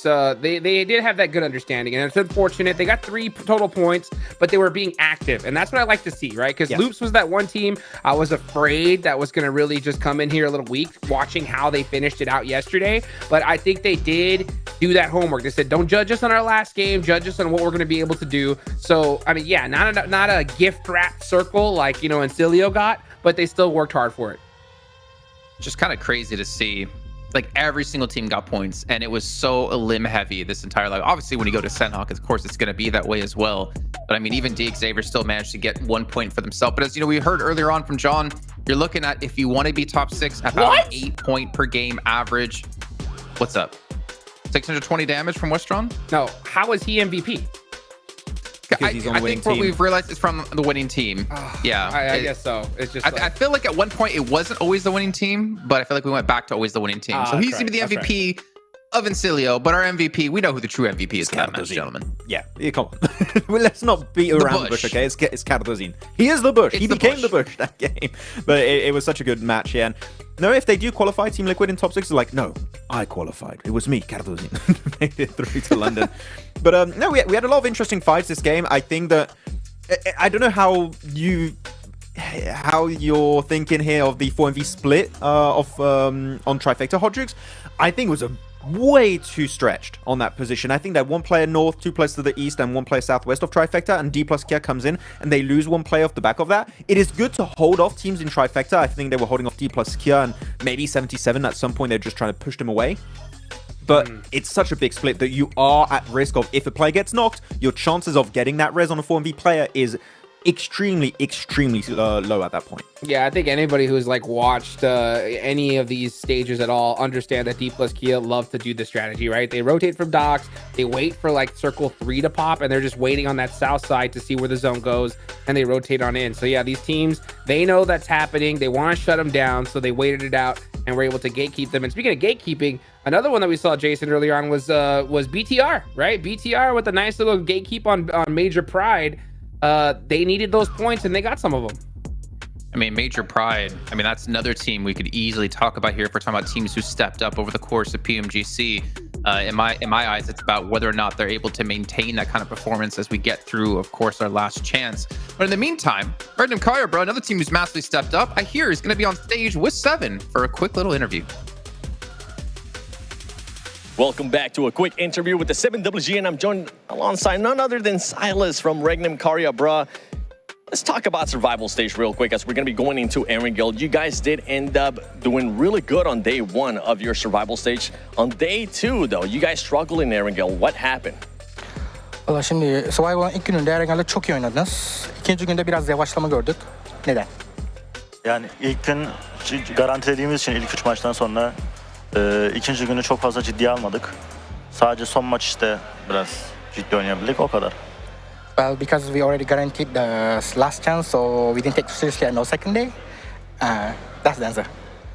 They did have that good understanding, and it's unfortunate they got 3 total points, but they were being active, and that's what I like to see, right? Because Loops was that one team I was afraid that was going to really just come in here a little weak, watching how they finished it out yesterday. But I think they did do that homework. They said, don't judge us on our last game, judge us on what we're going to be able to do. So I mean, yeah, not a gift wrapped circle like Ancilio got, but they still worked hard for it. Just kind of crazy to see. Like every single team got points, and it was so limb heavy this entire life. Obviously, when you go to Senhawk, of course, it's going to be that way as well. But I mean, even Xavier still managed to get 1 point for themselves. But as we heard earlier on from John, you're looking at, if you want to be top 6, about an 8 point per game average. What's up? 620 damage from Westron? No, how is he MVP? Because he's on the winning team. What we've realized is from the winning team. Yeah, I guess so. It's just I feel like at one point it wasn't always the winning team, but I feel like we went back to always the winning team. So he's gonna be the MVP of Ancilio, but our MVP, we know who the true MVP is, gentlemen. Yeah, come on. Well, let's not beat around the bush, okay? It's Cardozine. He is the bush. He became the bush that game. But it was such a good match, yeah. And no, if they do qualify Team Liquid in top 6, they're like, no, I qualified. It was me, Cardozine. Made it through to London. But no, we had a lot of interesting fights this game. I think that I don't know how you're thinking here of the 4-1v split on Trifecta Hodrix. I think it was a way too stretched on that position. I think that 1 player north, 2 players to the east, and 1 player southwest of Trifecta, and D plus Kia comes in and they lose 1 player off the back of that. It is good to hold off teams in Trifecta. I think they were holding off D plus Kia and maybe 77 at some point. They're just trying to push them away. But it's such a big split that you are at risk of, if a player gets knocked, your chances of getting that res on a 4-1v player is extremely low at that point. Yeah, I think anybody who's like watched any of these stages at all understand that D plus Kia love to do the strategy, right? They rotate from docks, they wait for like circle 3 to pop, and they're just waiting on that south side to see where the zone goes, and they rotate on in. So yeah, these teams, they know that's happening, they want to shut them down, so they waited it out and were able to gatekeep them. And speaking of gatekeeping, another one that we saw, Jason, earlier on was BTR, right? BTR with a nice little gatekeep on Major Pride. They needed those points and they got some of them. I mean, Major Pride, I mean, that's another team we could easily talk about here if we're talking about teams who stepped up over the course of PMGC. In my eyes, it's about whether or not they're able to maintain that kind of performance as we get through, of course, our last chance. But in the meantime, Random Kaya, bro, another team who's massively stepped up, I hear is going to be on stage with 7 for a quick little interview. Welcome back to a quick interview with the 7WG, and I'm joined alongside none other than Silas from Regnum Karya, bruh. Let's talk about survival stage real quick as we're going to be going into Erangel. You guys did end up doing really good on day 1 of your survival stage. On day 2, though, you guys struggled in Erangel. What happened? Valla şimdi Survival'ın ilk gününde Erangel'de çok iyi oynadınız. İkinci günde biraz yavaşlama gördük. Neden? Yani ilk gün garantilediğimiz için ilk 3 maçtan sonra ikinci günü çok fazla ciddiye almadık. Sadece son maç işte biraz ciddi oynayabildik, o kadar. Well, because we already guaranteed the last chance, so we didn't take it seriously at no second day. That's the answer.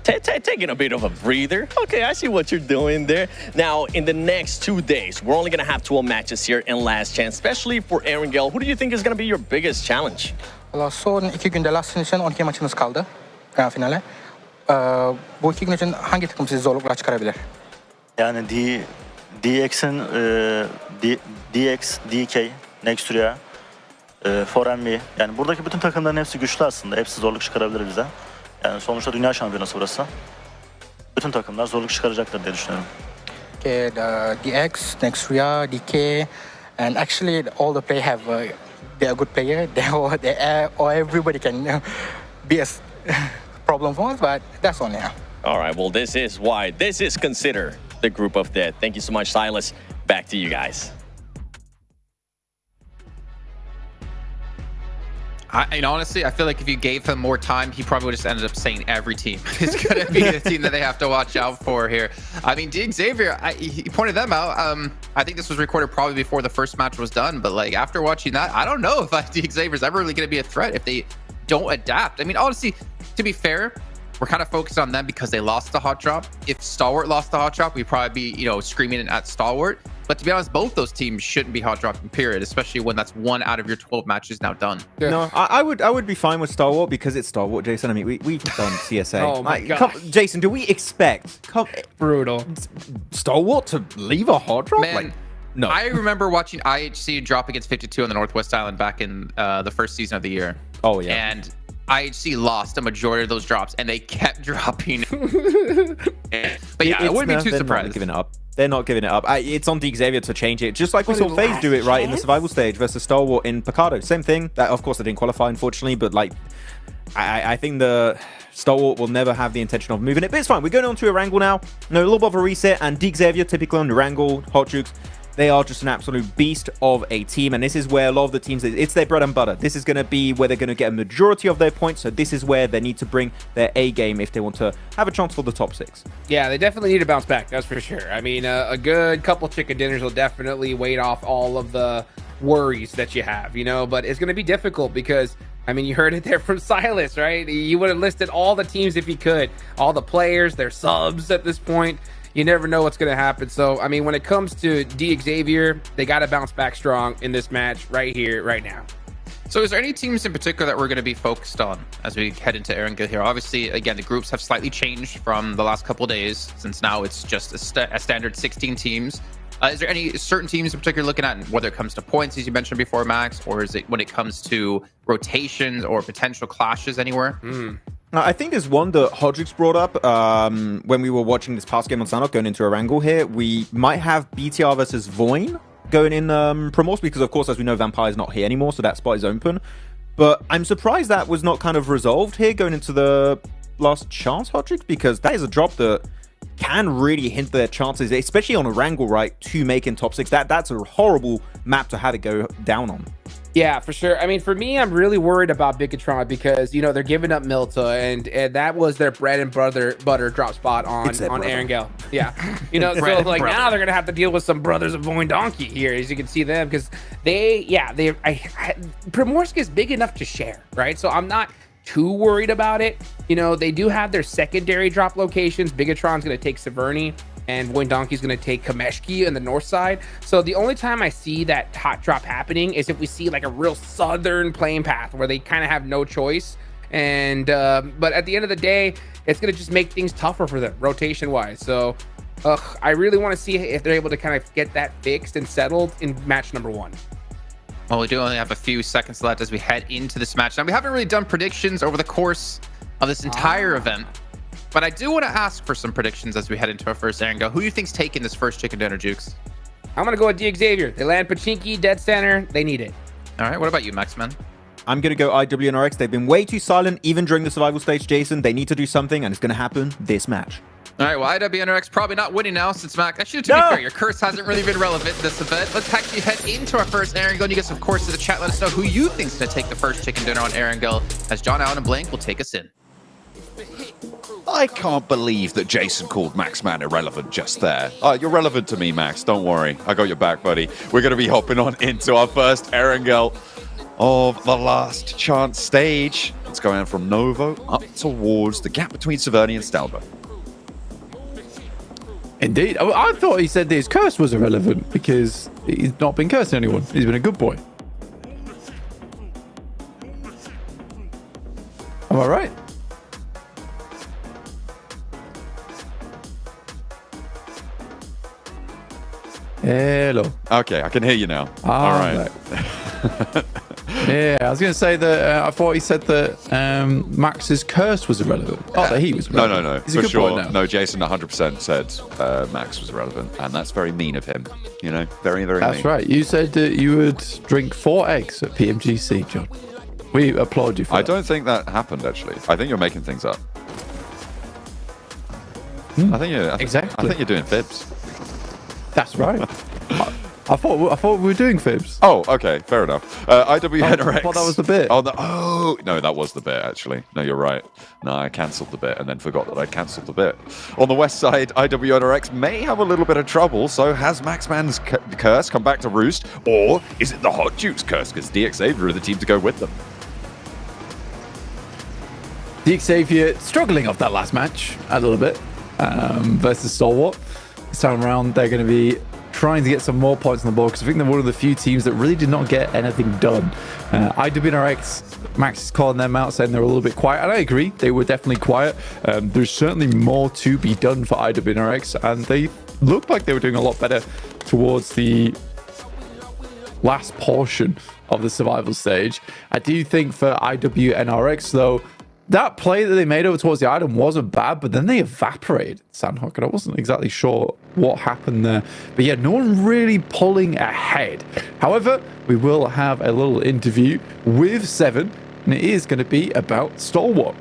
Taking a bit of a breather. Okay, I see what you're doing there. Now, in the next 2 days, we're only going to have 12 matches here in Last Chance, especially for Erangel. Who do you think is going to be your biggest challenge? Valla son 2 günde Last Chance için 12 maçınız kaldı Grand Finale. Bu 2 gün için hangi takım sizi zorlukla çıkarabilir? Yani DX'in DX, DK, Nextria, 4MV. Yani buradaki bütün takımların hepsi güçlü aslında. Hepsi zorluk çıkarabilir bize. Yani sonuçta dünya şampiyonası burası. Bütün takımlar zorluk çıkaracaktır diye düşünüyorum. Okay, the DX, Nextria, DK, and actually all the players have they are good player. Everybody can be a problem for us, but that's only now. All right, well, this is why this is considered the group of death. Thank you so much, Silas. Back to you guys. Honestly, I feel like if you gave him more time, he probably would just ended up saying every team is going to be the team that they have to watch out for here. I mean, Xavier, he pointed them out. I think this was recorded probably before the first match was done, but like after watching that, I don't know if Xavier's ever really going to be a threat if they don't adapt. I mean, honestly, to be fair, we're kind of focused on them because they lost the hot drop. If Stalwart lost the hot drop, we'd probably be, you know, screaming at Stalwart. But to be honest, both those teams shouldn't be hot dropping, period, especially when that's 1 out of your 12 matches now done. Yeah. No, I would be fine with Stalwart because it's Stalwart, Jason. I mean, we've done CSA. Oh my God. Jason, do we expect Brutal. Stalwart to leave a hot drop? Man, no. I remember watching IHC drop against 52 on the Northwest Island back in the first season of the year. Oh, yeah. And IHC lost a majority of those drops, and they kept dropping. But yeah, I wouldn't be too surprised. They're not giving it up. It's on Xavier to change it, just like we saw FaZe do it right in the survival stage versus Stalwart in Picado. Same thing. That, of course, they didn't qualify, unfortunately, but like, I think the Stalwart will never have the intention of moving it. But it's fine. We're going on to Erangel now. No, a little bit of a reset, and Xavier, typically on Erangel, Hot Jukes, they are just an absolute beast of a team, and this is where a lot of the teams, it's their bread and butter. This is going to be where they're going to get a majority of their points, so this is where they need to bring their A game if they want to have a chance for the top 6. Yeah, they definitely need to bounce back, that's for sure. I mean, a good couple chicken dinners will definitely weight off all of the worries that you have, you know, but it's going to be difficult because, I mean, you heard it there from Silas, right? You would have listed all the teams if you could, all the players, their subs at this point. You never know what's going to happen. So, I mean, when it comes to Xavier, they got to bounce back strong in this match right here, right now. So is there any teams in particular that we're going to be focused on as we head into Erangel here? Obviously, again, the groups have slightly changed from the last couple of days, since now it's just a standard 16 teams. Is there any certain teams in particular looking at, whether it comes to points, as you mentioned before, Max, or is it when it comes to rotations or potential clashes anywhere? I think there's one that Hodrix brought up when we were watching this past game on Sanok going into Erangel here. We might have BTR versus Voin going in Promos because, of course, as we know, Vampire's not here anymore, so that spot is open. But I'm surprised that was not kind of resolved here going into the last chance, Hodrix, because that is a drop that can really hint their chances, especially on Erangel, right, to make in top 6. That's a horrible map to have it go down on. Yeah, for sure. I mean, for me, I'm really worried about Bigatron because, you know, they're giving up Milta, and that was their bread and butter drop spot on Erangel. Yeah. You know, so like now they're going to have to deal with some brothers of Voin Donkey here, as you can see them, because Primorsk is big enough to share, right? So I'm not too worried about it. You know, they do have their secondary drop locations. Bigatron's going to take Severny, and Voin Donkey's going to take Kameshki in the north side. So the only time I see that hot drop happening is if we see like a real southern playing path where they kind of have no choice. And but at the end of the day, it's going to just make things tougher for them rotation wise. So I really want to see if they're able to kind of get that fixed and settled in match number 1. Well, we do only have a few seconds left as we head into this match. Now, we haven't really done predictions over the course of this entire event, but I do want to ask for some predictions as we head into our first Erangel. Who do you think's taking this first chicken dinner, Jukes? I'm going to go with Xavier. They land Pachinki, dead center. They need it. All right. What about you, Maxman? I'm going to go IWNRX. They've been way too silent, even during the survival stage, Jason. They need to do something, and it's going to happen this match. All right, well, IWNRX probably not winning now since Mac. Actually, to be fair, your curse hasn't really been relevant this event. Let's actually head into our first Erangel. And you guys, of course, to the chat. Let us know who you think's going to take the first chicken dinner on Erangel, as John Allen and Blank will take us in. I can't believe that Jason called Maxman irrelevant just there. You're relevant to me, Max. Don't worry. I got your back, buddy. We're going to be hopping on into our first Erangel of the last chance stage. It's going from Novo up towards the gap between Severny and Stalbo. Indeed. I thought he said that his curse was irrelevant because he's not been cursing anyone. He's been a good boy. Am I right? Hello. Okay, I can hear you now. All right. Yeah, I was going to say that I thought he said that Max's curse was irrelevant. Oh, that he was irrelevant. No. He's a for good sure. boy now. No, Jason 100% said Max was irrelevant, and that's very mean of him. You know, very, very mean. That's right. You said that you would drink 4 eggs at PMGC, John. We applaud you for that. I don't think that happened, actually. I think you're making things up. I think you're doing fibs. That's right. I thought we were doing fibs. Oh, okay, fair enough. IWNRX. I thought that was the bit. No, that was the bit, actually. No, you're right. No, I cancelled the bit and then forgot that I cancelled the bit. On the west side, IWNRX may have a little bit of trouble, so has Maxman's curse come back to roost, or is it the Hot Juke's curse? Because DX Xavier are the team to go with them. The Xavier struggling off that last match a little bit versus Stalwart. This time around, they're going to be trying to get some more points on the board because I think they're one of the few teams that really did not get anything done. IWNRX, Max is calling them out, saying they're a little bit quiet, and I agree, they were definitely quiet. There's certainly more to be done for IWNRX, and they looked like they were doing a lot better towards the last portion of the survival stage. I do think for IWNRX, though, that play that they made over towards the item wasn't bad, but then they evaporated Sandhawk, and I wasn't exactly sure what happened there. But yeah, no one really pulling ahead. However, we will have a little interview with Seven, and it is going to be about Stalwart.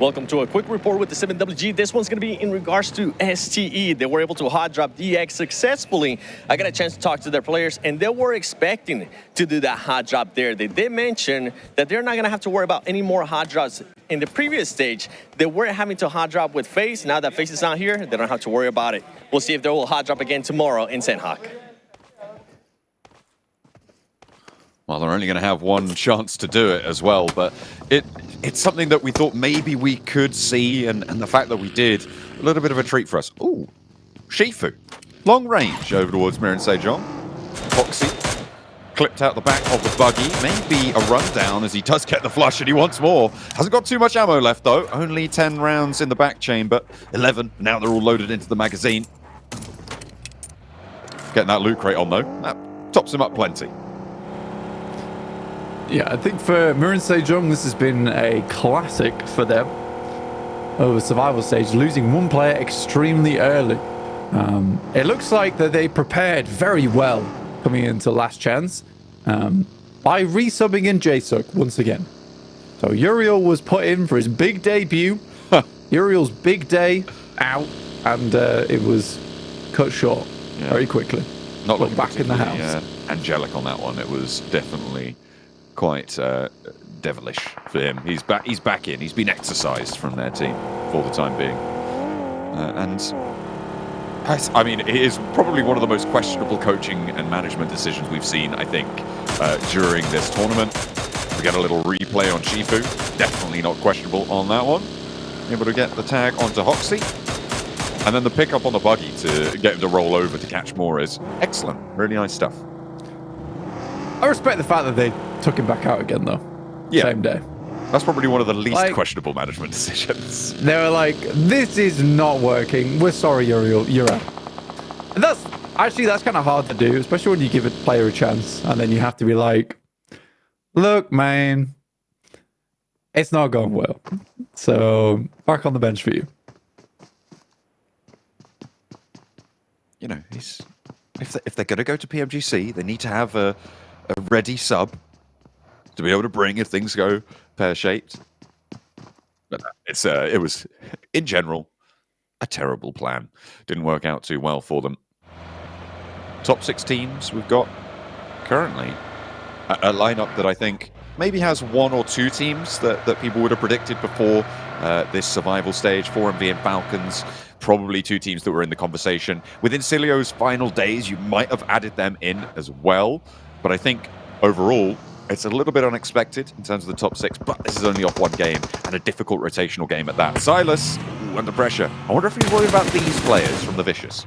Welcome to a quick report with the 7WG. This one's going to be in regards to STE. They were able to hot drop DX successfully. I got a chance to talk to their players, and they were expecting to do that hot drop there. They did mention that they're not going to have to worry about any more hot drops. In the previous stage, they were having to hot drop with FaZe. Now that FaZe is not here, they don't have to worry about it. We'll see if they will hot drop again tomorrow in Sandhawk. Well, they're only going to have one chance to do it as well, but it's something that we thought maybe we could see, and the fact that we did, a little bit of a treat for us. Ooh, Shifu. Long range over towards Mirren Sejong. Foxy clipped out the back of the buggy. Maybe a rundown as he does get the flush and he wants more. Hasn't got too much ammo left, though. Only 10 rounds in the back chamber. 11. Now they're all loaded into the magazine. Getting that loot crate on, though. That tops him up plenty. Yeah, I think for Mirren Sejong, this has been a classic for them over survival stage, losing one player extremely early. It looks like that they prepared very well coming into last chance by resubbing in JSUG once again. So Uriel was put in for his big debut. Uriel's big day out, and it was cut short very quickly. Not looking back in the house. Angelic on that one. It was definitely quite devilish for him. He's back in. He's been exercised from their team for the time being. And I mean, it is probably one of the most questionable coaching and management decisions we've seen, I think, during this tournament. We get a little replay on Shifu. Definitely not questionable on that one. Able to get the tag onto Hoxie. And then the pickup on the buggy to get him to roll over to catch more is excellent. Really nice stuff. I respect the fact that they took him back out again, though. Yeah. Same day. That's probably one of the least questionable management decisions. They were like, this is not working. We're sorry, Uriel. You're out. And that's kind of hard to do, especially when you give a player a chance. And then you have to be like, look, man, it's not going well. So back on the bench for you. You know, if they're going to go to PMGC, they need to have a ready sub to be able to bring if things go pear-shaped. But it was, in general, a terrible plan. Didn't work out too well for them. Top 6 teams we've got currently. A lineup that I think maybe has 1 or 2 teams that people would have predicted before this survival stage. 4MV and Falcons, probably 2 teams that were in the conversation. Within Cilio's final days, you might have added them in as well. But I think overall, it's a little bit unexpected in terms of the top 6, but this is only off 1 game and a difficult rotational game at that. Silas, under pressure. I wonder if he's worried about these players from the Vicious.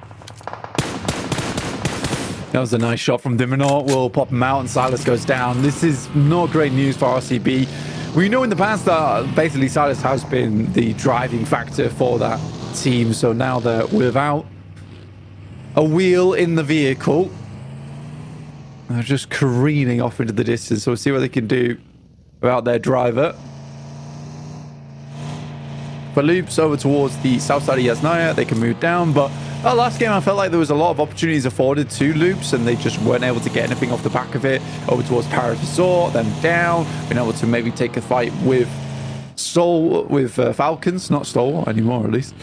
That was a nice shot from Diminor. We'll pop him out and Silas goes down. This is not great news for RCB. We know in the past that basically Silas has been the driving factor for that team. So now they're without a wheel in the vehicle. They're just careening off into the distance. So we'll see what they can do without their driver. For loops over towards the south side of Yasnaya, they can move down. But last game, I felt like there was a lot of opportunities afforded to loops, and they just weren't able to get anything off the back of it. Over towards Paris Resort, then down, being able to maybe take a fight with Falcons, not Soul anymore at least.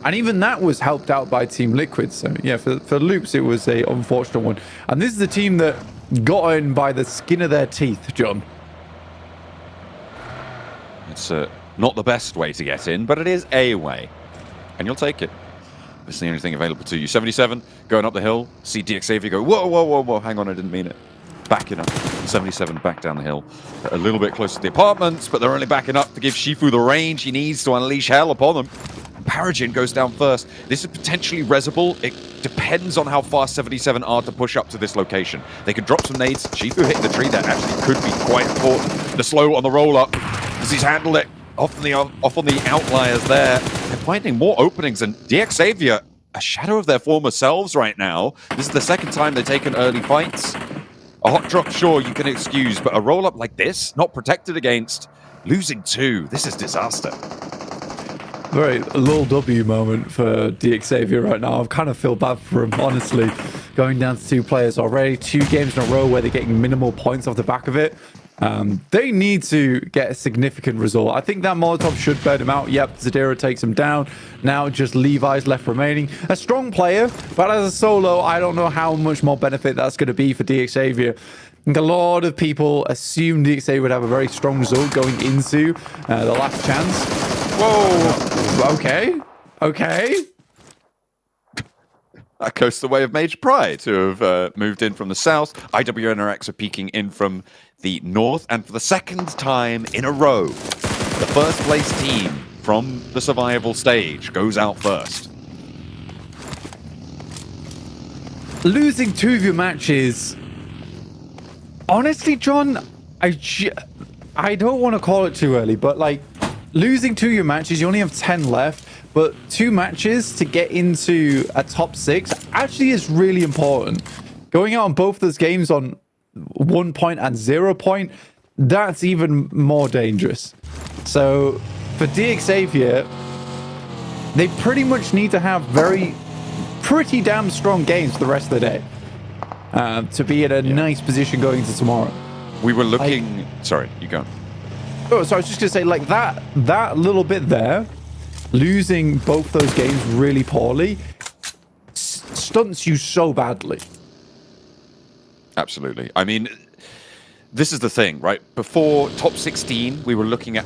And even that was helped out by Team Liquid. So yeah, for loops, it was a unfortunate one. And this is the team that got in by the skin of their teeth, John. It's not the best way to get in, but it is a way. And you'll take it. It's the only thing available to you. 77, going up the hill. See DX Xavier go, whoa, whoa, whoa, whoa. Hang on, I didn't mean it. backing up. 77 back down the hill. A little bit closer to the apartments, but they're only backing up to give Shifu the range he needs to unleash hell upon them. Paragin goes down first. This is potentially resable. It depends on how fast 77 are to push up to this location. They could drop some nades. Shifu hitting the tree there actually could be quite important. The slow on the roll-up, as he's handled it off on the outliers there. They're finding more openings, and DX Xavier, a shadow of their former selves right now. This is the second time they've taken early fights. A hot drop, sure, you can excuse, but a roll-up like this, not protected against, losing 2, this is disaster. Very little W moment for DX Xavier right now. I kind of feel bad for him, honestly. Going down to 2 players already, 2 games in a row where they're getting minimal points off the back of it. They need to get a significant result. I think that Molotov should burn him out. Yep, Zadira takes him down. Now just Levi's left remaining. A strong player, but as a solo, I don't know how much more benefit that's going to be for DX Xavier. I think a lot of people assumed DX Xavier would have a very strong result going into the last chance. Whoa. Okay. That goes the way of Major Pride, who have moved in from the south. IWNRX are peeking in from the north, and for the second time in a row, the first place team from the survival stage goes out first. Losing 2 of your matches, honestly, John, I don't want to call it too early, but like losing 2 of your matches, you only have 10 left, but 2 matches to get into a top 6 actually is really important. Going out on both those games on 1 point and 0 point, that's even more dangerous. So for DX Xavier, they pretty much need to have pretty damn strong games for the rest of the day to be in a nice position going into tomorrow. We were looking... Sorry, you go. Oh, so I was just going to say, like, that little bit there, losing both those games really poorly, stunts you so badly. Absolutely. I mean, this is the thing, right? Before top 16, we were looking at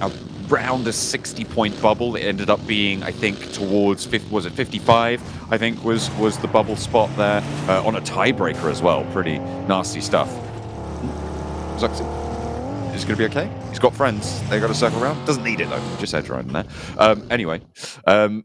around a 60-point bubble. It ended up being, I think, towards 50, was it 55? I think was the bubble spot there on a tiebreaker as well. Pretty nasty stuff. Zuxi, is it going to be okay? He's got friends. They got to circle around. Doesn't need it though. Just edge right in there. Anyway,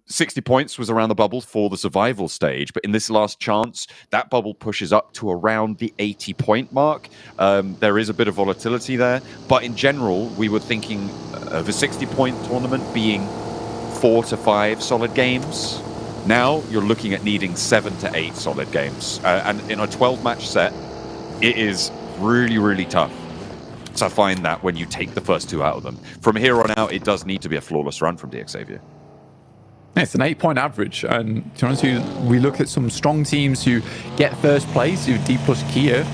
60 points was around the bubble for the survival stage, but in this last chance, that bubble pushes up to around the 80-point mark. There is a bit of volatility there, but in general, we were thinking of a 60-point tournament being 4 to 5 solid games. Now you're looking at needing 7 to 8 solid games, and in a 12-match set, it is really, really tough. So I find that when you take the first 2 out of them. From here on out, it does need to be a flawless run from DX Xavier. Yeah, it's an 8-point average. And to be honest with you, we look at some strong teams who get first place, who D plus Kia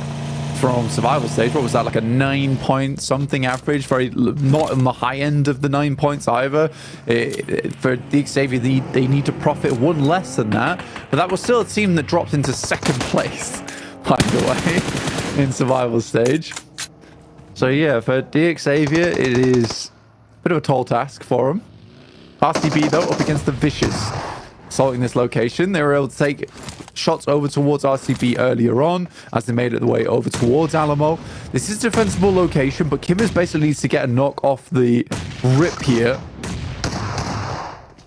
from survival stage. What was that, like a 9-point something average? Very not on the high end of the 9 points either. For DX Xavier, they need to profit 1 less than that. But that was still a team that dropped into 2nd place, by the way, in survival stage. So yeah, for DX Xavier, it is a bit of a tall task for him. RCB, though, up against the Vicious. Assaulting this location, they were able to take shots over towards RCB earlier on as they made it the way over towards Alamo. This is a defensible location, but Kimmers basically needs to get a knock off the rip here.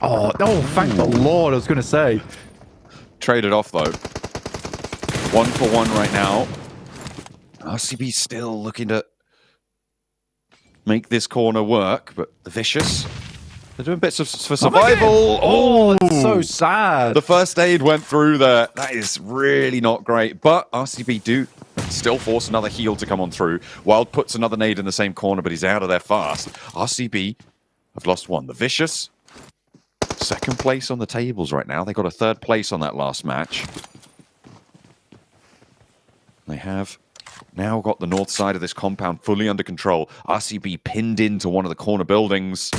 Oh, thank the Lord, I was going to say. Traded off, though. 1 for 1 right now. RCB still looking to make this corner work, but the Vicious, they're doing bits for survival. Oh, that's so sad. The first aid went through there. That is really not great, but RCB do still force another heal to come on through. Wild puts another nade in the same corner, but he's out of there fast. RCB have lost 1. The Vicious, 2nd place on the tables right now. They got a 3rd place on that last match. They have now got the north side of this compound fully under control. RCB pinned into one of the corner buildings.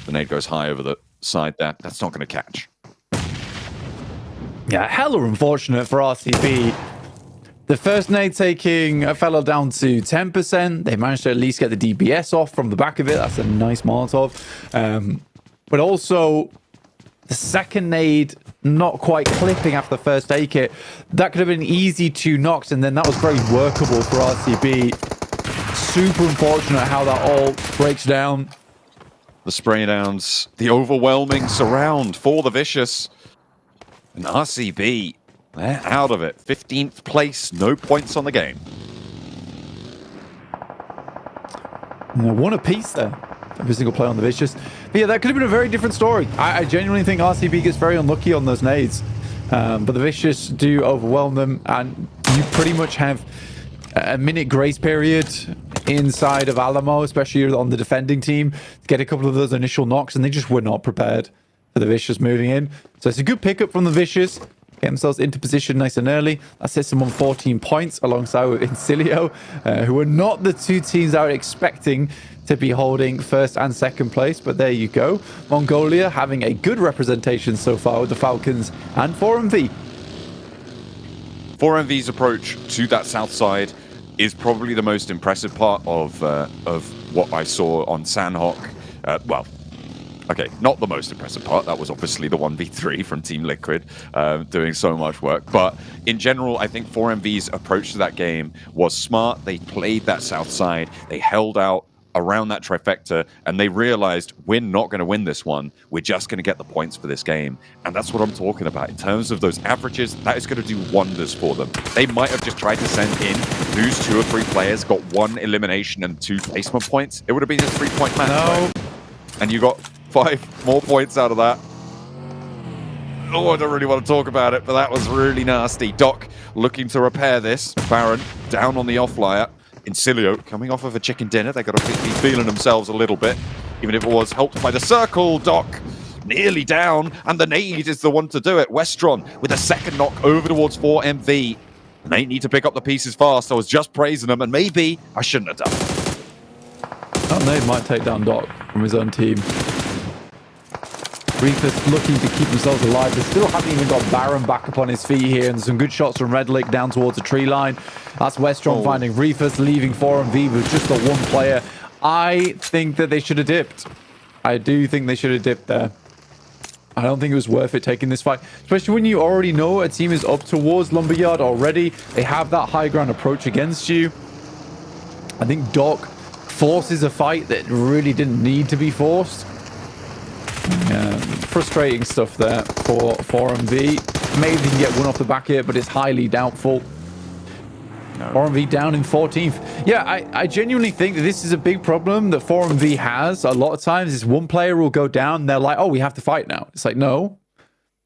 The nade goes high over the side there. That's not going to catch. Yeah, hella unfortunate for RCB. The first nade taking a fellow down to 10%. They managed to at least get the DBS off from the back of it. That's a nice Molotov. But also, The second nade not quite clipping after the first A kit. That could have been easy 2 knocks, and then that was very workable for RCB. Super unfortunate how that all breaks down. The spray downs, the overwhelming surround for the Vicious. And RCB, they're out of it. 15th place, no points on the game. One apiece there. Every single play on the Vicious. But yeah, that could have been a very different story. I genuinely think RCB gets very unlucky on those nades. But the Vicious do overwhelm them, and you pretty much have a minute grace period inside of Alamo, especially on the defending team, to get a couple of those initial knocks, and they just were not prepared for the Vicious moving in. So it's a good pickup from the Vicious. Get themselves into position nice and early. That sets them on 14 points alongside with Incilio, who are not the 2 teams I was expecting to be holding first and second place, but there you go. Mongolia having a good representation so far with the Falcons and 4MV. 4MV's approach to that south side is probably the most impressive part of what I saw on Sandhawk. Well, okay, not the most impressive part. That was obviously the 1v3 from Team Liquid doing so much work. But in general, I think 4MV's approach to that game was smart. They played that south side. They held out around that trifecta, and they realized we're not going to win this one. We're just going to get the points for this game. And that's what I'm talking about. In terms of those averages, that is going to do wonders for them. They might have just tried to send in, lose 2 or 3 players, got 1 elimination and 2 placement points. It would have been a 3-point match. No. Right? And you got 5 more points out of that. Oh, I don't really want to talk about it, but that was really nasty. Doc looking to repair this. Baron down on the off-flyer. Incilio coming off of a chicken dinner. They've got to be feeling themselves a little bit, even if it was helped by the circle. Doc nearly down, and the nade is the one to do it. Westron with a second knock over towards 4MV. And they need to pick up the pieces fast. I was just praising them, and maybe I shouldn't have done. That nade might take down Doc from his own team. Reapers looking to keep themselves alive. They still haven't even got Baron back up on his feet here, and some good shots from Red Lake down towards the tree line. That's Westron finding Reefus, leaving 4MV with just the 1 player. I think that they should have dipped. I do think they should have dipped there. I don't think it was worth it taking this fight, especially when you already know a team is up towards Lumberyard already. They have that high ground approach against you. I think Doc forces a fight that really didn't need to be forced. Frustrating stuff there for 4MV. Maybe they can get one off the back here, but it's highly doubtful. No. 4MV down in 14th. Yeah, I genuinely think that this is a big problem that 4MV has. A lot of times is one player will go down and they're like, oh, we have to fight now. It's like, no.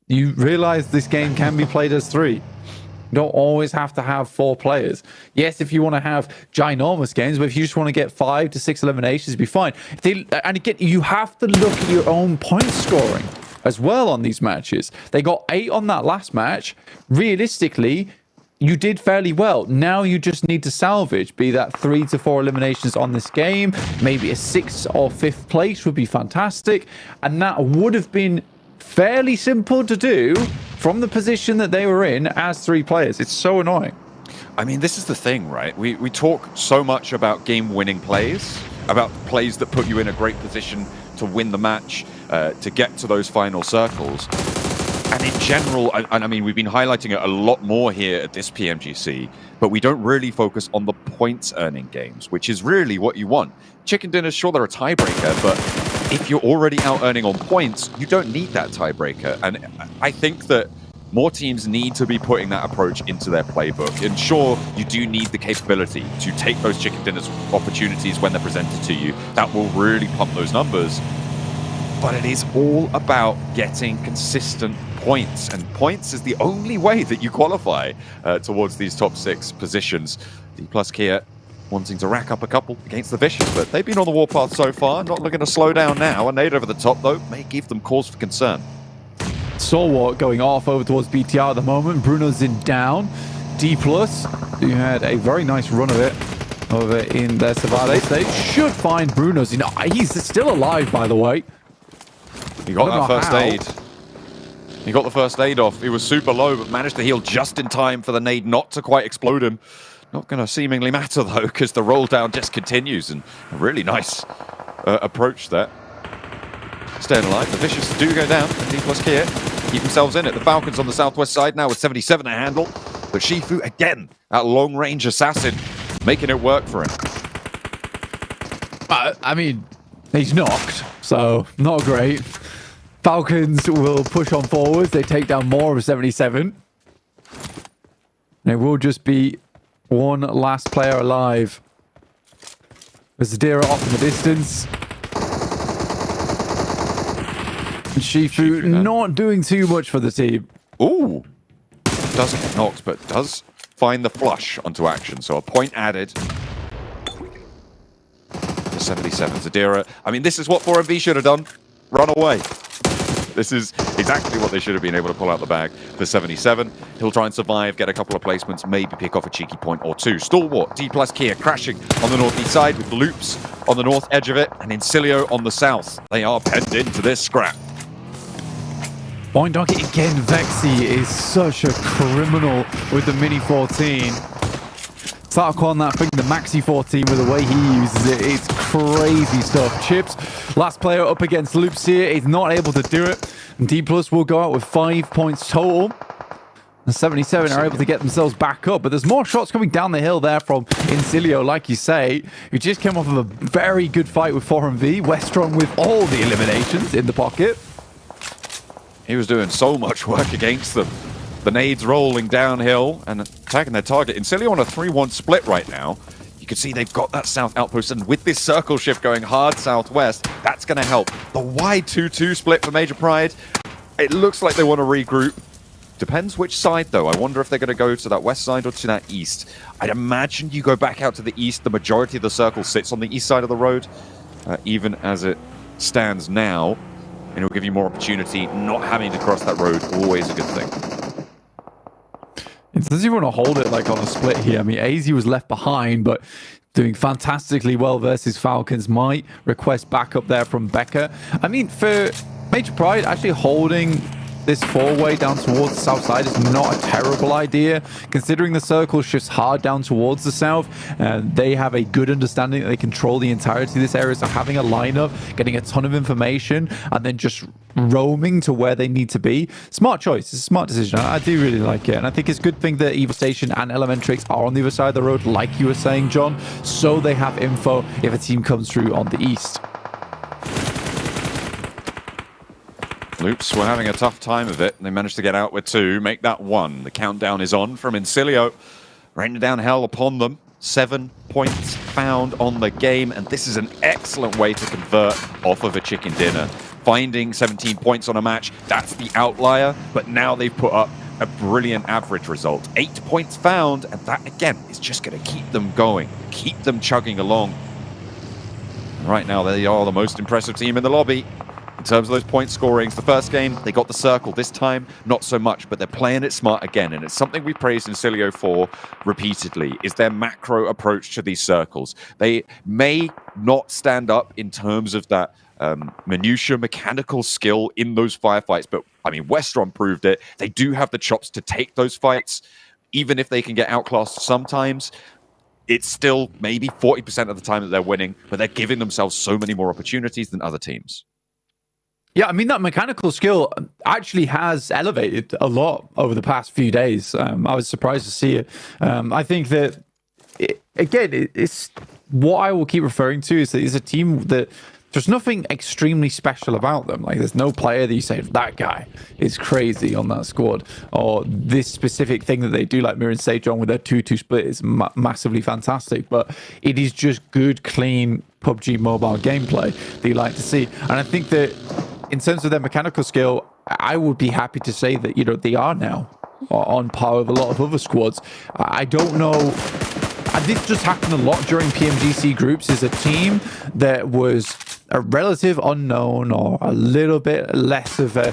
You realize this game can be played as 3. You don't always have to have 4 players. Yes, if you want to have ginormous games, but if you just want to get 5 to 6 eliminations, it'd be fine. And again, you have to look at your own point scoring as well on these matches. They got 8 on that last match. Realistically, you did fairly well. Now you just need to salvage, be that 3 to 4 eliminations on this game. Maybe a 6th or 5th place would be fantastic. And that would have been fairly simple to do from the position that they were in as 3 players. It's so annoying. I mean, this is the thing, right? We talk so much about game-winning plays, about plays that put you in a great position to win the match, to get to those final circles. And in general, and I mean, we've been highlighting it a lot more here at this PMGC, but we don't really focus on the points-earning games, which is really what you want. Chicken dinners, sure, they're a tiebreaker, but if you're already out-earning on points, you don't need that tiebreaker. And I think that more teams need to be putting that approach into their playbook. And sure, you do need the capability to take those chicken dinners opportunities when they're presented to you. That will really pump those numbers. But it is all about getting consistent points. And points is the only way that you qualify towards these top 6 positions. D+ Kia wanting to rack up a couple against the Vicious, but they've been on the warpath so far. Not looking to slow down now. A nade over the top, though, may give them cause for concern. Soulwalk going off over towards BTR at the moment. Bruno's in down. D+, who had a very nice run of it over in their Savades. They should find Bruno's. You know, he's still alive, by the way. He got that first aid. He got the first aid off. He was super low, but managed to heal just in time for the nade not to quite explode him. Not going to seemingly matter, though, because the roll down just continues. And a really nice approach there. staying alive. The Vicious do go down, and D plus Kia keep themselves in it. The Falcons on the southwest side now with 77 to handle. But Shifu, again, that long-range assassin, making it work for him. I mean, he's knocked, so not great. Falcons will push on forwards. They take down more of 77. And it will just be one last player alive. Zadira off in the distance. And Shifu not doing too much for the team. Ooh. Doesn't get knocked, but does find the flush onto action. So a point added. To 77. Zadira. I mean, this is what 4MV should have done. Run away. This is exactly what they should have been able to pull out the bag for 77. He'll try and survive, get a couple of placements, maybe pick off a cheeky point or two. Stalwart, D plus Kia crashing on the northeast side with Loops on the north edge of it, and Incilio on the south. They are penned into this scrap. Point docket again. Vexy is such a criminal with the Mini 14. Start calling that thing the Maxi 14 with the way he uses it. It's crazy stuff. Chips, last player up against Loops here, is not able to do it. And D Plus will go out with 5 points total. The 77 are able to get themselves back up, but there's more shots coming down the hill there from Incilio, like you say, who just came off of a very good fight with 4MV. Westron with all the eliminations in the pocket. He was doing so much work against them. The nades rolling downhill and attacking their target. Incilio on a 3-1 split right now. You can see they've got that south outpost, and with this circle shift going hard southwest, that's going to help. The wide 2-2 split for Major Pride, it looks like they want to regroup. Depends which side, though. I wonder if they're going to go to that west side or to that east. I'd imagine you go back out to the east. The majority of the circle sits on the east side of the road, even as it stands now. And it'll give you more opportunity. Not having to cross that road, always a good thing. Does he want to hold it like on a split here? I mean, AZ was left behind, but doing fantastically well versus Falcons. Might request backup there from Becca. I mean, for Major Pride, actually holding this four-way down towards the south side is not a terrible idea, considering the circle shifts hard down towards the south. They have a good understanding that they control the entirety of this area, so having a lineup, getting a ton of information, and then just roaming to where they need to be. Smart choice. It's a smart decision. I do really like it, and I think it's a good thing that Evo Station and Elementrix are on the other side of the road, like you were saying, John, so they have info if a team comes through on the east. Loops were having a tough time of it. They managed to get out with 2, make that 1. The countdown is on from Incilio. Raining down hell upon them. 7 points found on the game, and this is an excellent way to convert off of a chicken dinner. Finding 17 points on a match, that's the outlier, but now they've put up a brilliant average result. 8 points found, and that, again, is just going to keep them going, keep them chugging along. And right now, they are the most impressive team in the lobby. In terms of those point scorings, the first game, they got the circle. This time, not so much, but they're playing it smart again. And it's something we've praised Incilio for repeatedly, is their macro approach to these circles. They may not stand up in terms of that minutia mechanical skill in those firefights, but I mean, Westron proved it. They do have the chops to take those fights, even if they can get outclassed sometimes. It's still maybe 40% of the time that they're winning, but they're giving themselves so many more opportunities than other teams. Yeah, I mean, that mechanical skill actually has elevated a lot over the past few days. I was surprised to see it. I think that, it's what I will keep referring to is that it's a team that there's nothing extremely special about them. Like, there's no player that you say, that guy is crazy on that squad, or this specific thing that they do, like Mirror and Sage on with their 2-2 split, is massively fantastic. But it is just good, clean PUBG Mobile gameplay that you like to see. And I think that in terms of their mechanical skill, I would be happy to say that, they are now on par with a lot of other squads. I don't know. And this just happened a lot during PMGC groups, is a team that was a relative unknown or a little bit less of a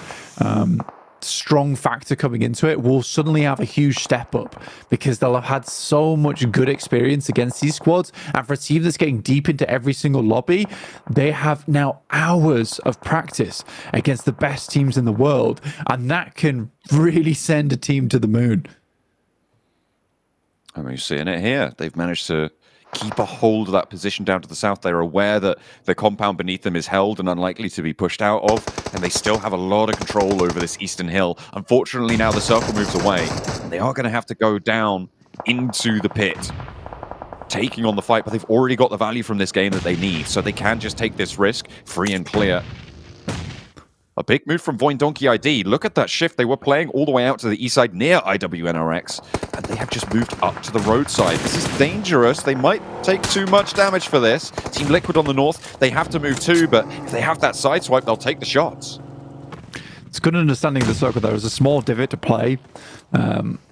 strong factor coming into it will suddenly have a huge step up because they'll have had so much good experience against these squads. And for a team that's getting deep into every single lobby, they have now hours of practice against the best teams in the world, and that can really send a team to the moon. I mean, you're seeing it here. They've managed to keep a hold of that position down to the south. They're aware that the compound beneath them is held and unlikely to be pushed out of, and they still have a lot of control over this eastern hill. Unfortunately, now the circle moves away. They are going to have to go down into the pit, taking on the fight, but they've already got the value from this game that they need, so they can just take this risk free and clear. A big move from Voin Donkey ID. Look at that shift. They were playing all the way out to the east side near IWNRX, and they have just moved up to the roadside. This is dangerous. They might take too much damage for this. Team Liquid on the north, they have to move too, but if they have that side swipe, they'll take the shots. It's good understanding of the circle. There is a small divot to play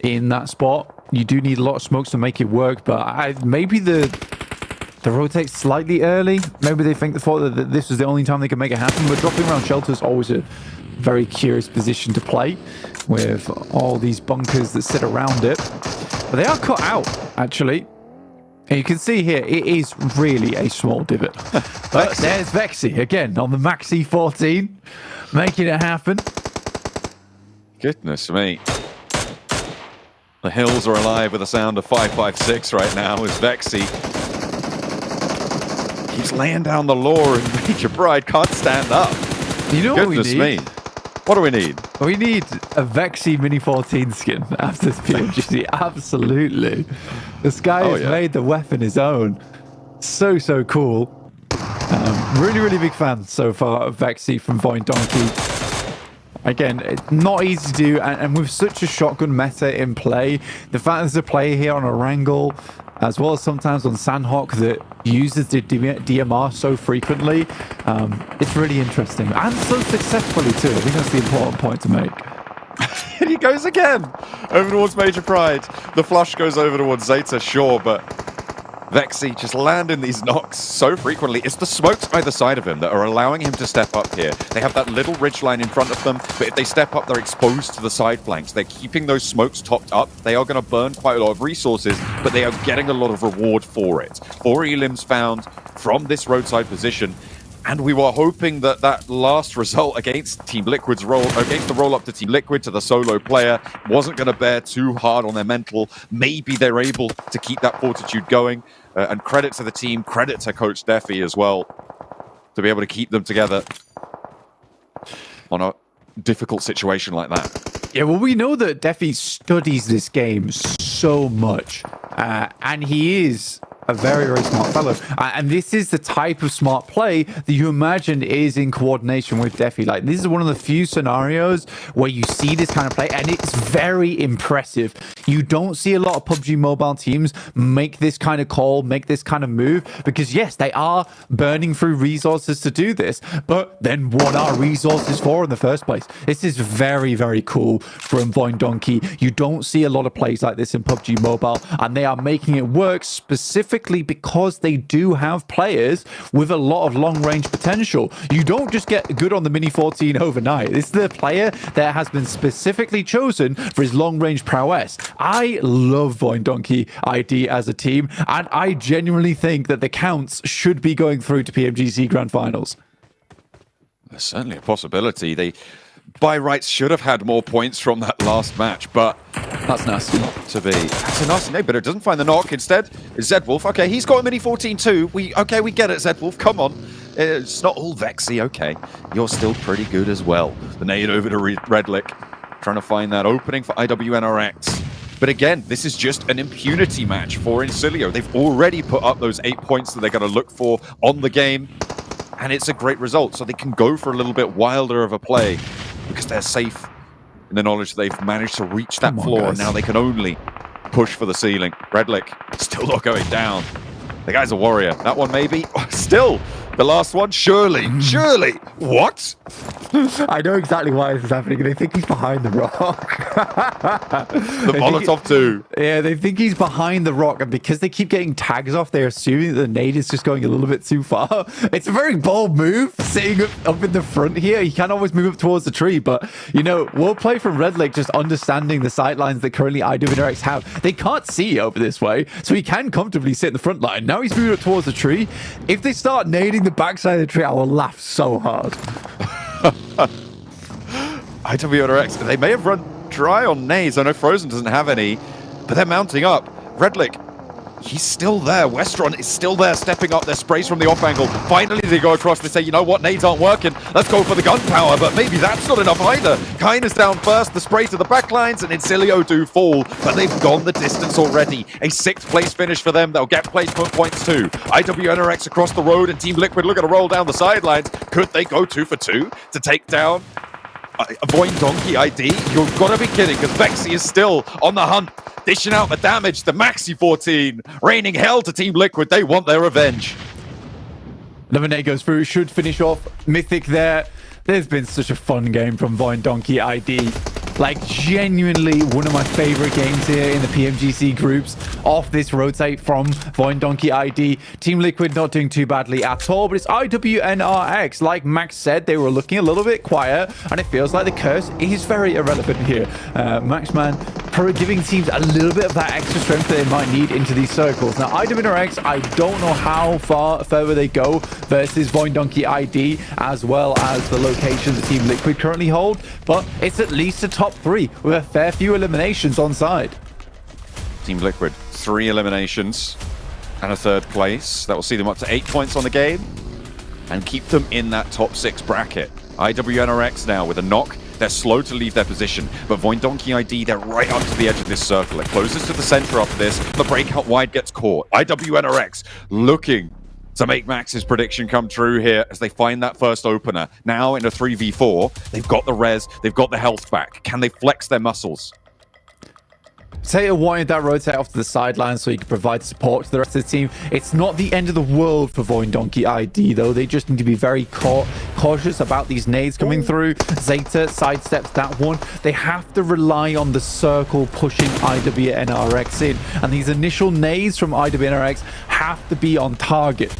in that spot. You do need a lot of smokes to make it work, but maybe the rotate slightly early. Maybe they thought that this was the only time they could make it happen, but dropping around shelter is always a very curious position to play with all these bunkers that sit around it. But they are cut out, actually. And you can see here, it is really a small divot. But there's Vexy again on the Maxi 14, making it happen. Goodness me. The hills are alive with the sound of 556 right now as Vexy keeps laying down the law and Major Bride can't stand up. You know what we need? Goodness me. What do we need? We need a Vexy Mini 14 skin after this PMGC. Absolutely. This guy has made the weapon his own. So cool. Really big fan so far of Vexy from Voin Donkey. Again, it's not easy to do, and with such a shotgun meta in play, the fact there's a player here on a Wrangle, as well as sometimes on Sandhawk, that uses the DMR so frequently, it's really interesting. And so successfully, too. I think that's the important point to make. And he goes again over towards Major Pride. The flush goes over towards Zeta, sure, but Vexy just landing these knocks so frequently. It's the smokes either side of him that are allowing him to step up here. They have that little ridge line in front of them, but if they step up, they're exposed to the side flanks. They're keeping those smokes topped up. They are going to burn quite a lot of resources, but they are getting a lot of reward for it. 4 elims found from this roadside position, and we were hoping that that last result against Team Liquid's against the roll up to Team Liquid, to the solo player, wasn't going to bear too hard on their mental. Maybe they're able to keep that fortitude going. And credit to the team, credit to Coach Defi as well, to be able to keep them together on a difficult situation like that. Yeah, well, we know that Defi studies this game so much, and he is a very smart fellow. And this is the type of smart play that you imagine is in coordination with Defi. Like, this is one of the few scenarios where you see this kind of play, and it's very impressive. You don't see a lot of PUBG Mobile teams make this kind of call, make this kind of move, because yes, they are burning through resources to do this, but then what are resources for in the first place? This is very cool from Voin Donkey. You don't see a lot of plays like this in PUBG Mobile, and they are making it work specifically because they do have players with a lot of long-range potential. You don't just get good on the Mini 14 overnight. This is the player that has been specifically chosen for his long-range prowess. I love Voin Donkey ID as a team, and I genuinely think that the counts should be going through to PMGC Grand Finals. There's certainly a possibility. They, by rights, should have had more points from that last match, but that's nasty. To be. That's a nasty name, but it doesn't find the knock. Instead, it's Zedwolf. Okay, he's got a Mini 14 too. We get it, Zedwolf. Come on. It's not all Vexy. Okay, you're still pretty good as well. The nade over to Redlick, trying to find that opening for IWNRX. But again, this is just an impunity match for Incilio. They've already put up those 8 points that they're going to look for on the game, and it's a great result. So they can go for a little bit wilder of a play because they're safe in the knowledge that they've managed to reach that floor, and now they can only push for the ceiling. Redlick still not going down. The guy's a warrior. That one maybe. Still, the last one, surely. What? I know exactly why this is happening. They think he's behind the rock. The Molotov too. Yeah, they think he's behind the rock, and because they keep getting tags off, they're assuming that the nade is just going a little bit too far. It's a very bold move, sitting up in the front here. He can always move up towards the tree, but, you know, we'll play from Redlick just understanding the sightlines that currently IWNRX have. They can't see over this way, so he can comfortably sit in the front line. Now he's moving up towards the tree. If they start nading the backside of the tree, I will laugh so hard. IWNRX, they may have run dry on nades. I know Frozen doesn't have any, but they're mounting up. Redlick he's still there. Westron is still there, stepping up their sprays from the off angle. Finally, they go across. They say, you know what, nades aren't working. Let's go for the gunpowder, but maybe that's not enough either. Kine is down first, the spray to the backlines, and Incilio do fall, but they've gone the distance already. A 6th place finish for them. They'll get placement points too. IWNRX across the road, and Team Liquid looking to roll down the sidelines. Could they go 2 for 2 to take down Voin Donkey ID? You've got to be kidding, because Vexy is still on the hunt, dishing out the damage. The Maxi 14 raining hell to Team Liquid. They want their revenge. Another nade goes through, should finish off Mythic there. There's been such a fun game from Voin Donkey ID. Like, genuinely one of my favorite games here in the PMGC groups off this rotate from Voin Donkey ID. Team Liquid not doing too badly at all, but it's IWNRX. Like Max said, they were looking a little bit quiet, and it feels like the curse is very irrelevant here. Maxman probably giving teams a little bit of that extra strength that they might need into these circles. Now, IWNRX, I don't know how far further they go versus Voin Donkey ID, as well as the location that Team Liquid currently hold, but it's at least a top 3 with a fair few eliminations on side. Team Liquid, 3 eliminations and a 3rd place. That will see them up to 8 points on the game and keep them in that top 6 bracket. IWNRX now with a knock. They're slow to leave their position, but Voin Donkey ID, they're right up to the edge of this circle. It closes to the center after this. The breakout wide gets caught. IWNRX looking to make Max's prediction come true here as they find that first opener. Now in a 3v4, they've got the res, they've got the health back. Can they flex their muscles? Tater wanted that rotate off to the sideline so he could provide support to the rest of the team. It's not the end of the world for Voin Donkey ID, though. They just need to be very cautious about these nades coming through. Zeta sidesteps that one. They have to rely on the circle pushing IWNRX in, and these initial nades from IWNRX have to be on target.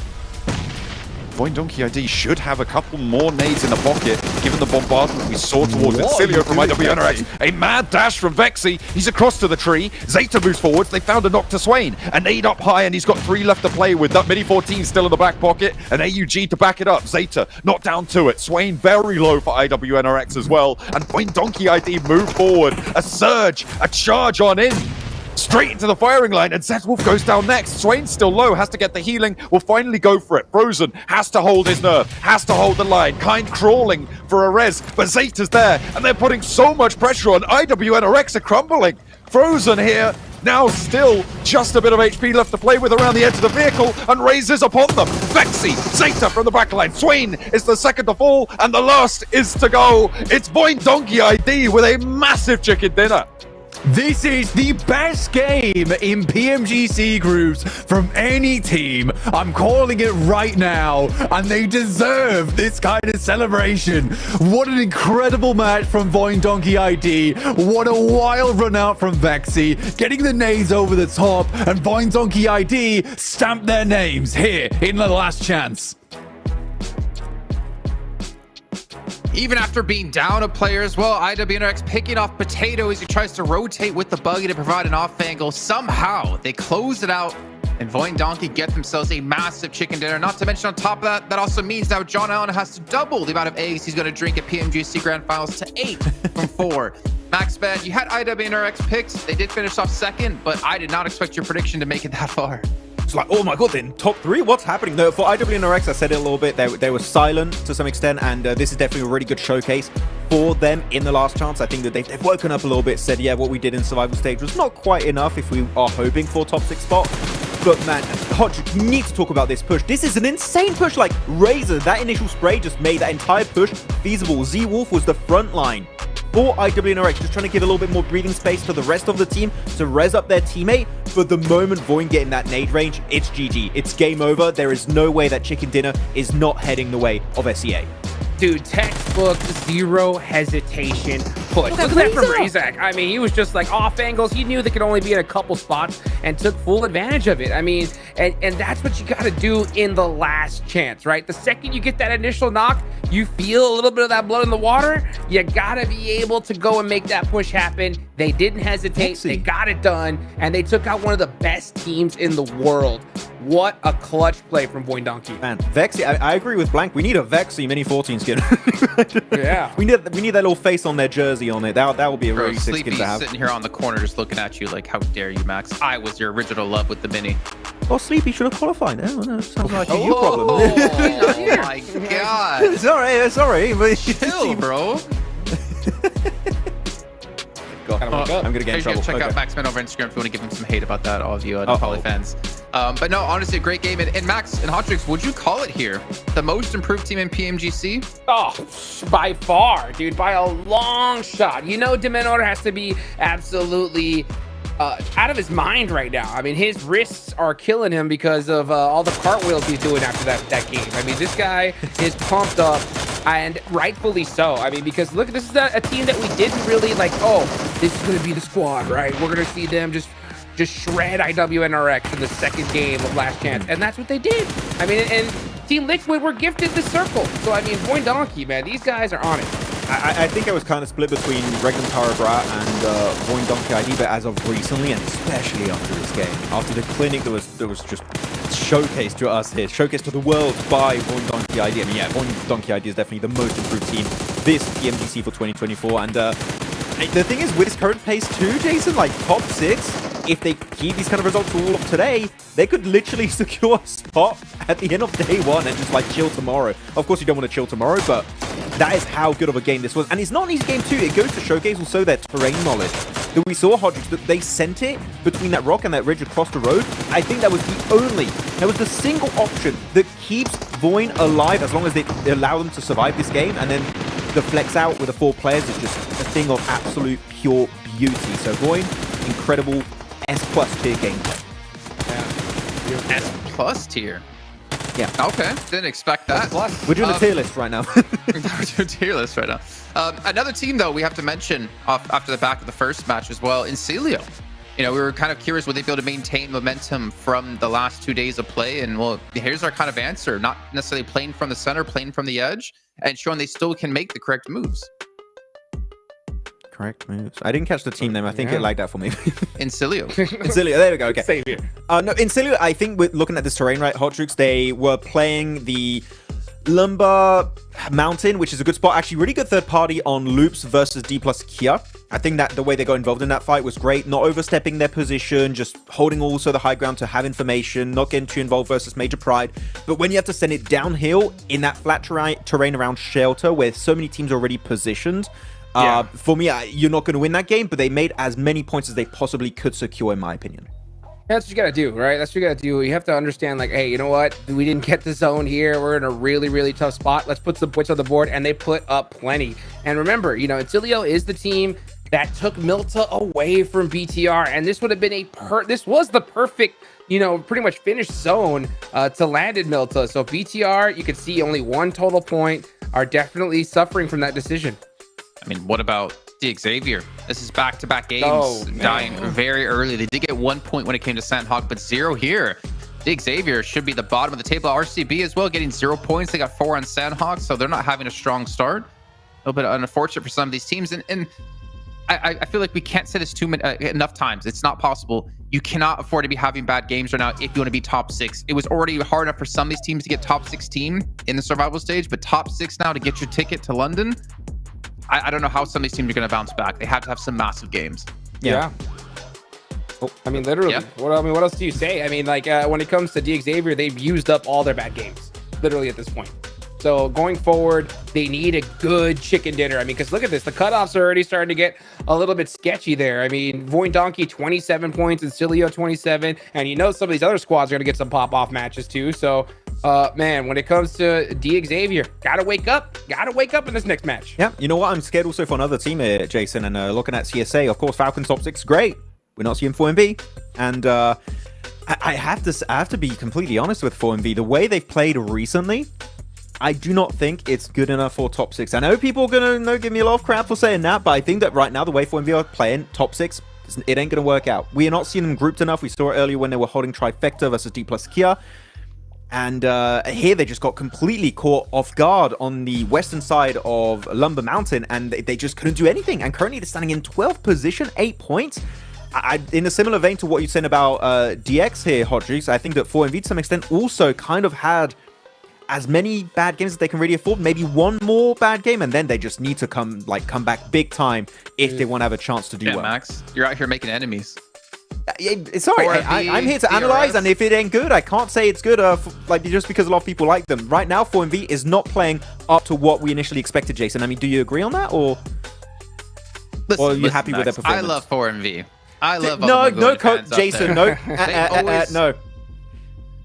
Voin Donkey ID should have a couple more nades in the pocket, given the bombardment we saw towards Incilio from IWNRX. A mad dash from Vexy. He's across to the tree. Zeta moves forwards. They found a knock to Swain. A nade up high, and he's got 3 left to play with. That Mini 14 still in the back pocket. An AUG to back it up. Zeta not down to it. Swain very low for IWNRX as well. And Voin Donkey ID move forward. A surge, a charge on in. Straight into the firing line, and Zedwolf goes down next. Swain's still low, has to get the healing, will finally go for it. Frozen has to hold his nerve, has to hold the line. Kind crawling for a res, but Zeta's there, and they're putting so much pressure on. IWNRX are crumbling. Frozen here, now still just a bit of HP left to play with around the edge of the vehicle, and raises upon them. Vexy, Zeta from the backline. Swain is the second to fall, and the last is to go. It's Voin Donkey ID with a massive chicken dinner. This is the best game in PMGC groups from any team. I'm calling it right now, and they deserve this kind of celebration. What an incredible match from Voin Donkey ID. What a wild run out from Vexy, getting the nades over the top, and Voin Donkey ID stamp their names here in the last chance. Even after being down a player as well, IWNRX picking off Potato as he tries to rotate with the buggy to provide an off angle. Somehow they close it out, and Voin Donkey get themselves a massive chicken dinner. Not to mention on top of that, that also means now John Allen has to double the amount of eggs he's going to drink at PMGC Grand Finals to 8 from 4. Max Bad, you had IWNRX picked. They did finish off second, but I did not expect your prediction to make it that far. It's like, oh my god, then top 3? What's happening? No, for IWNRX, I said it a little bit, they were silent to some extent, and this is definitely a really good showcase for them in the last chance. I think that they've woken up a little bit, said, yeah, what we did in survival stage was not quite enough if we are hoping for top 6 spot. But man, Hodrick, you need to talk about this push. This is an insane push. Like, Razor, that initial spray just made that entire push feasible. Z-Wolf was the front line for IWNRX, just trying to give a little bit more breathing space to the rest of the team to res up their teammate. But the moment Voin get in that nade range, it's GG. It's game over. There is no way that chicken dinner is not heading the way of SEA. Dude, textbook, zero hesitation push. Look at that from Razak. I mean, he was just like off angles. He knew they could only be in a couple spots and took full advantage of it. I mean, and that's what you got to do in the last chance, right? The second you get that initial knock, you feel a little bit of that blood in the water. You got to be able to go and make that push happen. They didn't hesitate. They got it done, and they took out one of the best teams in the world. What a clutch play from Void Donkey. Man, Vexy, I agree with Blank. We need a Vexy Mini 14 skin. Yeah. We need that little face on their jersey on it. That would be a really sick skin Sleepy's to have. sitting here on the corner just looking at you like, how dare you, Max? I was your original love with the mini. Well, Sleepy should have qualified. Oh, no, sounds like a you Oh problem. my god. Sorry, but Chill, bro. God, I'm gonna get in trouble. Check out Okay. Maxman over Instagram if you want to give him some hate about that, all of you Uh-oh. Poly fans. But no, honestly, a great game. And Max and Hotrix, would you call it here the most improved team in PMGC? Oh, by far, dude, by a long shot. You know, Dementor has to be absolutely out of his mind right now. I mean, his wrists are killing him because of all the cartwheels he's doing after that game. I mean, this guy is pumped up, and rightfully so. I mean, because look, this is a team that we didn't really like, oh, this is going to be the squad, right? We're going to see them just shred IWNRX in the second game of Last Chance. And that's what they did. I mean, and Team Liquid were gifted the circle. So, I mean, Void Donkey, man, these guys are on it. I think I was kind of split between Regnum Tarabra and Void Donkey ID, but as of recently, and especially after this game, after the clinic that was just showcased to us here, showcased to the world by Void Donkey ID. I mean, yeah, Void Donkey ID is definitely the most improved team this PMGC for 2024. And the thing is, with his current pace too, Jason, like top 6, if they keep these kind of results all of today, they could literally secure a spot at the end of day 1 and just like chill tomorrow. Of course, you don't want to chill tomorrow, but that is how good of a game this was. And it's not an easy game too. It goes to showcase also their terrain knowledge. That we saw Hodrix, that they sent it between that rock and that ridge across the road. I think that was the single option that keeps Void alive as long as they allow them to survive this game. And then the flex out with the 4 players is just a thing of absolute pure beauty. So Void, incredible S+ tier gameplay. Yeah. S+ tier. Yeah. Okay. Didn't expect that. We're doing a tier list right now. We're doing a tier list right now. Another team, though, we have to mention after the back of the first match as well, Incilio. You know, we were kind of curious, would they be able to maintain momentum from the last 2 days of play? And, well, here's our kind of answer. Not necessarily playing from the center, playing from the edge, and showing they still can make the correct moves. Correct moves. I didn't catch the team name. I think it lagged out for me. Incilio. Incilio. There we go. Okay. Same here. No, Incilio, I think with looking at this terrain, right, Hotrix, they were playing the Lumber Mountain, which is a good spot. Actually, really good third party on Loops versus D plus Kia. I think that the way they got involved in that fight was great. Not overstepping their position, just holding also the high ground to have information, not getting too involved versus Major Pride. But when you have to send it downhill in that flat terrain around Shelter, where so many teams are already positioned, for me, you're not going to win that game, but they made as many points as they possibly could secure, in my opinion. That's what you got to do, right? That's what you got to do. You have to understand, like, hey, you know what? We didn't get the zone here. We're in a really, really tough spot. Let's put some points on the board, and they put up plenty. And remember, you know, Incilio is the team that took Milta away from BTR, and this would have been this was the perfect, you know, pretty much finished zone to land in Milta. So BTR, you can see only 1 total point, are definitely suffering from that decision. I mean, what about the Xavier? This is back-to-back games, dying very early. They did get 1 point when it came to Sandhawk, but 0 here. The Xavier should be the bottom of the table. RCB as well, getting 0 points. They got 4 on Sandhawk, so they're not having a strong start. A little bit unfortunate for some of these teams, and I feel like we can't say this enough times. It's not possible. You cannot afford to be having bad games right now if you want to be top 6. It was already hard enough for some of these teams to get top 16 in the survival stage, but top 6 now to get your ticket to London. I don't know how some of these teams are going to bounce back. They have to have some massive games. Yeah. Oh, I mean, literally. Yeah. What else do you say? I mean, like, when it comes to DXavier, they've used up all their bad games, literally at this point. So going forward, they need a good chicken dinner. I mean, because look at this. The cutoffs are already starting to get a little bit sketchy there. I mean, Void Donkey, 27 points, and Incilio, 27. And you know some of these other squads are going to get some pop-off matches too. So, man, when it comes to DXavier, gotta wake up in this next match. Yeah, you know what? I'm scared also for another team here, Jason, and looking at CSA, of course, Falcons top 6, great. We're not seeing 4MB. And I have to be completely honest with 4MB. The way they've played recently, I do not think it's good enough for top 6. I know people are going to give me a lot of crap for saying that, but I think that right now, the way 4MB are playing top 6, it ain't going to work out. We are not seeing them grouped enough. We saw it earlier when they were holding Trifecta versus D plus Kia. And here they just got completely caught off guard on the western side of Lumber Mountain, and they just couldn't do anything. And currently they're standing in 12th position, 8 points. in a similar vein to what you're saying about DX here, Hodrix, I think that 4MV to some extent also kind of had as many bad games as they can really afford, maybe one more bad game, and then they just need to come back big time if they want to have a chance to do well. Max, you're out here making enemies. It's all right. I'm here to analyze, and if it ain't good, I can't say it's good. Just because a lot of people like them right now, 4MV is not playing up to what we initially expected. Jason, I mean, do you agree on that, or are you happy with their performance? I love 4MV. I love no, Jason, no, no.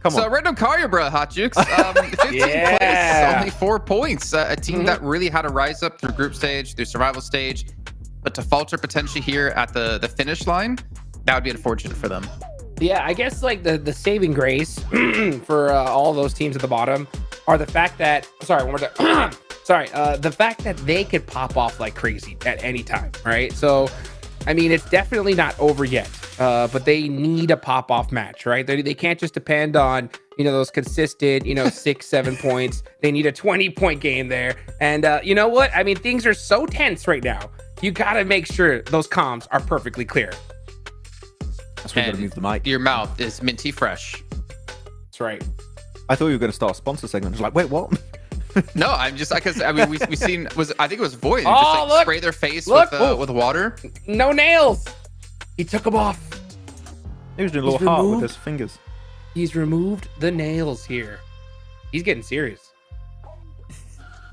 Come on. So Random Karyabra, Hot Jukes, 15th place, only 4 points. A team that really had to rise up through group stage, through survival stage, but to falter potentially here at the finish line, that would be unfortunate for them. Yeah, I guess like the saving grace for all those teams at the bottom are the fact that the fact that they could pop off like crazy at any time, right? So, I mean, it's definitely not over yet, but they need a pop off match, right? They can't just depend on those consistent 6-7 points. They need a 20-point game there, and you know what? I mean, things are so tense right now. You gotta make sure those comms are perfectly clear. That's why you gotta move the mic. Your mouth is minty fresh. That's right. I thought you were gonna start a sponsor segment. I was like, wait, what? No, I'm just because I mean we seen I think it was Void Oh, just look! spray their face Look! with water. No nails. He took them off. He was doing a little heart with his fingers. He's removed the nails here. He's getting serious.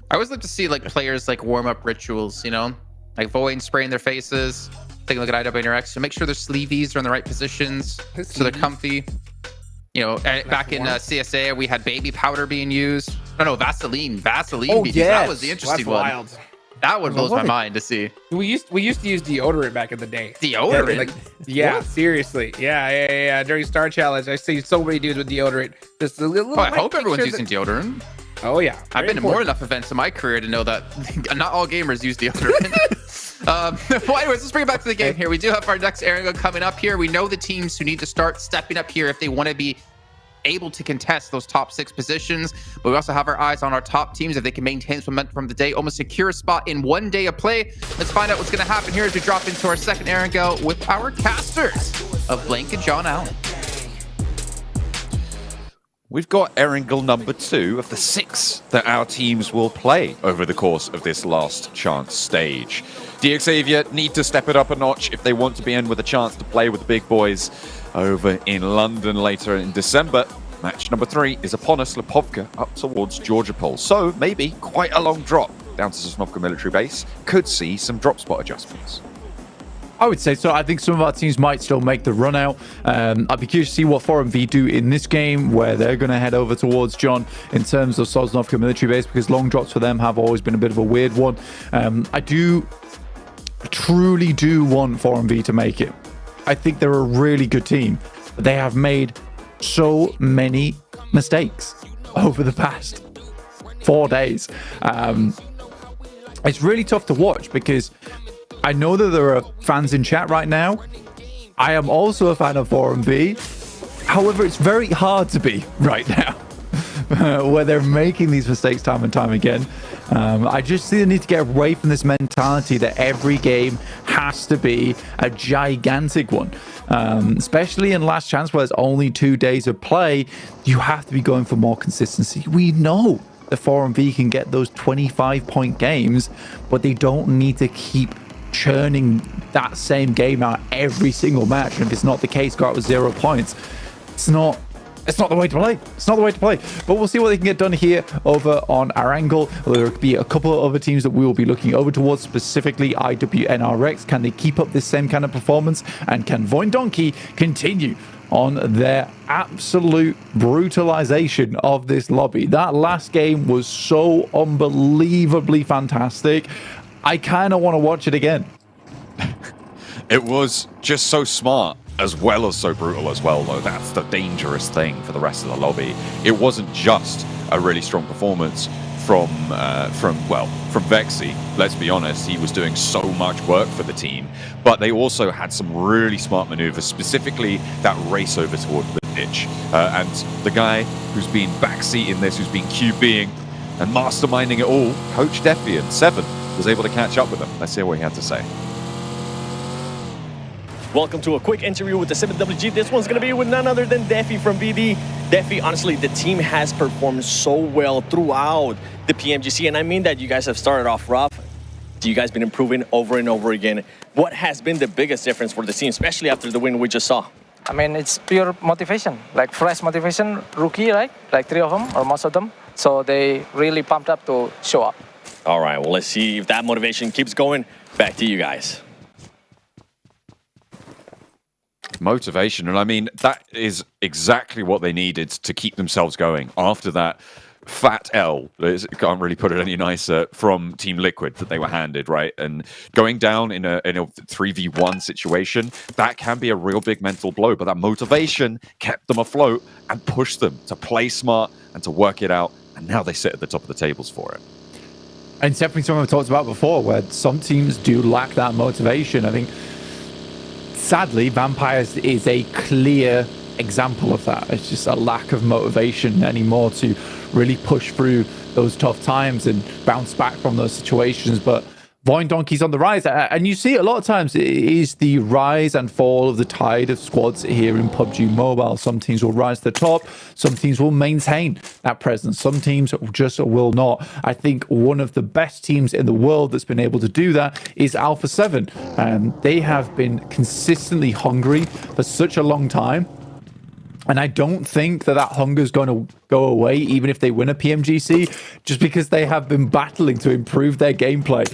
I always like to see like players like warm up rituals, like Void spraying their faces. Take a look at IWNRX to make sure their sleeveys are in the right positions so they're comfy. Back in CSA, we had baby powder being used. No, Vaseline. Oh, BBs. yes. That was the interesting one. Wild. That one blows my mind to see. We used to use deodorant back in the day. Deodorant? Yeah, seriously. Yeah. During Star Challenge, I see so many dudes with deodorant. Just a little. I hope everyone's using deodorant. Oh yeah, I've been to more enough events in my career to know that not all gamers use deodorant. Well, anyways, let's bring it back to the game here. We do have our next area coming up here. We know the teams who need to start stepping up here if they want to be able to contest those top 6 positions, but we also have our eyes on our top teams if they can maintain this momentum from the day, almost secure a spot in 1 day of play. Let's find out what's going to happen here as we drop into our second Erangel with our casters of Blank and John Allen. We've got Erangel number 2 of the 6 that our teams will play over the course of this last chance stage. DX Xavier need to step it up a notch if they want to be in with a chance to play with the big boys over in London later in December. Match number 3 is upon us, Lipovka up towards Georgia Pole. So maybe quite a long drop down to Sosnovka military base. Could see some drop spot adjustments. I would say so. I think some of our teams might still make the run out. I'd be curious to see what 4MV do in this game, where they're going to head over towards John in terms of Sosnovka military base, because long drops for them have always been a bit of a weird one. I truly do want 4MV to make it. I think they're a really good team, but they have made so many mistakes over the past 4 days. It's really tough to watch because I know that there are fans in chat right now. I am also a fan of 4MV. However, it's very hard to be right now where they're making these mistakes time and time again. I just see the need to get away from this mentality that every game has to be a gigantic one. Especially in Last Chance where there's only 2 days of play, you have to be going for more consistency. We know the 4MV can get those 25-point games, but they don't need to keep churning that same game out every single match. And if it's not the case, go out with 0 points. It's not the way to play. It's not the way to play. But we'll see what they can get done here over on our angle. There could be a couple of other teams that we will be looking over towards, specifically IWNRX. Can they keep up this same kind of performance? And can Voin Donkey continue on their absolute brutalization of this lobby? That last game was so unbelievably fantastic. I kind of want to watch it again. It was just so smart as well as so brutal as well, though. That's the dangerous thing for the rest of the lobby. It wasn't just a really strong performance from Vexy. Let's be honest, he was doing so much work for the team, but they also had some really smart maneuvers, specifically that race over toward the ditch. And the guy who's been backseat in this, who's been QBing and masterminding it all, Coach Defiant, 7, was able to catch up with him. Let's hear what he had to say. Welcome to a quick interview with the 7WG. This one's going to be with none other than Defi from VD. Defi, honestly, the team has performed so well throughout the PMGC, and I mean that you guys have started off rough. You guys been improving over and over again. What has been the biggest difference for the team, especially after the win we just saw? I mean, it's pure motivation, like fresh motivation, rookie, right? Like 3 of them, or most of them. So they really pumped up to show up. All right, well, let's see if that motivation keeps going. Back to you guys. Motivation, and I mean, that is exactly what they needed to keep themselves going after that fat L, can't really put it any nicer, from Team Liquid that they were handed, right? And going down in a 3v1 situation, that can be a real big mental blow, but that motivation kept them afloat and pushed them to play smart and to work it out, and now they sit at the top of the tables for it. And it's definitely something I've talked about before, where some teams do lack that motivation. I think, sadly, Vampires is a clear example of that. It's just a lack of motivation anymore to really push through those tough times and bounce back from those situations. But Void Donkey's on the rise, and you see it a lot of times. It is the rise and fall of the tide of squads here in PUBG Mobile. Some teams will rise to the top, some teams will maintain that presence, some teams just will not. I think one of the best teams in the world that's been able to do that is Alpha 7. They have been consistently hungry for such a long time. And I don't think that hunger is going to go away, even if they win a PMGC, just because they have been battling to improve their gameplay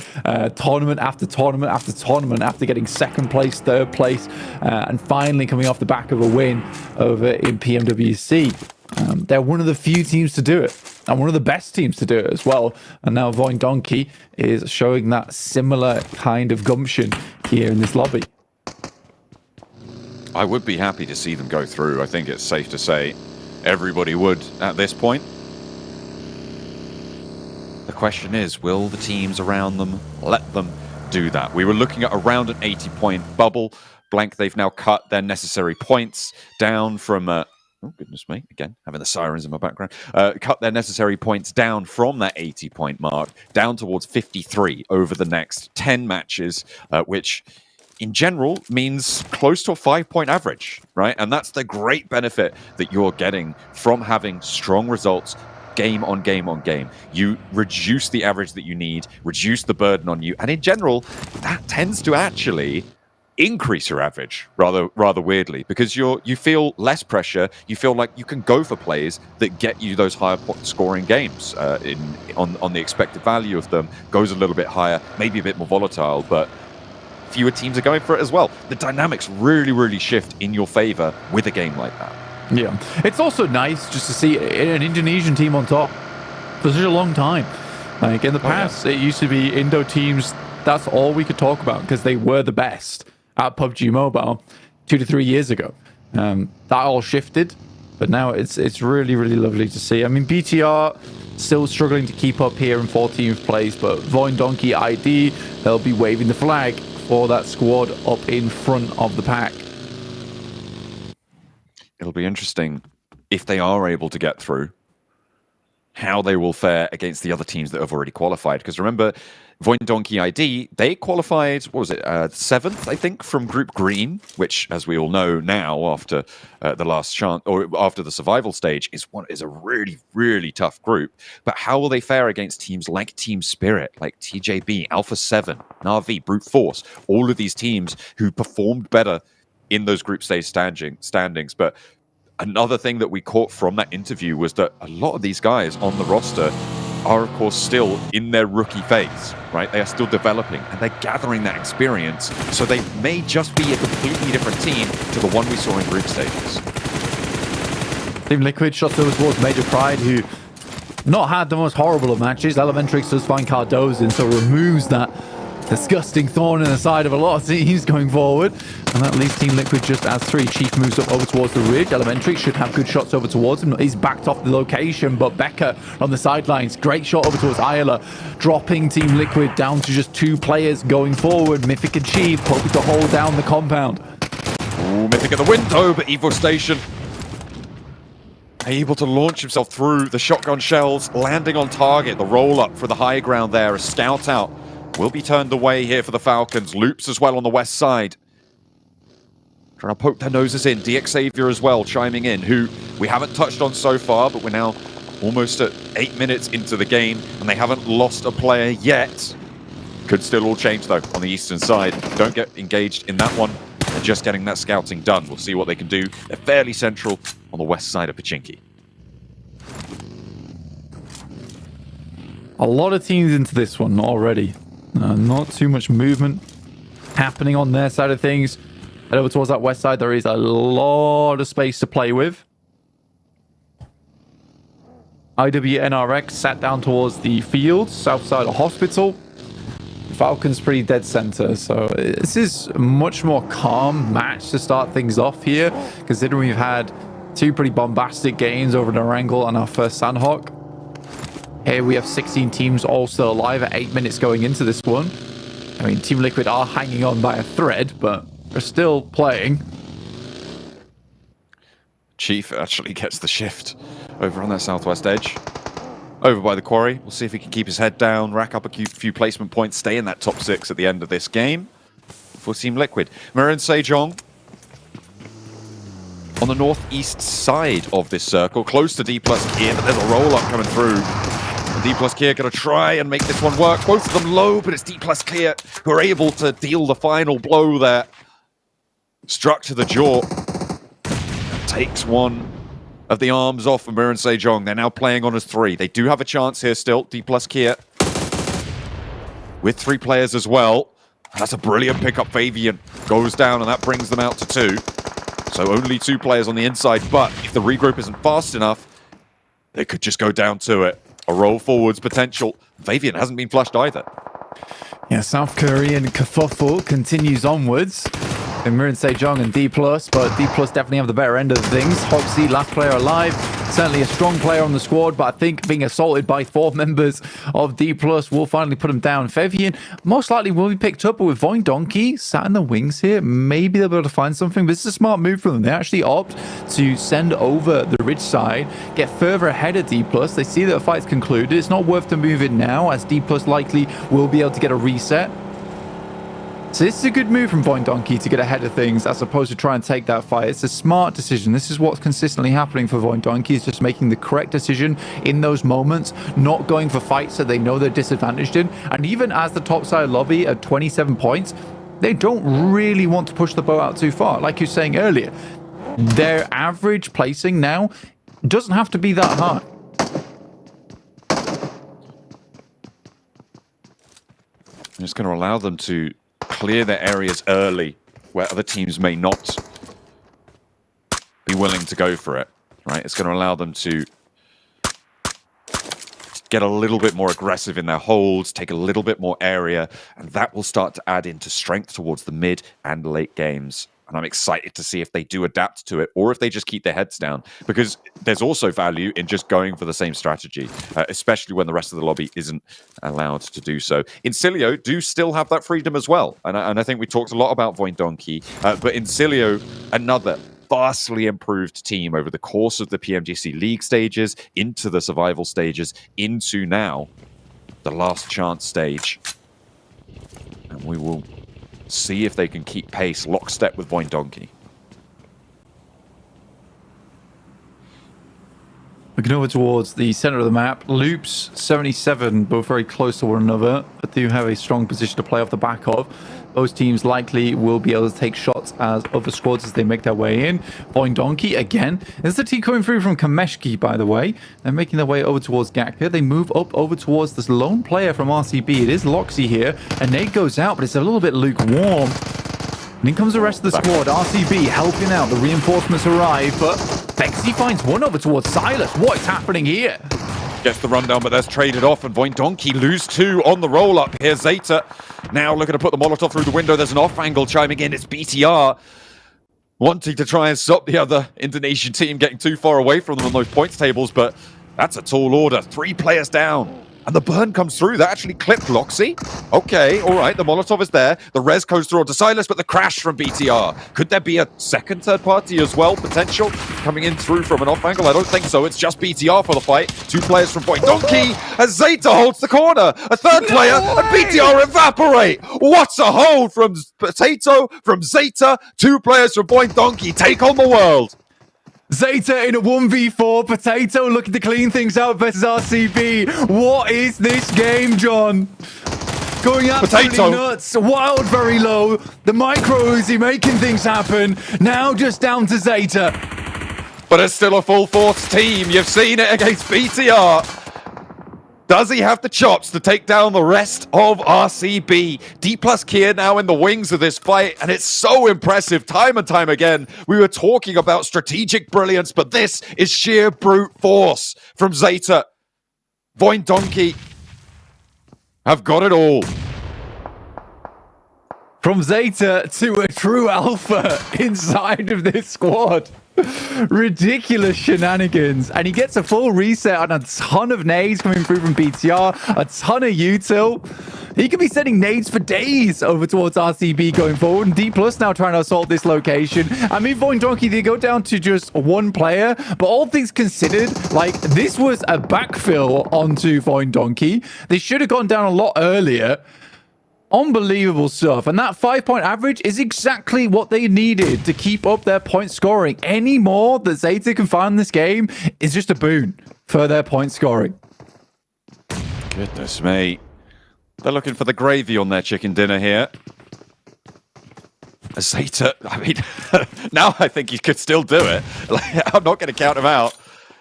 tournament after tournament after tournament, after getting second place, third place, and finally coming off the back of a win over in PMWC. They're one of the few teams to do it, and one of the best teams to do it as well. And now Void Donkey is showing that similar kind of gumption here in this lobby. I would be happy to see them go through. I think it's safe to say everybody would at this point. The question is, will the teams around them let them do that? We were looking at around an 80-point bubble. Blank, they've now cut their necessary points down from... oh, goodness me, again, having the sirens in my background. Cut their necessary points down from that 80-point mark, down towards 53 over the next 10 matches, which... in general, means close to a 5-point average, right? And that's the great benefit that you're getting from having strong results game on game on game. You reduce the average that you need, reduce the burden on you, and in general, that tends to actually increase your average rather weirdly, because you feel less pressure. You feel like you can go for plays that get you those higher scoring games. On the expected value of them goes a little bit higher, maybe a bit more volatile, but fewer teams are going for it as well. The dynamics really shift in your favor with a game like that. Yeah, it's also nice just to see an Indonesian team on top for such a long time. Like in the past, It used to be Indo teams, that's all we could talk about because they were the best at PUBG Mobile 2 to 3 years ago. That all shifted, but now it's really lovely to see. I mean, BTR still struggling to keep up here in 14th place, but Void Donkey ID, they'll be waving the flag for that squad up in front of the pack. It'll be interesting if they are able to get through, how they will fare against the other teams that have already qualified. Because remember, Void Donkey ID, they qualified, what was it, 7th, I think, from Group Green, which, as we all know now, after the last chance, or after the survival stage, is a really tough group. But how will they fare against teams like Team Spirit, like TJB, Alpha 7, Na'Vi, Brute Force, all of these teams who performed better in those group stage standings? But another thing that we caught from that interview was that a lot of these guys on the roster are, of course, still in their rookie phase, right? They are still developing and they're gathering that experience. So they may just be a completely different team to the one we saw in group stages. Team Liquid shots over towards Major Pride, who not had the most horrible of matches. Elementrix does find Cardozo, so removes that disgusting thorn in the side of a lot of teams going forward. And that leaves Team Liquid just as 3. Chief moves up over towards the ridge. Elementrix should have good shots over towards him. He's backed off the location, but Becca on the sidelines. Great shot over towards Ayla, dropping Team Liquid down to just 2 players going forward. Mythic and Chief hoping to hold down the compound. Ooh, Mythic at the window, but Evo Station able to launch himself through the shotgun shells, landing on target. The roll-up for the high ground there. A scout out will be turned away here for the Falcons. Loops as well on the west side. trying to poke their noses in. DX Xavier as well, chiming in, who we haven't touched on so far, but we're now almost at 8 minutes into the game, and they haven't lost a player yet. Could still all change, though, on the eastern side. Don't get engaged in that one. They're just getting that scouting done. We'll see what they can do. They're fairly central on the west side of Pachinki. A lot of teams into this one already. Not too much movement happening on their side of things. And over towards that west side, there is a lot of space to play with. IWNRX sat down towards the field, south side of hospital. Falcon's pretty dead center, so this is a much more calm match to start things off here, considering we've had two pretty bombastic games over in Erangel and our first Sandhawk. Here we have 16 teams all still alive at 8 minutes going into this one. I mean, Team Liquid are hanging on by a thread, but they're still playing. Chief actually gets the shift over on that southwest edge. Over by the quarry. We'll see if he can keep his head down, rack up a few placement points, stay in that top 6 at the end of this game for Team Liquid. Marin Sejong on the northeast side of this circle, close to D+ Kia, but there's a roll-up coming through. D+ Kia going to try and make this one work. Both of them low, but it's D+ Kia who are able to deal the final blow there. Struck to the jaw. Takes one of the arms off of Marin Sejong. They're now playing on as 3. They do have a chance here still. D+ Kia with 3 players as well. That's a brilliant pickup. Favian goes down, and that brings them out to 2. So only 2 players on the inside, but if the regroup isn't fast enough, they could just go down to it. A roll forwards potential. Favian hasn't been flushed either. Yeah, South Korean kerfuffle continues onwards. And Marin Sejong and D+, but D+ definitely have the better end of things. Hoxie, last player alive. Certainly a strong player on the squad, but I think being assaulted by 4 members of D+ will finally put him down. Favian most likely will be picked up, but with Voin Donkey sat in the wings here, maybe they'll be able to find something. But this is a smart move from them. They actually opt to send over the ridge side, get further ahead of D+. They see that the fight's concluded. It's not worth the move in now, as D+ likely will be able to get a reset. So this is a good move from Voin Donkey to get ahead of things as opposed to try and take that fight. It's a smart decision. This is what's consistently happening for Voin Donkey, is just making the correct decision in those moments, not going for fights that they know they're disadvantaged in. And even as the topside lobby at 27 points, they don't really want to push the boat out too far. Like you were saying earlier, their average placing now doesn't have to be that high. It's going to allow them to clear their areas early where other teams may not be willing to go for it, right? It's going to allow them to get a little bit more aggressive in their holds, take a little bit more area, and that will start to add into strength towards the mid and late games. And I'm excited to see if they do adapt to it or if they just keep their heads down, because there's also value in just going for the same strategy, especially when the rest of the lobby isn't allowed to do so. Incilio do still have that freedom as well. And I think we talked a lot about Voin Donkey, but Incilio, another vastly improved team over the course of the PMGC League stages, into the survival stages, into now the last chance stage. And we will see if they can keep pace lockstep with Voin Donkey. Looking over towards the center of the map, Loops, 77, both very close to one another, but do have a strong position to play off the back of. Those teams likely will be able to take shots as other squads as they make their way in. Voin Donkey, again. This is the team coming through from Kameshki, by the way. They're making their way over towards Gakka. They move up over towards this lone player from RCB. It is Loxy here. And Nate goes out, but it's a little bit lukewarm. And in comes the rest of the squad. RCB helping out. The reinforcements arrive, but Bexy finds one over towards Silas. What is happening here? Gets the rundown, but that's traded off, and Voin Donkey lose 2 on the roll-up. Here's Zeta now looking to put the Molotov through the window. There's an off angle chiming in. It's BTR wanting to try and stop the other Indonesian team getting too far away from them on those points tables, but that's a tall order. 3 players down And the burn comes through. That actually clipped Loxy. Okay, all right. The Molotov is there. The res goes through onto Silas, but the crash from BTR. Could there be a second third party as well, potential? Coming in through from an off angle? I don't think so. It's just BTR for the fight. 2 players from Point Donkey as Zeta holds the corner. A third player and BTR evaporate. What's a hold from Potato, from Zeta? 2 players from Point Donkey take on the world. Zeta in a 1v4. Potato looking to clean things out versus RCB. What is this game, John? Going absolutely Potato. nuts. Wild very low. The micro Uzi making things happen. Now just down to Zeta. But it's still a full force team. You've seen it against BTR. Does he have the chops to take down the rest of RCB? D plus Kier now in the wings of this fight, and it's so impressive time and time again. We were talking about strategic brilliance, but this is sheer brute force from Zeta. Voin Donkey have got it all. From Zeta to a true alpha inside of this squad. Ridiculous shenanigans. And he gets a full reset on a ton of nades coming through from BTR, a ton of util. He could be sending nades for days over towards RCB going forward. And D Plus now trying to assault this location. I mean, Voin Donkey, they go down to just 1 player, but all things considered, like, this was a backfill onto Voin Donkey. They should have gone down a lot earlier. Unbelievable stuff. And that 5-point average is exactly what they needed to keep up their point scoring. Any more that Zeta can find in this game is just a boon for their point scoring. Goodness me. They're looking for the gravy on their chicken dinner here. Zeta, I mean, now I think he could still do it. I'm not going to count him out.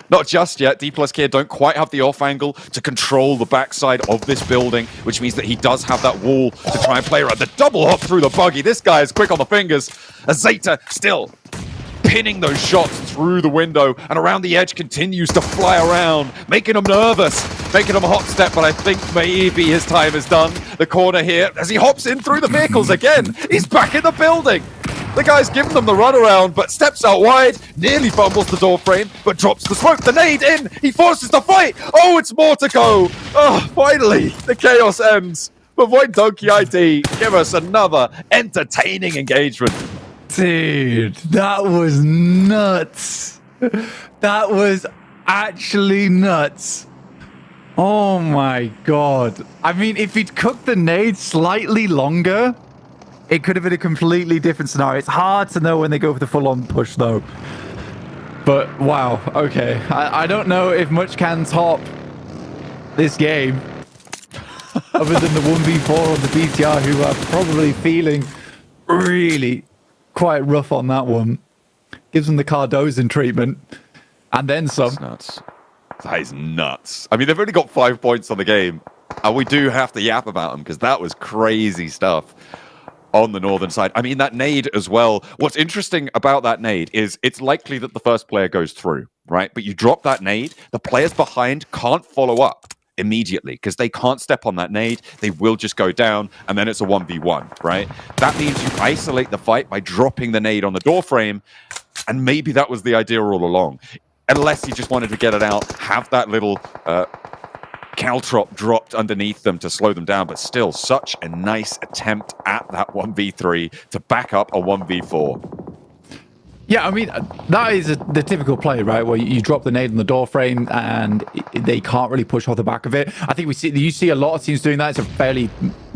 Not just yet. D plus Kier don't quite have the off angle to control the backside of this building, which means that he does have that wall to try and play around. The double hop through the buggy. This guy is quick on the fingers. As Zeta still pinning those shots through the window and around the edge continues to fly around, making him nervous, making him a hot step, but I think maybe his time is done. The corner here as he hops in through the vehicles again. He's back in the building. The guy's giving them the runaround, but steps out wide, nearly fumbles the door frame, but drops the smoke. The nade in. He forces the fight. Oh, it's more to go. Oh, finally, the chaos ends. But Voin Donkey ID, give us another entertaining engagement. Dude, that was nuts. That was actually nuts. Oh my god. I mean, if he'd cooked the nade slightly longer, it could have been a completely different scenario. It's hard to know when they go for the full-on push, though. But, wow, okay. I don't know if much can top this game. Other than the 1v4 on the BTR, who are probably feeling really quite rough on that one. Gives them the Cardozo treatment. And then some. That's nuts. That is nuts. I mean, they've only got 5 points on the game. And we do have to yap about them, because that was crazy stuff on the northern side. I mean, that nade as well. What's interesting about that nade is it's likely that the first player goes through, right? But you drop that nade, the players behind can't follow up immediately because they can't step on that nade. They will just go down, and then it's a 1v1, right? That means you isolate the fight by dropping the nade on the door frame, and maybe that was the idea all along. Unless you just wanted to get it out, have that little caltrop dropped underneath them to slow them down, but still such a nice attempt at that 1v3 to back up a 1v4. Yeah, I mean, that is the typical play, right? Where you drop the nade on the door frame and they can't really push off the back of it. I think you see a lot of teams doing that. It's a fairly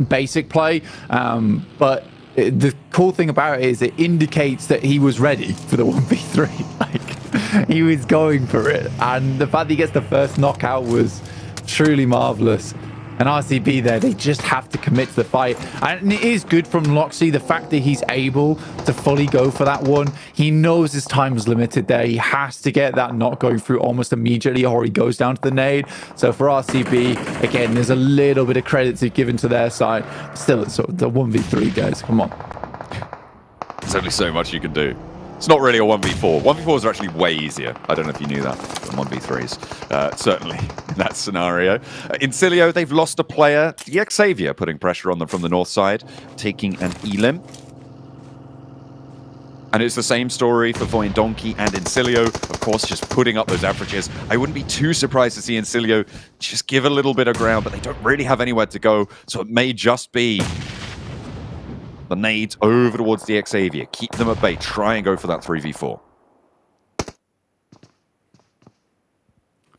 basic play, but the cool thing about it is it indicates that he was ready for the 1v3. Like, he was going for it, and the fact that he gets the first knockout was truly marvelous. And RCB there, they just have to commit to the fight. And it is good from Loxy, the fact that he's able to fully go for that one. He knows his time is limited there. He has to get that knock going through almost immediately, or he goes down to the nade. So for RCB, again, there's a little bit of credit to give to their side. Still, it's sort of the 1v3, guys. Come on. There's only so much you can do. It's not really a 1v4. 1v4s are actually way easier. I don't know if you knew that, than 1v3s. Certainly in that scenario. In Cilio, they've lost a player. The Xavier putting pressure on them from the north side, taking an Elim. And it's the same story for Voin Donkey and Incilio. Of course, just putting up those averages. I wouldn't be too surprised to see Incilio just give a little bit of ground, but they don't really have anywhere to go. So it may just be the nades over towards DX Xavier. Keep them at bay. Try and go for that 3v4.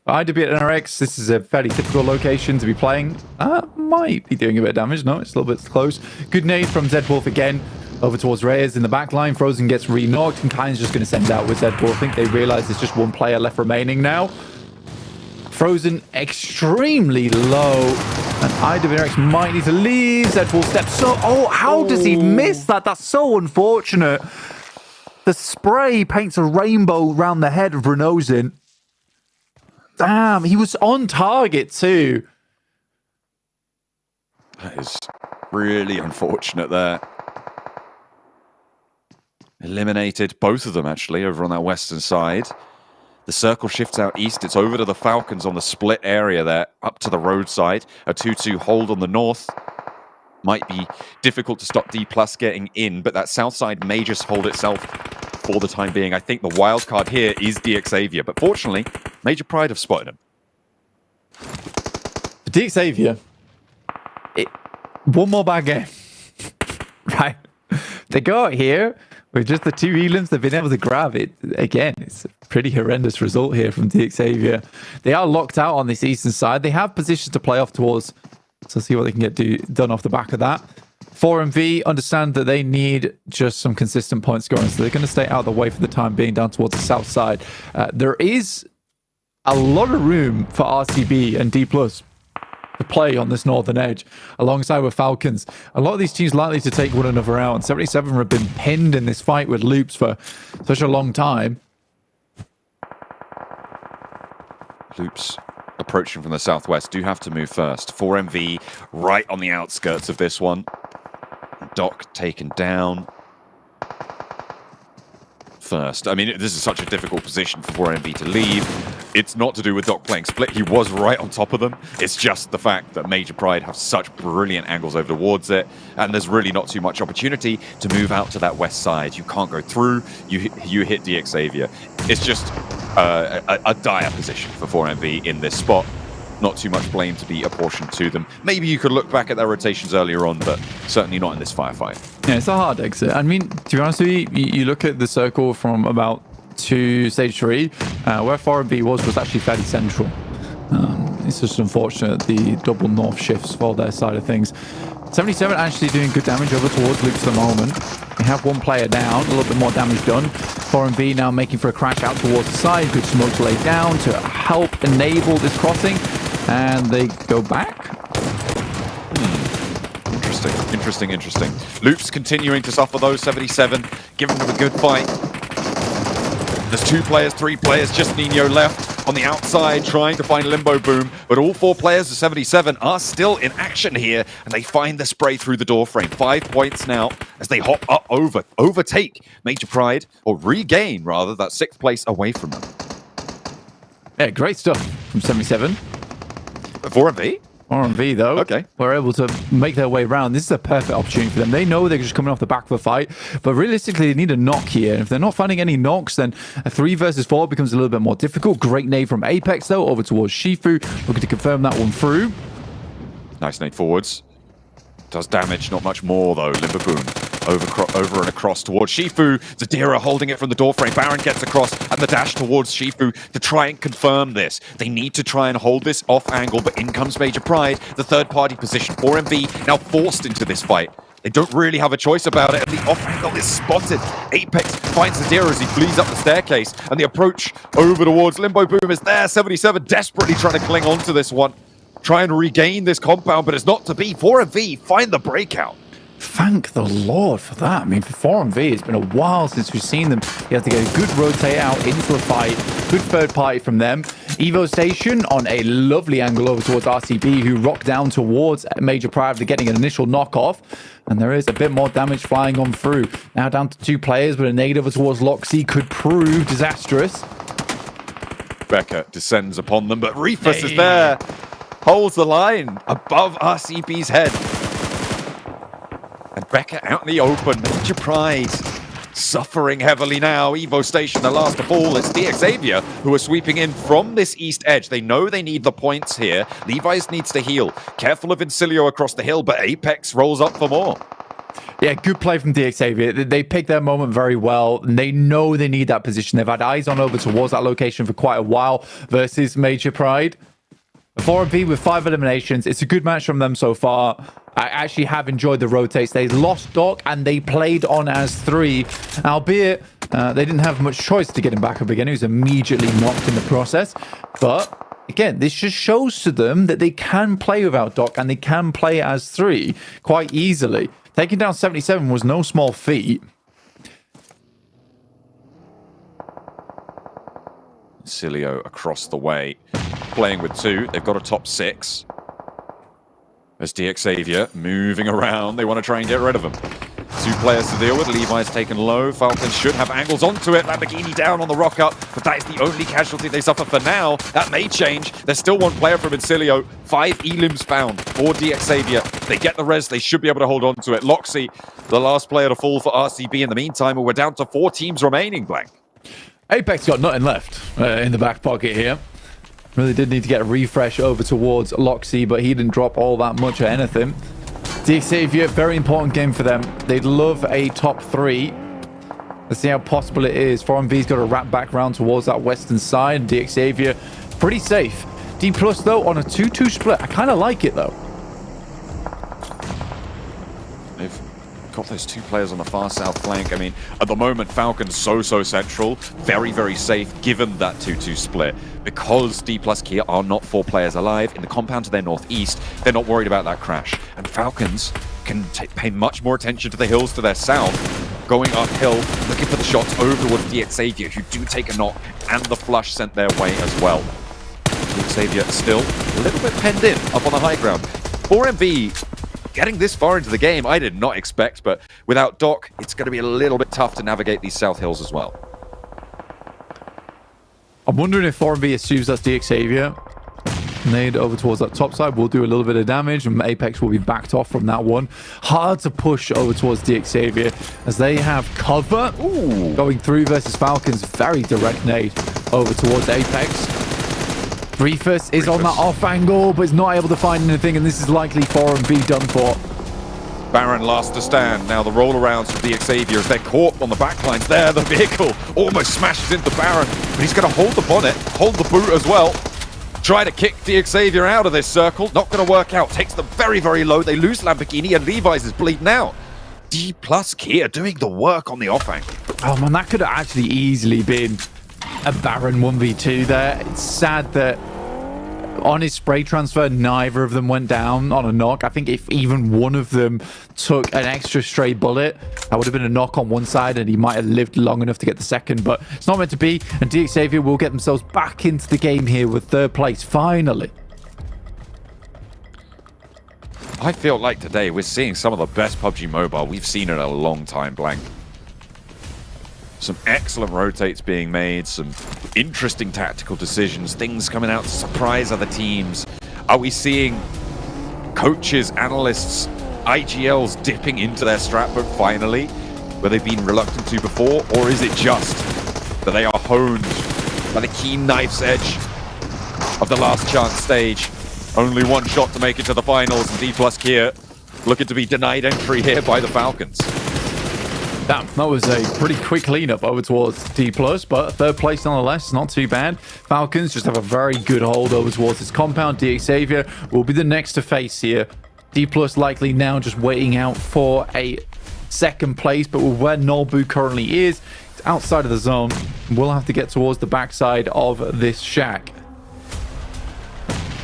IWB at NRX, this is a fairly typical location to be playing. Might be doing a bit of damage. No, it's a little bit close. Good nade from Zedwolf again. Over towards Reyes in the back line. Frozen gets re-knocked and Kain's just going to send out with Zedwolf. I think they realize there's just one player left remaining now. Frozen extremely low. And IWX might need to leave. Zedwolf steps so... Oh, how does he miss that? That's so unfortunate. The spray paints a rainbow around the head of Renozin. Damn, he was on target too. That is really unfortunate there. Eliminated both of them, actually, over on that western side. The circle shifts out east. It's over to the Falcons on the split area there, up to the roadside. A 2-2 hold on the north. Might be difficult to stop D+ getting in, but that south side may just hold itself for the time being. I think the wild card here is DX Xavier, but fortunately, Major Pride have spotted him. For DX Xavier, one more bad game. Right? They go out here with just the two elims they've been able to grab it. Again, it's a pretty horrendous result here from DX Xavier. They are locked out on this eastern side. They have positions to play off towards, so see what they can get done off the back of that. 4MV understand that they need just some consistent point scoring, so they're going to stay out of the way for the time being down towards the south side. There is a lot of room for RCB and D+ to play on this northern edge alongside with Falcons. A lot of these teams likely to take one another out, and 77 have been pinned in this fight with Loops for such a long time. Loops approaching from the southwest do have to move first. 4MV right on the outskirts of this one. Doc taken down first. I mean, this is such a difficult position for 4MV to leave. It's not to do with Doc playing split. He was right on top of them. It's just the fact that Major Pride have such brilliant angles over towards it, and there's really not too much opportunity to move out to that west side. You can't go through. You hit DX Xavier. It's just a dire position for 4MV in this spot. Not too much blame to be apportioned to them. Maybe you could look back at their rotations earlier on, but certainly not in this firefight. Yeah, it's a hard exit. I mean, to be honest with you, you look at the circle from about to stage 3, where 4MV was actually fairly central. It's just unfortunate the double north shifts for their side of things. 77 actually doing good damage over towards Loops at the moment. They have one player down, a little bit more damage done. 4MV now making for a crash out towards the side. Good smoke to lay down to help enable this crossing. And they go back. Interesting. Loops continuing to suffer those. 77 giving them a good fight. There's 2 players, 3 players, just Nino left on the outside trying to find Limbo Boom, but all 4 players of 77 are still in action here, and they find the spray through the door frame. 5 points now as they hop up overtake Major Pride, or regain rather, that 6th place away from them. Yeah, great stuff from 77. 4MV? 4MV though, okay, were able to make their way around. This is a perfect opportunity for them. They know they're just coming off the back of a fight, but realistically, they need a knock here. And if they're not finding any knocks, then a 3 versus 4 becomes a little bit more difficult. Great nade from Apex though, over towards Shifu, looking to confirm that one through. Nice nade forwards. Does damage, not much more though. Limbo Boom over and across towards Shifu. Zadira holding it from the doorframe. Baron gets across and the dash towards Shifu to try and confirm this. They need to try and hold this off angle, but in comes Major Pride, the third party position. 4MV now forced into this fight. They don't really have a choice about it, and the off angle is spotted. Apex finds Zadira as he flees up the staircase, and the approach over towards Limbo Boom is there. 77 desperately trying to cling on to this one. Try and regain this compound, but it's not to be. 4MV find the breakout. Thank the Lord for that. I mean, for 4MV, it's been a while since we've seen them. You have to get a good rotate out into a fight. Good third party from them. Evo Station on a lovely angle over towards RCB, who rock down towards Major Pride after getting an initial knockoff. And there is a bit more damage flying on through. Now down to 2 players, but a nade over towards Loxy could prove disastrous. Becca descends upon them, but Reefus is there. Holds the line above RCB's head. And Becca out in the open. Major Pride suffering heavily now. Evo Station, the last of all. It's Xavier who are sweeping in from this east edge. They know they need the points here. Levi's needs to heal. Careful of Incilio across the hill, but Apex rolls up for more. Yeah, good play from Xavier. They picked their moment very well. And they know they need that position. They've had eyes on over towards that location for quite a while versus Major Pride. 4-V with 5 eliminations. It's a good match from them so far. I actually have enjoyed the rotates. They lost Doc and they played on as 3, albeit they didn't have much choice to get him back up again. He was immediately knocked in the process. But again, this just shows to them that they can play without Doc and they can play as 3 quite easily. Taking down 77 was no small feat. Cilio across the way, playing with 2. They've got a top 6. There's Xavier moving around. They want to try and get rid of him. 2 players to deal with. Levi's taken low. Falcons should have angles onto it. Lamborghini down on the rock up, but that is the only casualty they suffer for now. That may change. There's still 1 player from Incilio. 5 elims found for Xavier. They get the res. They should be able to hold on to it. Loxy, the last player to fall for RCB in the meantime, and we're down to 4 teams remaining, Blank. Apex got nothing left in the back pocket here. Really did need to get a refresh over towards Loxy, but he didn't drop all that much or anything. Xavier, very important game for them. They'd love a top 3. Let's see how possible it is. 4MV's got to wrap back round towards that western side. Xavier, pretty safe. D+ though on a 2-2 split. I kind of like it though. They've got those 2 players on the far south flank. I mean, at the moment, Falcon's so central. Very, very safe given that 2-2 split. Because D+ Kia are not 4 players alive in the compound to their northeast, they're not worried about that crash. And Falcons can pay much more attention to the hills to their south, going uphill, looking for the shots over towards Xavier, who do take a knock, and the flush sent their way as well. Xavier still a little bit penned in up on the high ground. 4MV getting this far into the game, I did not expect, but without Doc, it's going to be a little bit tough to navigate these south hills as well. I'm wondering if 4MV assumes that's Xavier. Nade over towards that top side will do a little bit of damage, and Apex will be backed off from that one. Hard to push over towards Xavier as they have cover. Ooh. Going through versus Falcons. Very direct nade over towards Apex. Briefus is on that off angle, but is not able to find anything, and this is likely 4MV done for. Baron last to stand. Now the roll-arounds from Xavier as they're caught on the backlines there. The vehicle almost smashes into Baron, but he's going to hold the bonnet, hold the boot as well. Try to kick Xavier out of this circle. Not going to work out. Takes them very, very low. They lose Lamborghini, and Levi's is bleeding out. D+ Kia doing the work on the off angle. Oh man, that could have actually easily been a Baron 1v2 there. It's sad that on his spray transfer, neither of them went down on a knock. I think if even one of them took an extra stray bullet, that would have been a knock on one side and he might have lived long enough to get the second, but it's not meant to be, and Xavier will get themselves back into the game here with 3rd place, finally. I feel like today we're seeing some of the best PUBG Mobile we've seen in a long time, Blank. Some excellent rotates being made, some interesting tactical decisions, things coming out to surprise other teams. Are we seeing coaches, analysts, IGLs dipping into their strat book finally, where they've been reluctant to before? Or is it just that they are honed by the keen knife's edge of the last chance stage? Only 1 shot to make it to the finals, and D+ Kia looking to be denied entry here by the Falcons. Damn, that was a pretty quick cleanup over towards D+, but 3rd place nonetheless, not too bad. Falcons just have a very good hold over towards this compound. Xavier will be the next to face here. D+ likely now just waiting out for a 2nd place, but with where Nolbu currently is, it's outside of the zone. We'll have to get towards the backside of this shack.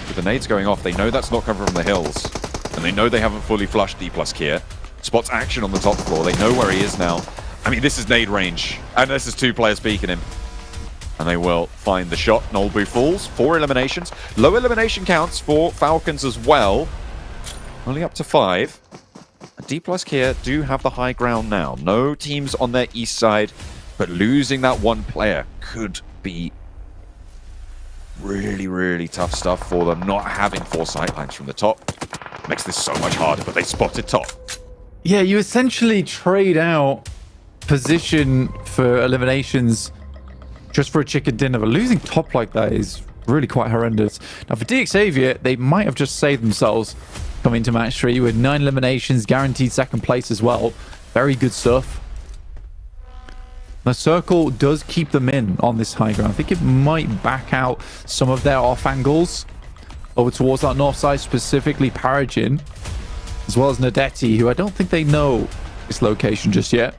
With the nades going off, they know that's not coming from the hills, and they know they haven't fully flushed D+ Kia. Spots action on the top floor. They know where he is now. I mean, this is nade range, and this is 2 players peeking him. And they will find the shot. Nolbu falls. 4 eliminations. Low elimination counts for Falcons as well. Only up to 5. And D+ Kia do have the high ground now. No teams on their east side, but losing that 1 player could be really, really tough stuff for them. Not having 4 sightlines from the top makes this so much harder, but they spotted top. Yeah, you essentially trade out position for eliminations just for a chicken dinner, but losing top like that is really quite horrendous. Now for DXavier, they might have just saved themselves coming to match 3 with 9 eliminations, guaranteed second place as well. Very good stuff. The circle does keep them in on this high ground. I think it might back out some of their off angles over towards that north side, specifically Paragin, as well as Nadetti, who I don't think they know this location just yet.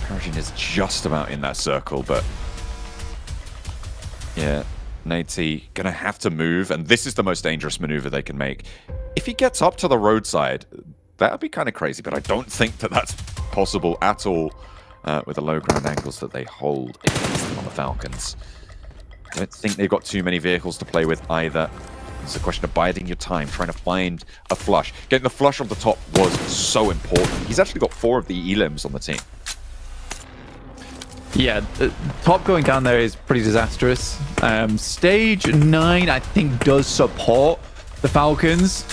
Paragin is just about in that circle, but yeah, Nadetti gonna have to move, and this is the most dangerous maneuver they can make. If he gets up to the roadside, that would be kind of crazy, but I don't think that that's possible at all with the low ground angles that they hold against them on the Falcons. I don't think they've got too many vehicles to play with either. It's a question of biding your time, trying to find a flush. Getting the flush on the top was so important. He's actually got 4 of the elims on the team. Yeah, top going down there is pretty disastrous. Stage 9, I think, does support the Falcons,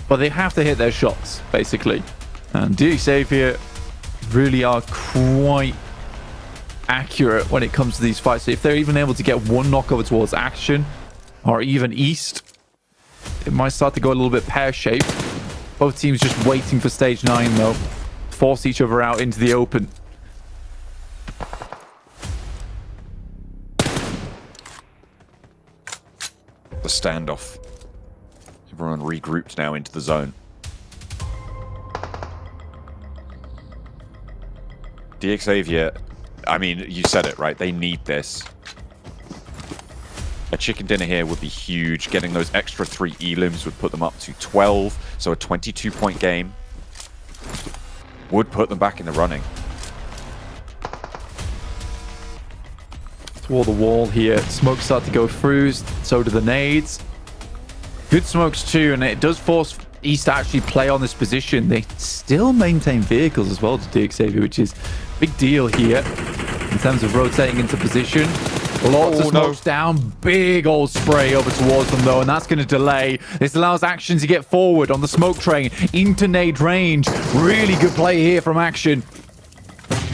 but they have to hit their shots, basically. And DXavier really are quite accurate when it comes to these fights. So if they're even able to get one knock over towards Action, or even East, it might start to go a little bit pear-shaped. Both teams just waiting for stage 9, though. Force each other out into the open. The standoff. Everyone regrouped now into the zone. DXavier, I mean, you said it, right? They need this. A chicken dinner here would be huge. Getting those extra 3 elims would put them up to 12, so a 22-point game would put them back in the running. Toward the wall here. Smokes start to go through, so do the nades. Good smokes too, and it does force East to actually play on this position. They still maintain vehicles as well to DXavier, which is a big deal here in terms of rotating into position. Lots of smokes down. Big old spray over towards them, though, and that's going to delay. This allows Action to get forward on the smoke train into nade range. Really good play here from Action.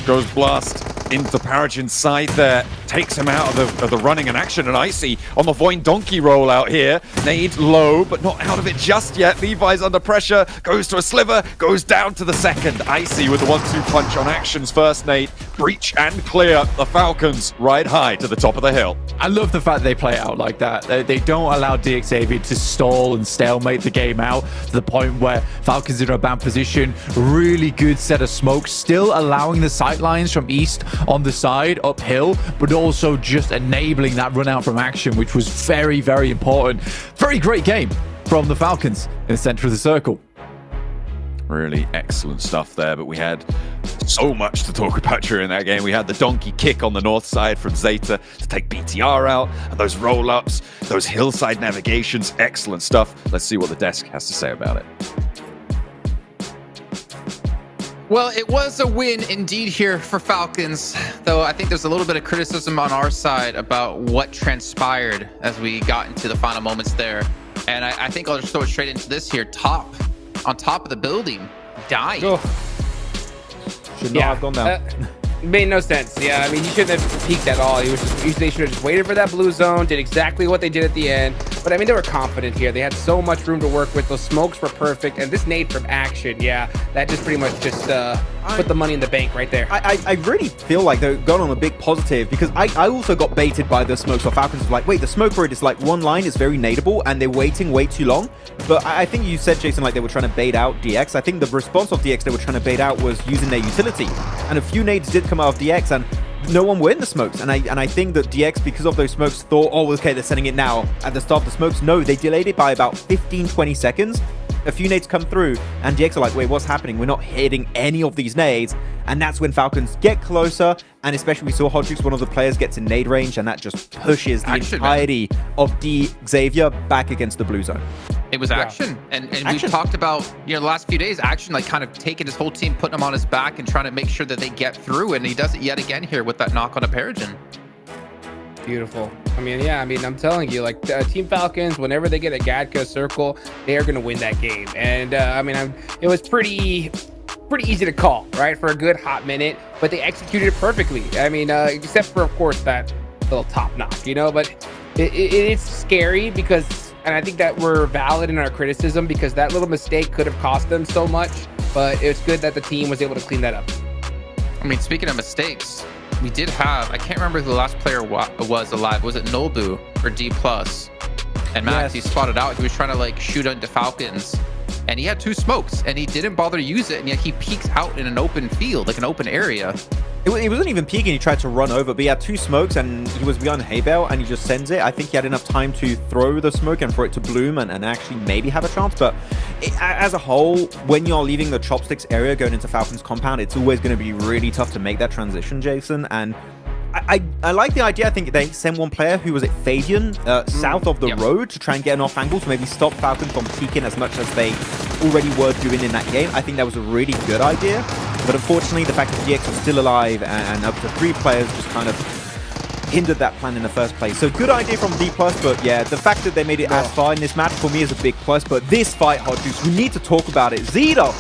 Goes Blast into Paragin's side there. Takes him out of the running, and Action and Icy on the Voin Donkey roll out here. Nade low, but not out of it just yet. Levi's under pressure. Goes to a sliver. Goes down to the second. Icy with the 1-2 punch on Action's first nade. Breach and clear. The Falcons ride high to the top of the hill. I love the fact they play it out like that. They don't allow DXavier to stall and stalemate the game out to the point where Falcons are in a bad position. Really good set of smokes, still allowing the sight lines from East on the side uphill, but also just enabling that run out from Action, which was very, very important. Very great game from the Falcons in the center of the circle. Really excellent stuff there, but we had so much to talk about during that game. We had the donkey kick on the north side from Zeta to take BTR out, and those roll-ups, those hillside navigations, excellent stuff. Let's see what the desk has to say about it. Well, it was a win indeed here for Falcons, though I think there's a little bit of criticism on our side about what transpired as we got into the final moments there. And I think I'll just throw it straight into this here. On top of the building, died. Oh. Should not have gone down. Made no sense. Yeah, I mean, he shouldn't have peeked at all. They should have just waited for that blue zone, did exactly what they did at the end. But I mean, they were confident here. They had so much room to work with. Those smokes were perfect. And this nade from Action, yeah, that just pretty much just put the money in the bank right there. I really feel like they're going on a big positive, because I also got baited by the smokes. So Falcons was like, wait, the smoke rate is like one line is very nadeable, and they're waiting way too long. But I think you said, Jason, like they were trying to bait out DX. I think the response of DX they were trying to bait out was using their utility. And a few nades did come out of DX, and no one were in the smokes. And I think that DX, because of those smokes, thought, oh, okay, they're sending it now at the start of the smokes. No, they delayed it by about 15-20 seconds. A few nades come through, and DX are like, wait, what's happening? We're not hitting any of these nades. And that's when Falcons get closer, and especially we saw Hodrix, one of the players, gets in nade range, and that just pushes the entirety of DXavier back against the blue zone. It was Action, and we've talked about, you know, the last few days, Action like kind of taking his whole team, putting him on his back and trying to make sure that they get through, and he does it yet again here with that knock on a Paragin. Beautiful. I mean, yeah, I mean, I'm telling you, like, Team Falcons, whenever they get a Gadka circle, they are going to win that game. And I mean, it was pretty pretty easy to call, right, for a good hot minute, but they executed it perfectly. I mean, except for, of course, that little top knock, but it's scary because, and I think that we're valid in our criticism because that little mistake could have cost them so much, but it's good that the team was able to clean that up. I mean, speaking of mistakes, we did have, I can't remember who the last player was alive. Was it Nolbu or D+? And Max, he spotted out. He was trying to like shoot into Falcons. And he had 2 smokes. And he didn't bother to use it. And yet he peeks out in an open field, like an open area. He wasn't even peeking. He tried to run over. But he had 2 smokes and he was behind hay bale. And he just sends it. I think he had enough time to throw the smoke and for it to bloom and actually maybe have a chance. But as a whole, when you're leaving the chopsticks area going into Falcon's compound, it's always going to be really tough to make that transition, Jason. And I like the idea. I think they send one player, who was it, Fabian, south of the road to try and get an off angle to maybe stop Falcon from peeking as much as they already were doing in that game. I think that was a really good idea. But unfortunately, the fact that DX was still alive and up to 3 players just kind of hindered that plan in the first place. So good idea from D+, but yeah, the fact that they made it as far in this match for me is a big plus. But this fight, Hot Juice, we need to talk about it. Zeta,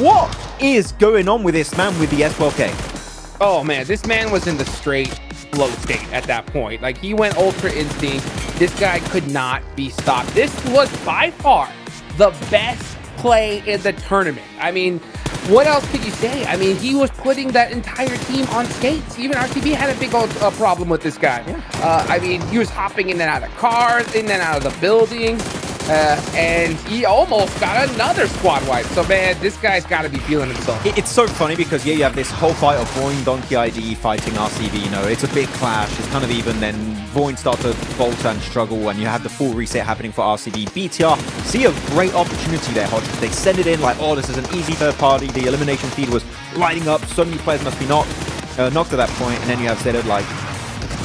what is going on with this man with the S12K? Oh man, this man was in the straight flow state at that point. Like, he went Ultra Instinct. This guy could not be stopped. This was by far the best play in the tournament. I mean, what else could you say? I mean, he was putting that entire team on skates. Even RCB had a big old problem with this guy. I mean, he was hopping in and out of cars, in and out of the buildings. And he almost got another squad wipe. So, man, this guy's got to be feeling himself. It's so funny because, yeah, you have this whole fight of Voin, Donkey ID fighting RCB. It's a big clash. It's kind of even. Then Voin starts to falter and struggle, and you have the full reset happening for RCB. BTR see a great opportunity there, Hodges. They send it in like, oh, this is an easy third party. The elimination feed was lighting up. So many players must be knocked at that point. And then you have Zeta like,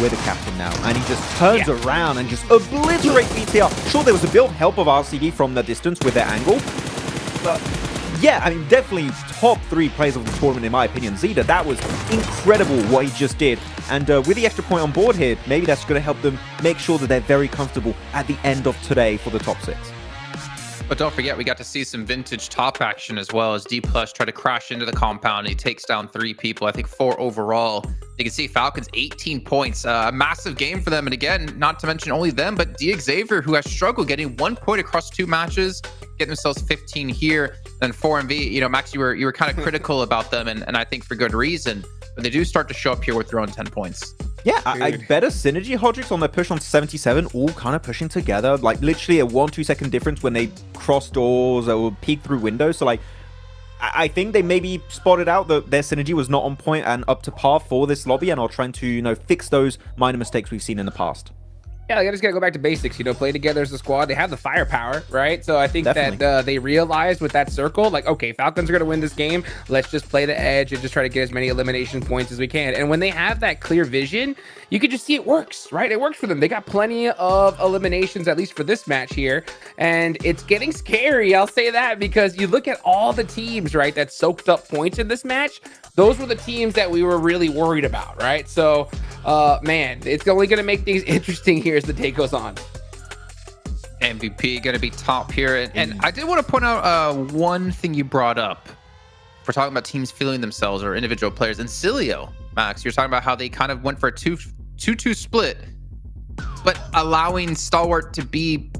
we're the captain now, and he just turns around and just obliterates BTR. Sure, there was a bit of help of RCD from the distance with their angle, but yeah, I mean, definitely top 3 players of the tournament in my opinion. Zeta, that was incredible what he just did, and with the extra point on board here, maybe that's going to help them make sure that they're very comfortable at the end of today for the top 6. But don't forget, we got to see some vintage top action as well as D+ try to crash into the compound. He takes down 3 people, I think 4 overall. You can see Falcons 18 points, a massive game for them. And again, not to mention only them, but Xavier, who has struggled getting 1 point across 2 matches, getting themselves 15 here. Then 4MV, Max, you were kind of critical about them, and I think for good reason. But they do start to show up here with their own 10 points. Yeah, I better synergy Hodrix on their push on 77, all kind of pushing together. Like literally a 1-2 second difference when they cross doors or peek through windows. So like, I think they maybe spotted out that their synergy was not on point and up to par for this lobby, and are trying to, fix those minor mistakes we've seen in the past. Yeah, they just gotta go back to basics, play together as a squad. They have the firepower, right? So I think that they realized with that circle, like, okay, Falcons are gonna win this game. Let's just play the edge and just try to get as many elimination points as we can. And when they have that clear vision, you can just see it works, right? It works for them. They got plenty of eliminations, at least for this match here. And it's getting scary, I'll say that, because you look at all the teams, right, that soaked up points in this match. Those were the teams that we were really worried about, right? So, man, it's only going to make things interesting here as the day goes on. MVP going to be top here. And I did want to point out one thing you brought up. We're talking about teams feeling themselves or individual players. And Cilio, Max, you're talking about how they kind of went for a 2-2 split, but allowing Stalwart to be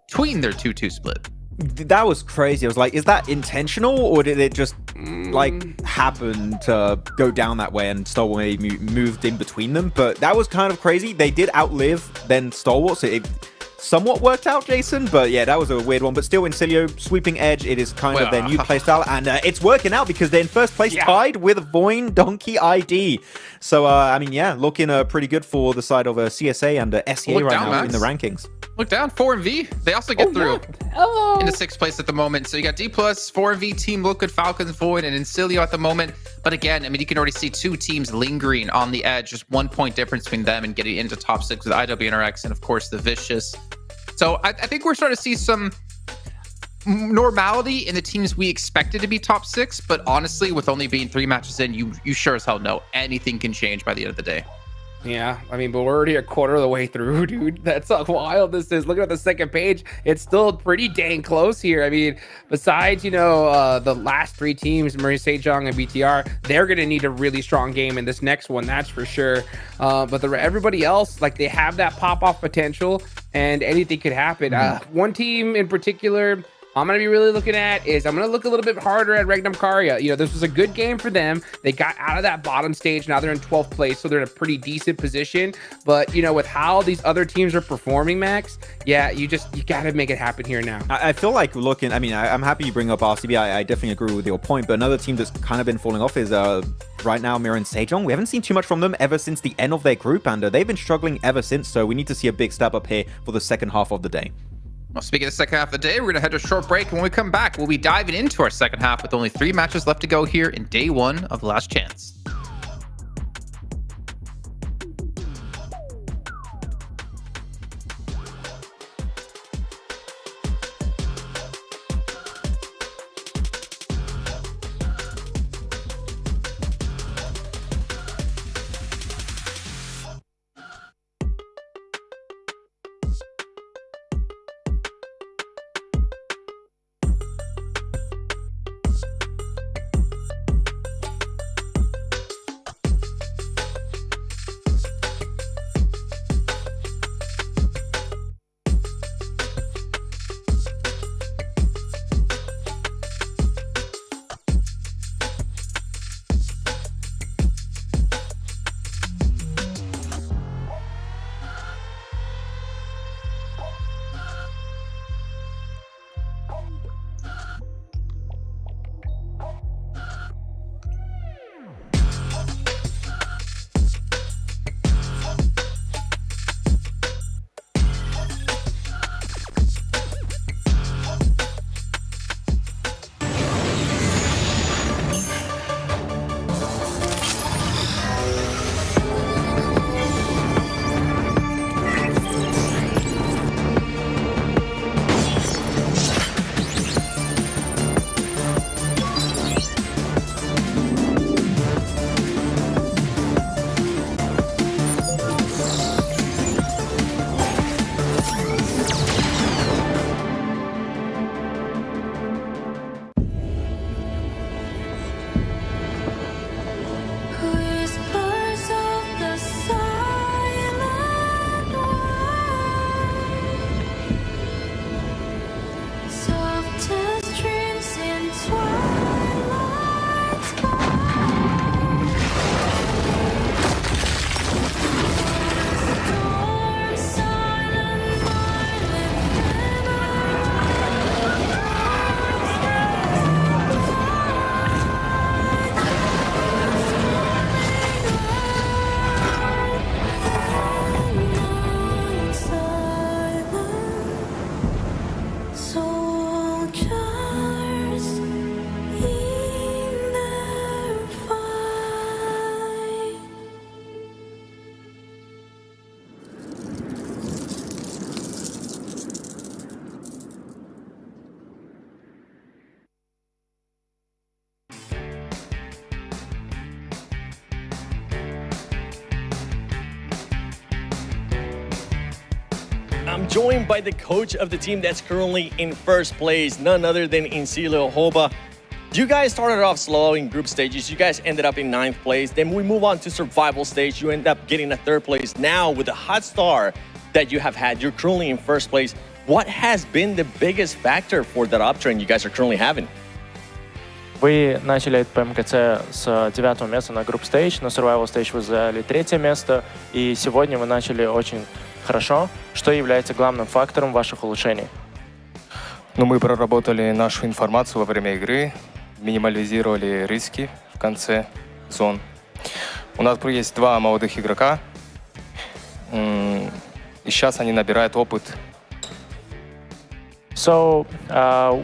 between their 2-2 split. That was crazy. I was like, is that intentional, or did it just like happen to go down that way and Stalwart maybe moved in between them? But that was kind of crazy. They did outlive then Stalwart, so it somewhat worked out, Jason. But yeah, that was a weird one. But still, in Cilio, sweeping edge, it is kind of their new playstyle, and it's working out because they're in first place, tied with Voin, Donkey ID. So I mean, yeah, looking pretty good for the side of CSA and SEA right now in the rankings. Look down, 4MV. They also get through into 6th place at the moment. So you got D+, 4MV team, look good, Falcons, Void, and Incilio at the moment. But again, I mean, you can already see 2 teams lingering on the edge, just 1 point difference between them and getting into top 6 with IWNRX and, of course, the Vicious. So I think we're starting to see some normality in the teams we expected to be top 6. But honestly, with only being 3 matches in, you sure as hell know anything can change by the end of the day. Yeah, I mean, but we're already a quarter of the way through, dude. That's how wild this is. Looking at the second page, it's still pretty dang close here. I mean, besides, the last three teams, Malaysia Sejong and BTR, they're going to need a really strong game in this next one, that's for sure. But everybody else, like, they have that pop-off potential, and anything could happen. One team in particular I'm going to be really looking at is I'm going to look a little bit harder at Regnum Karya. This was a good game for them. They got out of that bottom stage. Now they're in 12th place, so they're in a pretty decent position. But, with how these other teams are performing, Max, yeah, you got to make it happen here now. I feel like I'm happy you bring up RCB. I definitely agree with your point. But another team that's kind of been falling off is right now Mirror and Sejong. We haven't seen too much from them ever since the end of their group, and they've been struggling ever since. So we need to see a big step up here for the second half of the day. Well, speaking of the second half of the day, we're going to head to a short break. And when we come back, we'll be diving into our second half with only 3 matches left to go here in day 1 of Last Chance. I'm joined by the coach of the team that's currently in first place, none other than Incilio Hoba. You guys started off slow in group stages. You guys ended up in 9th place. Then we move on to survival stage. You end up getting a 3rd place. Now, with the hot start that you have had, you're currently in first place. What has been the biggest factor for that uptrend you guys are currently having? Вы начали от PMGC с 9-го места на Group Stage, на Survival Stage вы заняли 3-е место, и сегодня вы начали очень хорошо. Что является главным фактором ваших улучшений? Мы проработали нашу информацию во время игры, минимализировали риски в конце зон. У нас есть 2 молодых игрока, и сейчас они набирают опыт. So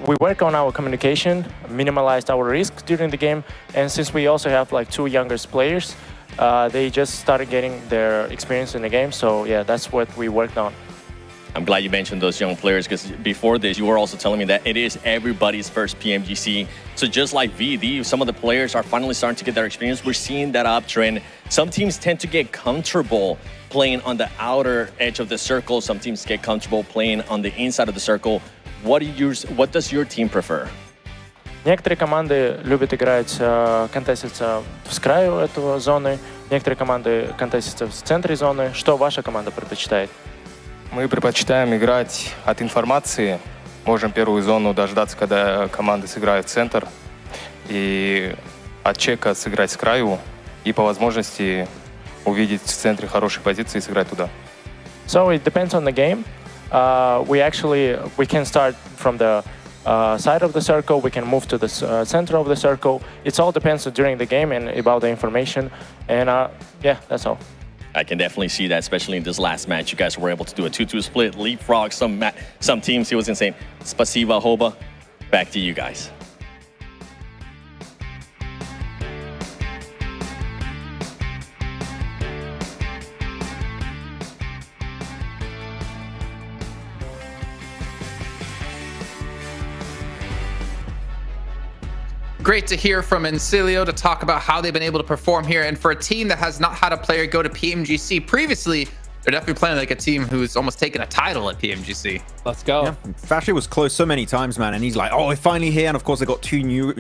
we work on our communication, minimalized our risks during the game, and since we also have like 2 younger players, they just started getting their experience in the game. So yeah, that's what we worked on. I'm glad you mentioned those young players, because before this, you were also telling me that it is everybody's first PMGC. So just like VD, some of the players are finally starting to get their experience. We're seeing that uptrend. Some teams tend to get comfortable playing on the outer edge of the circle. Some teams get comfortable playing on the inside of the circle. What does your team prefer? Некоторые команды любят играть, контеститься с краю этого зоны, некоторые команды контестятся в центре зоны. Что ваша команда предпочитает? Мы предпочитаем играть от информации. Можем первую зону дождаться, когда команды сыграют в центр. И от чека сыграть с краю. И по возможности увидеть в центре хорошие позиции и сыграть туда. So it depends on the game. We can start from the side of the circle. We can move to the center of the circle. It all depends during the game and about the information. And yeah, that's all. I can definitely see that, especially in this last match. You guys were able to do a 2-2 split, leapfrog some teams. It was insane. Spasiba, Hoba. Back to you guys. Great to hear from Encilio to talk about how they've been able to perform here. And for a team that has not had a player go to PMGC previously, they're definitely playing like a team who's almost taken a title at PMGC. Let's go. Yeah, Fashy was close so many times, man, and he's like, "Oh, we're finally here!" And of course, they got two new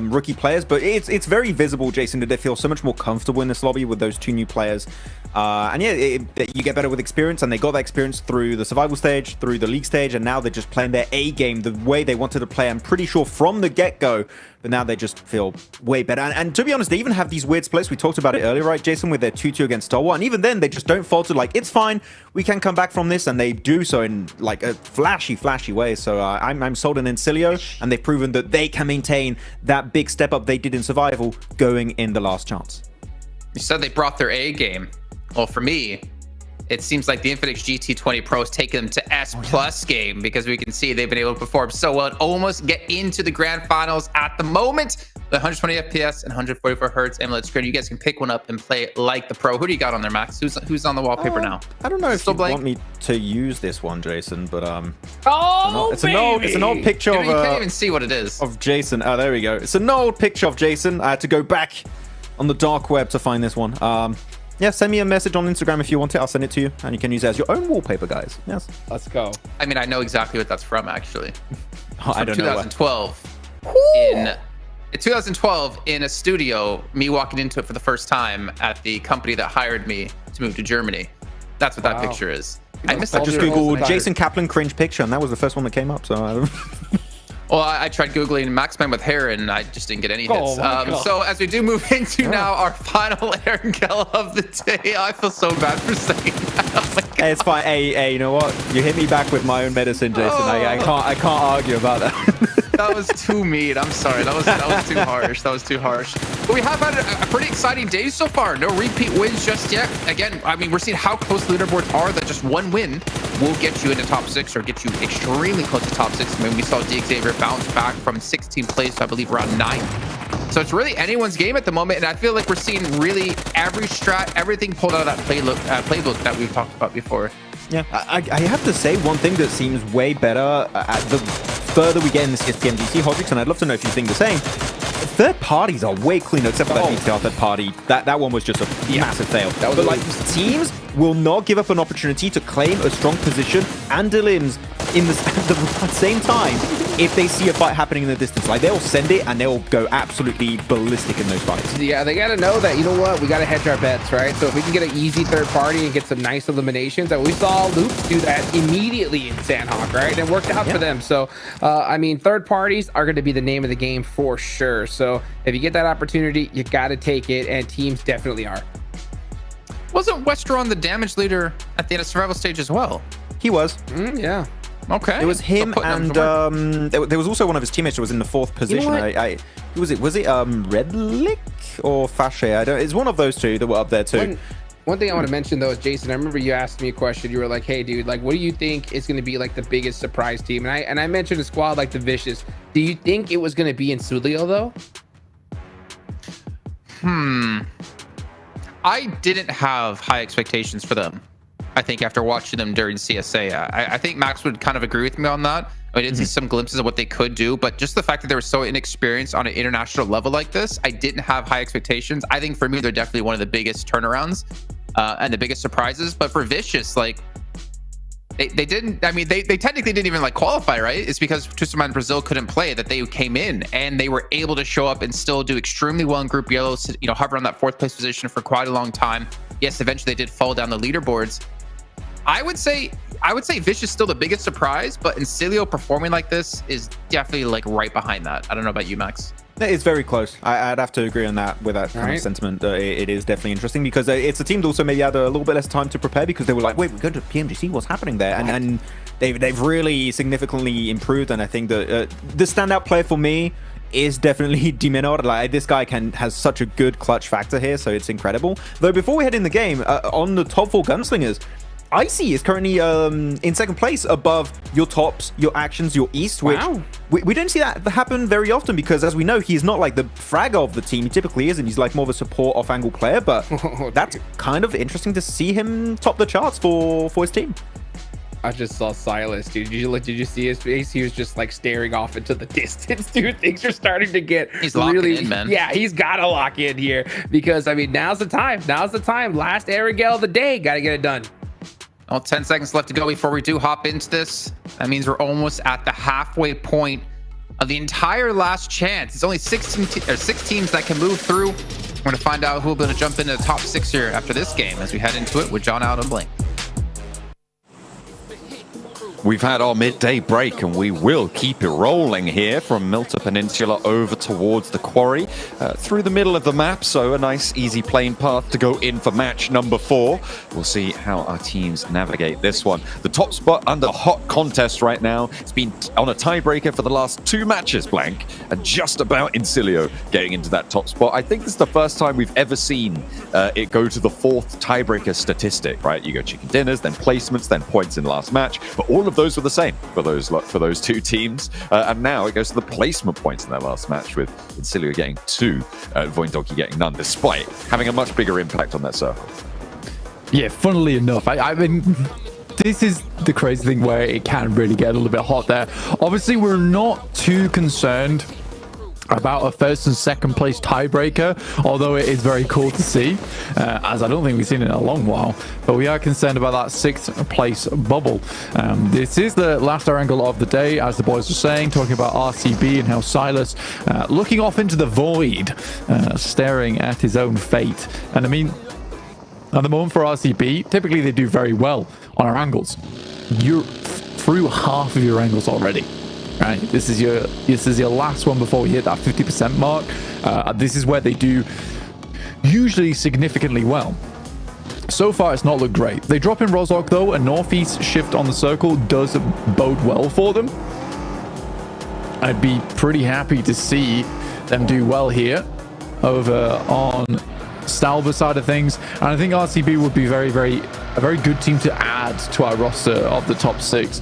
rookie players, but it's very visible, Jason, that they feel so much more comfortable in this lobby with those two new players. And yeah, you get better with experience, and they got that experience through the survival stage, through the league stage, and now they're just playing their A game the way they wanted to play. I'm pretty sure from the get-go, but now they just feel way better. And to be honest, they even have these weird splits. We talked about it earlier, right, Jason, with their 2-2 against Stalwart. And even then, they just don't falter. Like, it's fine. We can come back from this. And they do so in, like, a flashy way. So I'm sold in Encilio. And they've proven that they can maintain that big step up they did in survival going in the last chance. You said they brought their A game. Well, for me, it seems like the Infinix GT20 Pro has taken them to S plus game, because we can see they've been able to perform so well and almost get into the grand finals at the moment. The 120 FPS and 144 hertz AMOLED screen. You guys can pick one up and play it like the Pro. Who do you got on there, Max? Who's on the wallpaper now? I don't know if you want me to use this one, Jason, but it's an old picture you can't even see what it is. Of Jason. Oh, there we go. It's an old picture of Jason. I had to go back on the dark web to find this one. Yeah, send me a message on Instagram if you want it. I'll send it to you, and you can use it as your own wallpaper, guys. Yes. Let's go. I mean, I know exactly what that's from, actually. I don't 2012. know. In 2012, in a studio, me walking into it for the first time at the company that hired me to move to Germany. That's what that picture is. I missed that. I just googled Jason Kaplan cringe picture, and that was the first one that came up. So I don't. Well, I tried Googling Maxman with hair, and I just didn't get any hits. So as we do move into now our final Erangel of the day, I feel so bad for saying that. Oh my God. Hey, it's fine. Hey, you know what? You hit me back with my own medicine, Jason. I can't argue about that. That was too mean. I'm sorry. That was too harsh. That was too harsh. But we have had a pretty exciting day so far. No repeat wins just yet. Again, I mean, we're seeing how close the leaderboards are, that just one win will get you into top 6 or get you extremely close to top 6. I mean, we saw DXavier bounce back from 16th place to, I believe, around 9th. So it's really anyone's game at the moment, and I feel like we're seeing really every strat, everything pulled out of that playbook that we've talked about before. Yeah, I have to say one thing that seems way better the further we get in this PMGC, Hodrix, and I'd love to know if you think the same. Third parties are way cleaner, except for that BTR third party. That one was just a massive fail. But like, teams will not give up an opportunity to claim a strong position and elims in the same time if they see a fight happening in the distance. Like, they'll send it and they'll go absolutely ballistic in those fights. Yeah, they got to know that, you know what, we got to hedge our bets, right? So if we can get an easy third party and get some nice eliminations, and we saw Loops do that immediately in Sandhawk, right? And it worked out for them. So, I mean, third parties are going to be the name of the game for sure. So if you get that opportunity, you got to take it, and teams definitely are. Wasn't Westeron the damage leader at the end of survival stage as well? He was. Yeah. Okay. It was him, and there was also one of his teammates who was in the 4th position. Who was it? Was it Redlick or Fashe? It's one of those two that were up there too. One thing I want to mention though is, Jason, I remember you asked me a question. You were like, "Hey, dude, like, what do you think is going to be like the biggest surprise team?" And I mentioned a squad like the Vicious. Do you think it was going to be in Sulio though? I didn't have high expectations for them. I think after watching them during CSA, I think Max would kind of agree with me on that. I did see some glimpses of what they could do, but just the fact that they were so inexperienced on an international level like this, I didn't have high expectations. I think for me, they're definitely one of the biggest turnarounds and the biggest surprises. But for Vicious, like they didn't. I mean, they technically didn't even like qualify, right? It's because Tusman and Brazil couldn't play that they came in and they were able to show up and still do extremely well in Group Yellow. You know, hover on that 4th place position for quite a long time. Yes, eventually they did fall down the leaderboards. I would say Vish is still the biggest surprise, but Incilio performing like this is definitely like right behind that. I don't know about you, Max. It's very close. I'd have to agree on that with that kind of sentiment. It is definitely interesting because it's a team that also maybe had a little bit less time to prepare because they were like, wait, we're going to PMGC, what's happening there? And they've really significantly improved. And I think that the standout player for me is definitely Dimenor. Like, this guy has such a good clutch factor here, so it's incredible. Though before we head in the game, on the top 4 gunslingers, Icy is currently in 2nd place above your Tops, your Actions, your East, which we don't see that happen very often because, as we know, he's not like the fragger of the team. He typically isn't. He's like more of a support off-angle player, but that's kind of interesting to see him top the charts for his team. I just saw Silas, dude. Did you see his face? He was just like staring off into the distance, dude. Things are starting to get really in, man. Yeah, he's got to lock in here because, I mean, now's the time. Now's the time. Last Erangel of the day. Got to get it done. Well, 10 seconds left to go before we do hop into this. That means we're almost at the halfway point of the entire last chance. It's only 6 teams that can move through. We're going to find out who will be able to jump into the top 6 here after this game as we head into it with John out and Blink. We've had our midday break and we will keep it rolling here from Milta Peninsula over towards the quarry through the middle of the map. So a nice easy plane path to go in for match number 4. We'll see how our teams navigate this one. The top spot under hot contest right now. It's been on a tiebreaker for the last 2 matches, Blank, and just about Incilio getting into that top spot. I think this is the first time we've ever seen it go to the 4th tiebreaker statistic, right? You go chicken dinners, then placements, then points in last match, but all of those were the same for those 2 teams, and now it goes to the placement points in their last match, with Incilio getting 2, Voindoki getting none, despite having a much bigger impact on that circle. Yeah, funnily enough, I mean, this is the crazy thing where it can really get a little bit hot there. Obviously, we're not too concerned about a 1st and 2nd place tiebreaker, although it is very cool to see, as I don't think we've seen it in a long while. But we are concerned about that 6th place bubble. This is the last angle of the day, as the boys were saying, talking about RCB and how Silas looking off into the void, staring at his own fate. And I mean, at the moment for RCB, typically they do very well on our angles. You're through half of your angles already. Right, this is your last one before we hit that 50% mark. This is where they do usually significantly well. So far, it's not looked great. They drop in Rozok though, a northeast shift on the circle does bode well for them. I'd be pretty happy to see them do well here over on Stalber's side of things, and I think RCB would be a very good team to add to our roster of the top 6,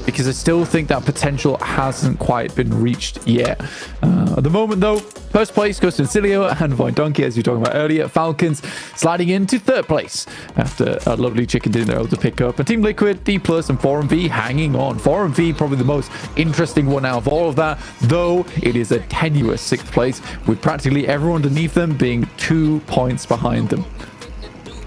because I still think that potential hasn't quite been reached yet. At the moment though, 1st place goes to Incilio and Voindonkey, as you were talking about earlier. Falcons sliding into 3rd place after a lovely chicken dinner they're able to pick up. And Team Liquid, D+, and 4MV hanging on. 4MV probably the most interesting one out of all of that, though it is a tenuous 6th place, with practically everyone underneath them being 2 points behind them.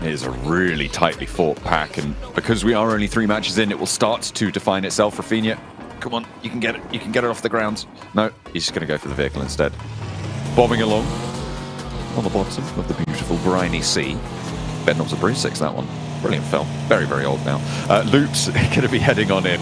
It is a really tightly fought pack, and because we are only 3 matches in, it will start to define itself. Rafinha, come on, you can get it. You can get it off the ground. No, he's just going to go for the vehicle instead. Bobbing along on the bottom of the beautiful briny sea. Bet not to brew 6, that one. Brilliant film. Very, very old now. Loops going to be heading on in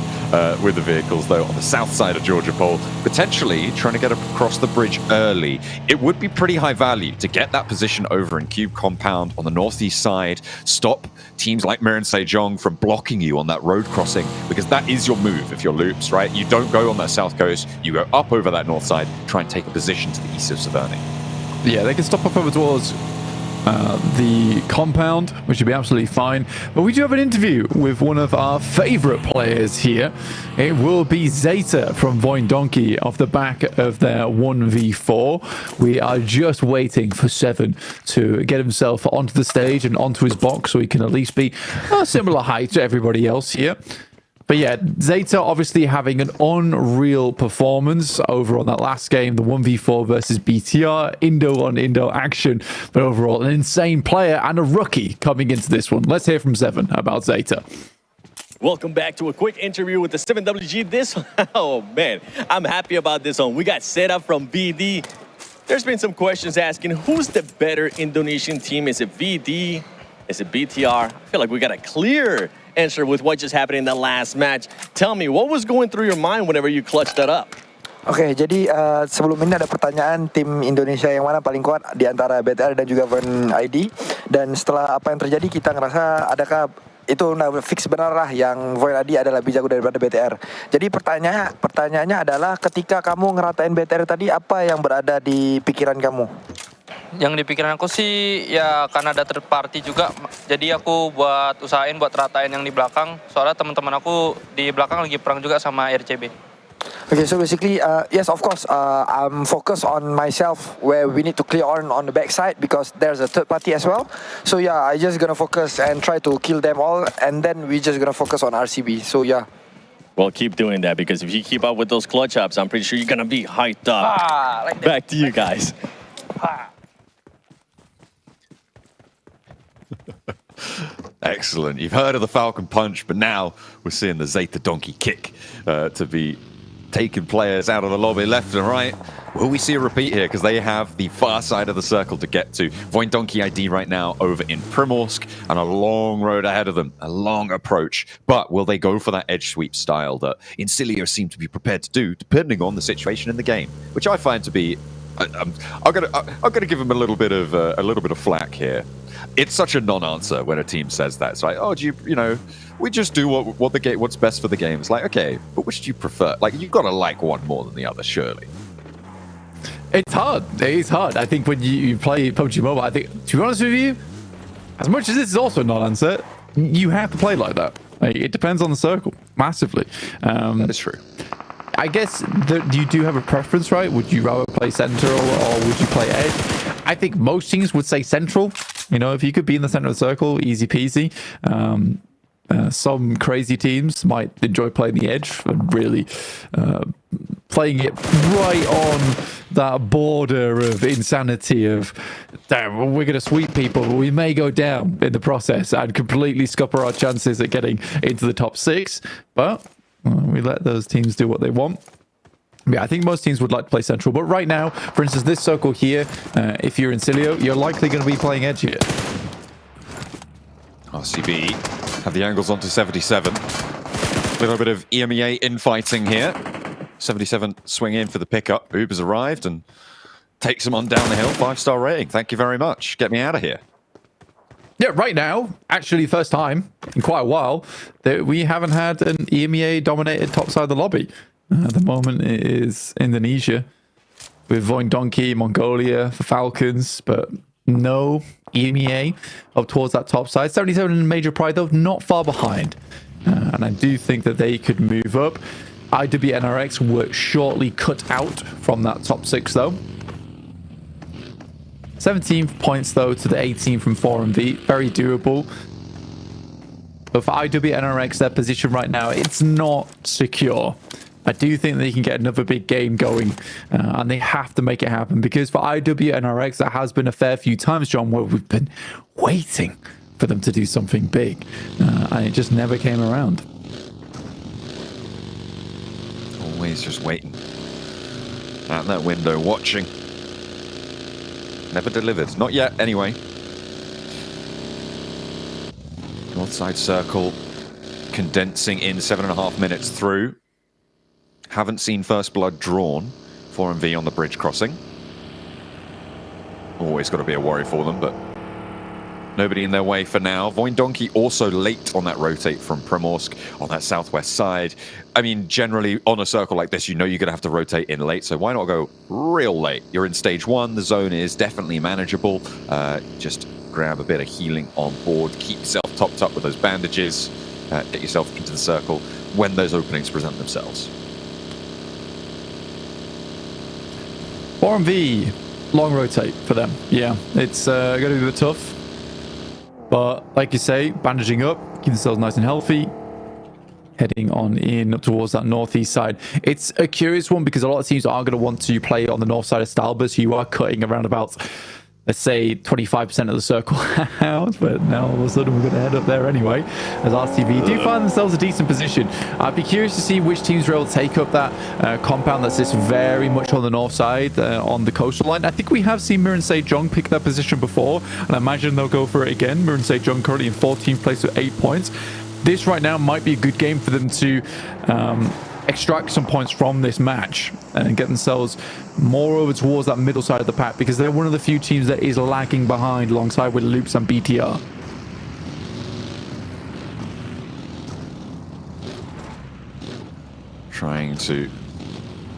with the vehicles, though, on the south side of Georgia Pole, potentially trying to get across the bridge early. It would be pretty high value to get that position over in Cube Compound on the northeast side, stop teams like Mir and Sejong from blocking you on that road crossing, because that is your move if you're Loops, right? You don't go on that south coast, you go up over that north side, try and take a position to the east of Severny. Yeah, they can stop up over towards the compound, which should be absolutely fine. But we do have an interview with one of our favorite players here. It will be Zeta from Voin Donkey off the back of their 1v4. We are just waiting for Seven to get himself onto the stage and onto his box so he can at least be a similar height to everybody else here. But yeah, Zeta obviously having an unreal performance over on that last game, the 1v4 versus BTR, Indo on Indo action, but overall an insane player and a rookie coming into this one. Let's hear from Seven about Zeta. Welcome back to a quick interview with the 7WG. Oh man, I'm happy about this one. We got set up from VD. There's been some questions asking who's the better Indonesian team? Is it VD? Is it BTR? I feel like we got a clear answer with what just happened in the last match. Tell me, what was going through your mind whenever you clutched that up? Oke, jadi sebelum ini ada pertanyaan tim Indonesia yang mana paling kuat di antara BTR dan juga Voin ID. Dan setelah apa yang terjadi kita ngerasa adakah itu udah fix benar lah yang Voin ID adalah lebih jago daripada BTR. Jadi pertanyaannya adalah ketika kamu ngeratain BTR tadi apa yang berada di pikiran kamu? Yang di pikiran aku sih ya karena ada third party juga, jadi aku usahain buat ratain yang di belakang, soalnya teman-teman aku di belakang lagi perang juga sama RCB. Okay, so basically, yes, of course, I'm focused on myself where we need to clear on the backside because there's a third party as well. So yeah, I just gonna focus and try to kill them all, and then we just gonna focus on RCB. So yeah. Well, keep doing that because if you keep up with those clutch ups, I'm pretty sure you're gonna be hyped up. Back to you guys. Excellent. You've heard of the Falcon Punch, but now we're seeing the Zeta Donkey kick to be taking players out of the lobby left and right. Will we see a repeat here? Because they have the far side of the circle to get to. Voin Donkey ID right now over in Primorsk and a long road ahead of them, a long approach. But will they go for that edge sweep style that Incilio seem to be prepared to do, depending on the situation in the game, which I find to be. I'm gonna give him a little bit of flack here. It's such a non-answer when a team says that. It's like, oh, we just do what's best for the game. It's like, okay, but which do you prefer? Like, you've got to like one more than the other, surely. It's hard. It is hard. I think when you play PUBG Mobile, I think, to be honest with you, as much as this is also a non-answer, you have to play like that. Like, it depends on the circle, massively. That is true. I guess you do have a preference, right? Would you rather play central or would you play edge? I think most teams would say central. You know, if you could be in the center of the circle, easy peasy. Some crazy teams might enjoy playing the edge and really playing it right on that border of insanity of, damn, we're going to sweep people, but we may go down in the process and completely scupper our chances at getting into the top 6. But we let those teams do what they want. Yeah, I think most teams would like to play central, but right now, for instance, this circle here, if you're in Incilio, you're likely going to be playing edge here. RCB have the angles onto 77. A little bit of EMEA infighting here. 77 swing in for the pickup. Uber's arrived and takes him on down the hill. 5-star rating. Thank you very much. Get me out of here. Yeah, right now, actually first time in quite a while, that we haven't had an EMEA-dominated top side of the lobby. At the moment, it is Indonesia with Voin Donkey, Mongolia, the Falcons, but no EMEA up towards that top side. 77 in Major Pride, though, not far behind. And I do think that they could move up. IWNRX were shortly cut out from that top 6, though. 17 points, though, to the 18 from 4MV. Very doable. But for IWNRX, their position right now, it's not secure. I do think they can get another big game going, and they have to make it happen, because for IWNRX, there has been a fair few times, John, where we've been waiting for them to do something big, and it just never came around. Always just waiting out that window, watching. Never delivered. Not yet, anyway. North side circle condensing in 7.5 minutes through. Haven't seen first blood drawn. 4MV on the bridge crossing. Always got to be a worry for them, but Nobody in their way for now. Voindonkey also late on that rotate from Primorsk on that southwest side. I mean, generally on a circle like this, you know you're going to have to rotate in late, so why not go real late? You're in stage 1, the zone is definitely manageable. Just grab a bit of healing on board, keep yourself topped up with those bandages, get yourself into the circle when those openings present themselves. 4MV, long rotate for them. Yeah, it's going to be a bit tough. But like you say, bandaging up, keep themselves nice and healthy. Heading on in up towards that northeast side. It's a curious one because a lot of teams are going to want to play on the north side of Stalbus. You are cutting around about, let's say, 25% of the circle out, but now all of a sudden we're going to head up there anyway, as RTV do find themselves a decent position. I'd be curious to see which teams are able to take up that compound that sits very much on the north side, on the coastal line. I think we have seen Mirren Sejong pick that position before, and I imagine they'll go for it again. Mirren Sejong currently in 14th place with 8 points. This right now might be a good game for them to extract some points from this match and get themselves more over towards that middle side of the pack, because they're one of the few teams that is lagging behind alongside with Loops and BTR. Trying to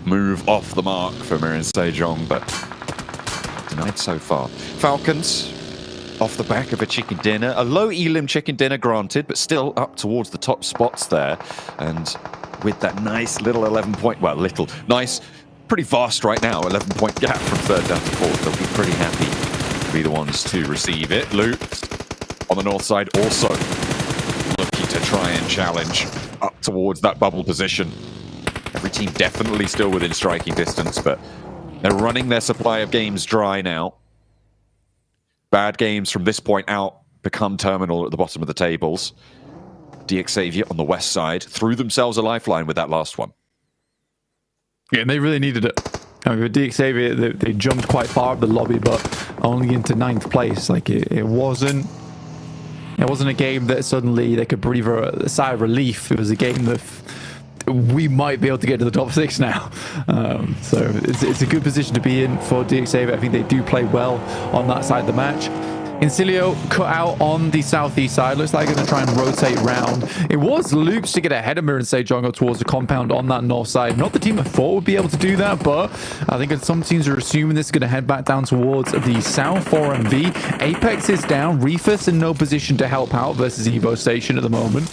move off the mark for Mirren Sejong, but denied so far. Falcons off the back of a chicken dinner, a low elim chicken dinner granted, but still up towards the top spots there, and with that nice little 11-point, well, little, nice, pretty vast right now, 11-point gap from third down to fourth. They'll be pretty happy to be the ones to receive it. Loot on the north side also looking to try and challenge up towards that bubble position. Every team definitely still within striking distance, but they're running their supply of games dry now. Bad games from this point out become terminal at the bottom of the tables. DX Xavier on the west side threw themselves a lifeline with that last one. Yeah, and they really needed it. I mean, with DX Xavier, they jumped quite far up the lobby, but only into 9th place. Like, it wasn't a game that suddenly they could breathe a sigh of relief. It was a game that we might be able to get to the top 6 now. So it's a good position to be in for DX Xavier. I think they do play well on that side of the match. Incilio cut out on the southeast side. Looks like they're going to try and rotate round. It was Loops to get ahead of Mirren Sejong towards the compound on that north side. Not the team I thought would be able to do that, but I think some teams are assuming this is going to head back down towards the south 4MV. Apex is down. Reefus in no position to help out versus Evo Station at the moment.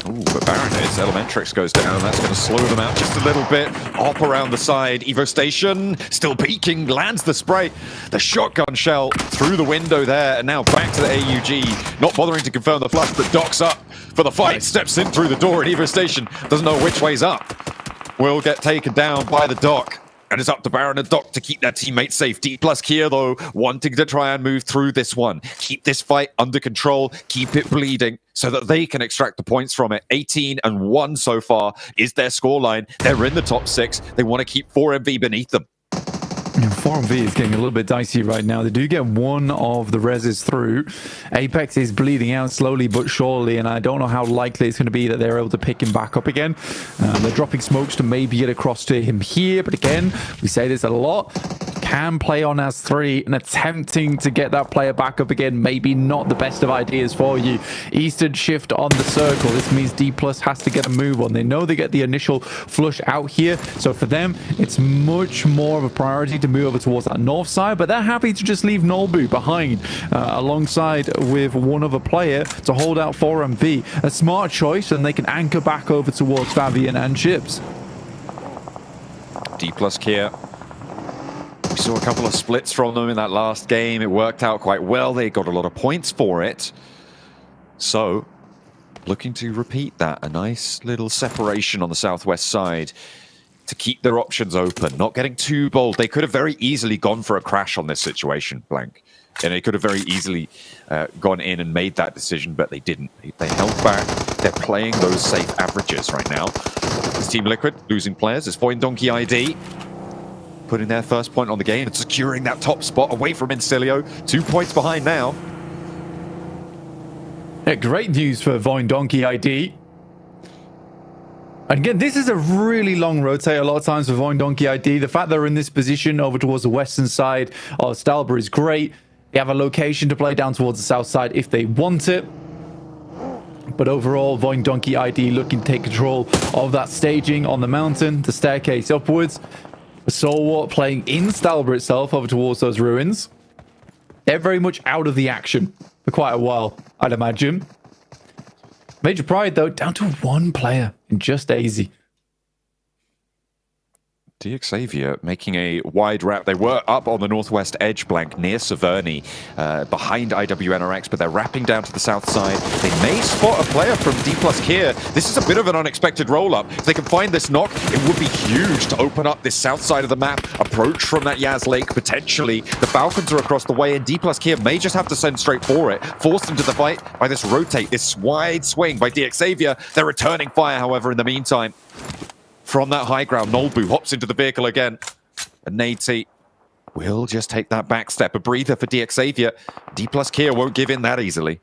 Ooh, but Baron is. Elementrix goes down. That's going to slow them out just a little bit. Hop around the side. Evo Station still peeking. Lands the spray. The shotgun shell through the window there. And now back to the AUG. Not bothering to confirm the flush, but docks up for the fight. Steps in through the door. And Evo Station doesn't know which way's up. Will get taken down by the dock. And it's up to Baron and Doc to keep their teammates safe. D plus Kia, though, wanting to try and move through this one. Keep this fight under control. Keep it bleeding so that they can extract the points from it. 18-1 so far is their scoreline. They're in the top 6. They want to keep 4MV beneath them. 4MV is getting a little bit dicey right now. They do get one of the reses through. Apex is bleeding out slowly but surely, and I don't know how likely it's going to be that they're able to pick him back up again. They're dropping smokes to maybe get across to him here, but again, we say this a lot. Can play on as 3 and attempting to get that player back up again, maybe not the best of ideas for you. Eastern shift on the circle. This means D plus has to get a move on. They know they get the initial flush out here, so for them it's much more of a priority to move over towards that north side, but they're happy to just leave Nolbu behind alongside with one other player to hold out 4MV. A smart choice, and they can anchor back over towards Fabian and Chips. D plus Kia. We saw a couple of splits from them in that last game. It worked out quite well. They got a lot of points for it. So, looking to repeat that. A nice little separation on the southwest side to keep their options open. Not getting too bold. They could have very easily gone for a crash on this situation, Blank. And they could have very easily gone in and made that decision, but they didn't. They held back. They're playing those safe averages right now. This Team Liquid losing players. It's Voindonkey ID. Putting their first point on the game and securing that top spot away from Incilio. 2 points behind now. Yeah, great news for Voindonkey ID. And again, this is a really long rotate a lot of times for Voindonkey ID. The fact they're in this position over towards the western side of Stalber is great. They have a location to play down towards the south side if they want it. But overall, Voin Donkey ID looking to take control of that staging on the mountain, the staircase upwards. Stalwart playing in Stalbert itself over towards those ruins. They're very much out of the action for quite a while, I'd imagine. Major Pride, though, down to one player in just AZ. Xavier making a wide wrap. They were up on the northwest edge blank near Severny, behind IWNRX, but they're wrapping down to the south side. They may spot a player from D+ here. This is a bit of an unexpected roll-up. If they can find this knock, it would be huge to open up this south side of the map, approach from that Yaz Lake, potentially. The Falcons are across the way, and D+ here may just have to send straight for it, forced into the fight by this rotate, this wide swing by Xavier. They're returning fire, however, in the meantime. From that high ground, Nolbu hops into the vehicle again. And Nate will just take that back step. A breather for Xavier. D+ Kia won't give in that easily.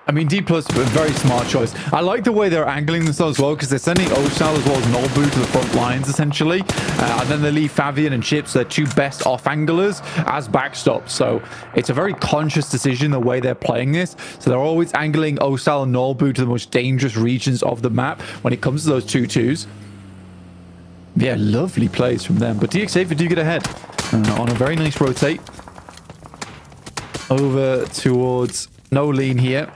I mean, D+, a very smart choice. I like the way they're angling themselves as well, because they're sending Osal as well as Nolbu to the front lines, essentially. And then they leave Fabian and Chips, their two best off-anglers, as backstops. So it's a very conscious decision the way they're playing this. So they're always angling Osal and Nolbu to the most dangerous regions of the map when it comes to those 2-2s. Yeah, lovely plays from them. But Xavier do get ahead on a very nice rotate. Over towards No Lean here.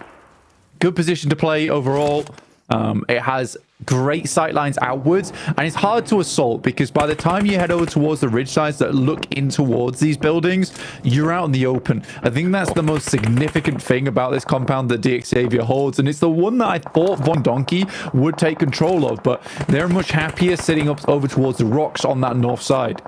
Good position to play overall. It has great sight lines outwards, and it's hard to assault because by the time you head over towards the ridge sides that look in towards these buildings, you're out in the open. I think that's the most significant thing about this compound that Xavier holds, and it's the one that I thought Voin Donkey would take control of, but they're much happier sitting up over towards the rocks on that north side.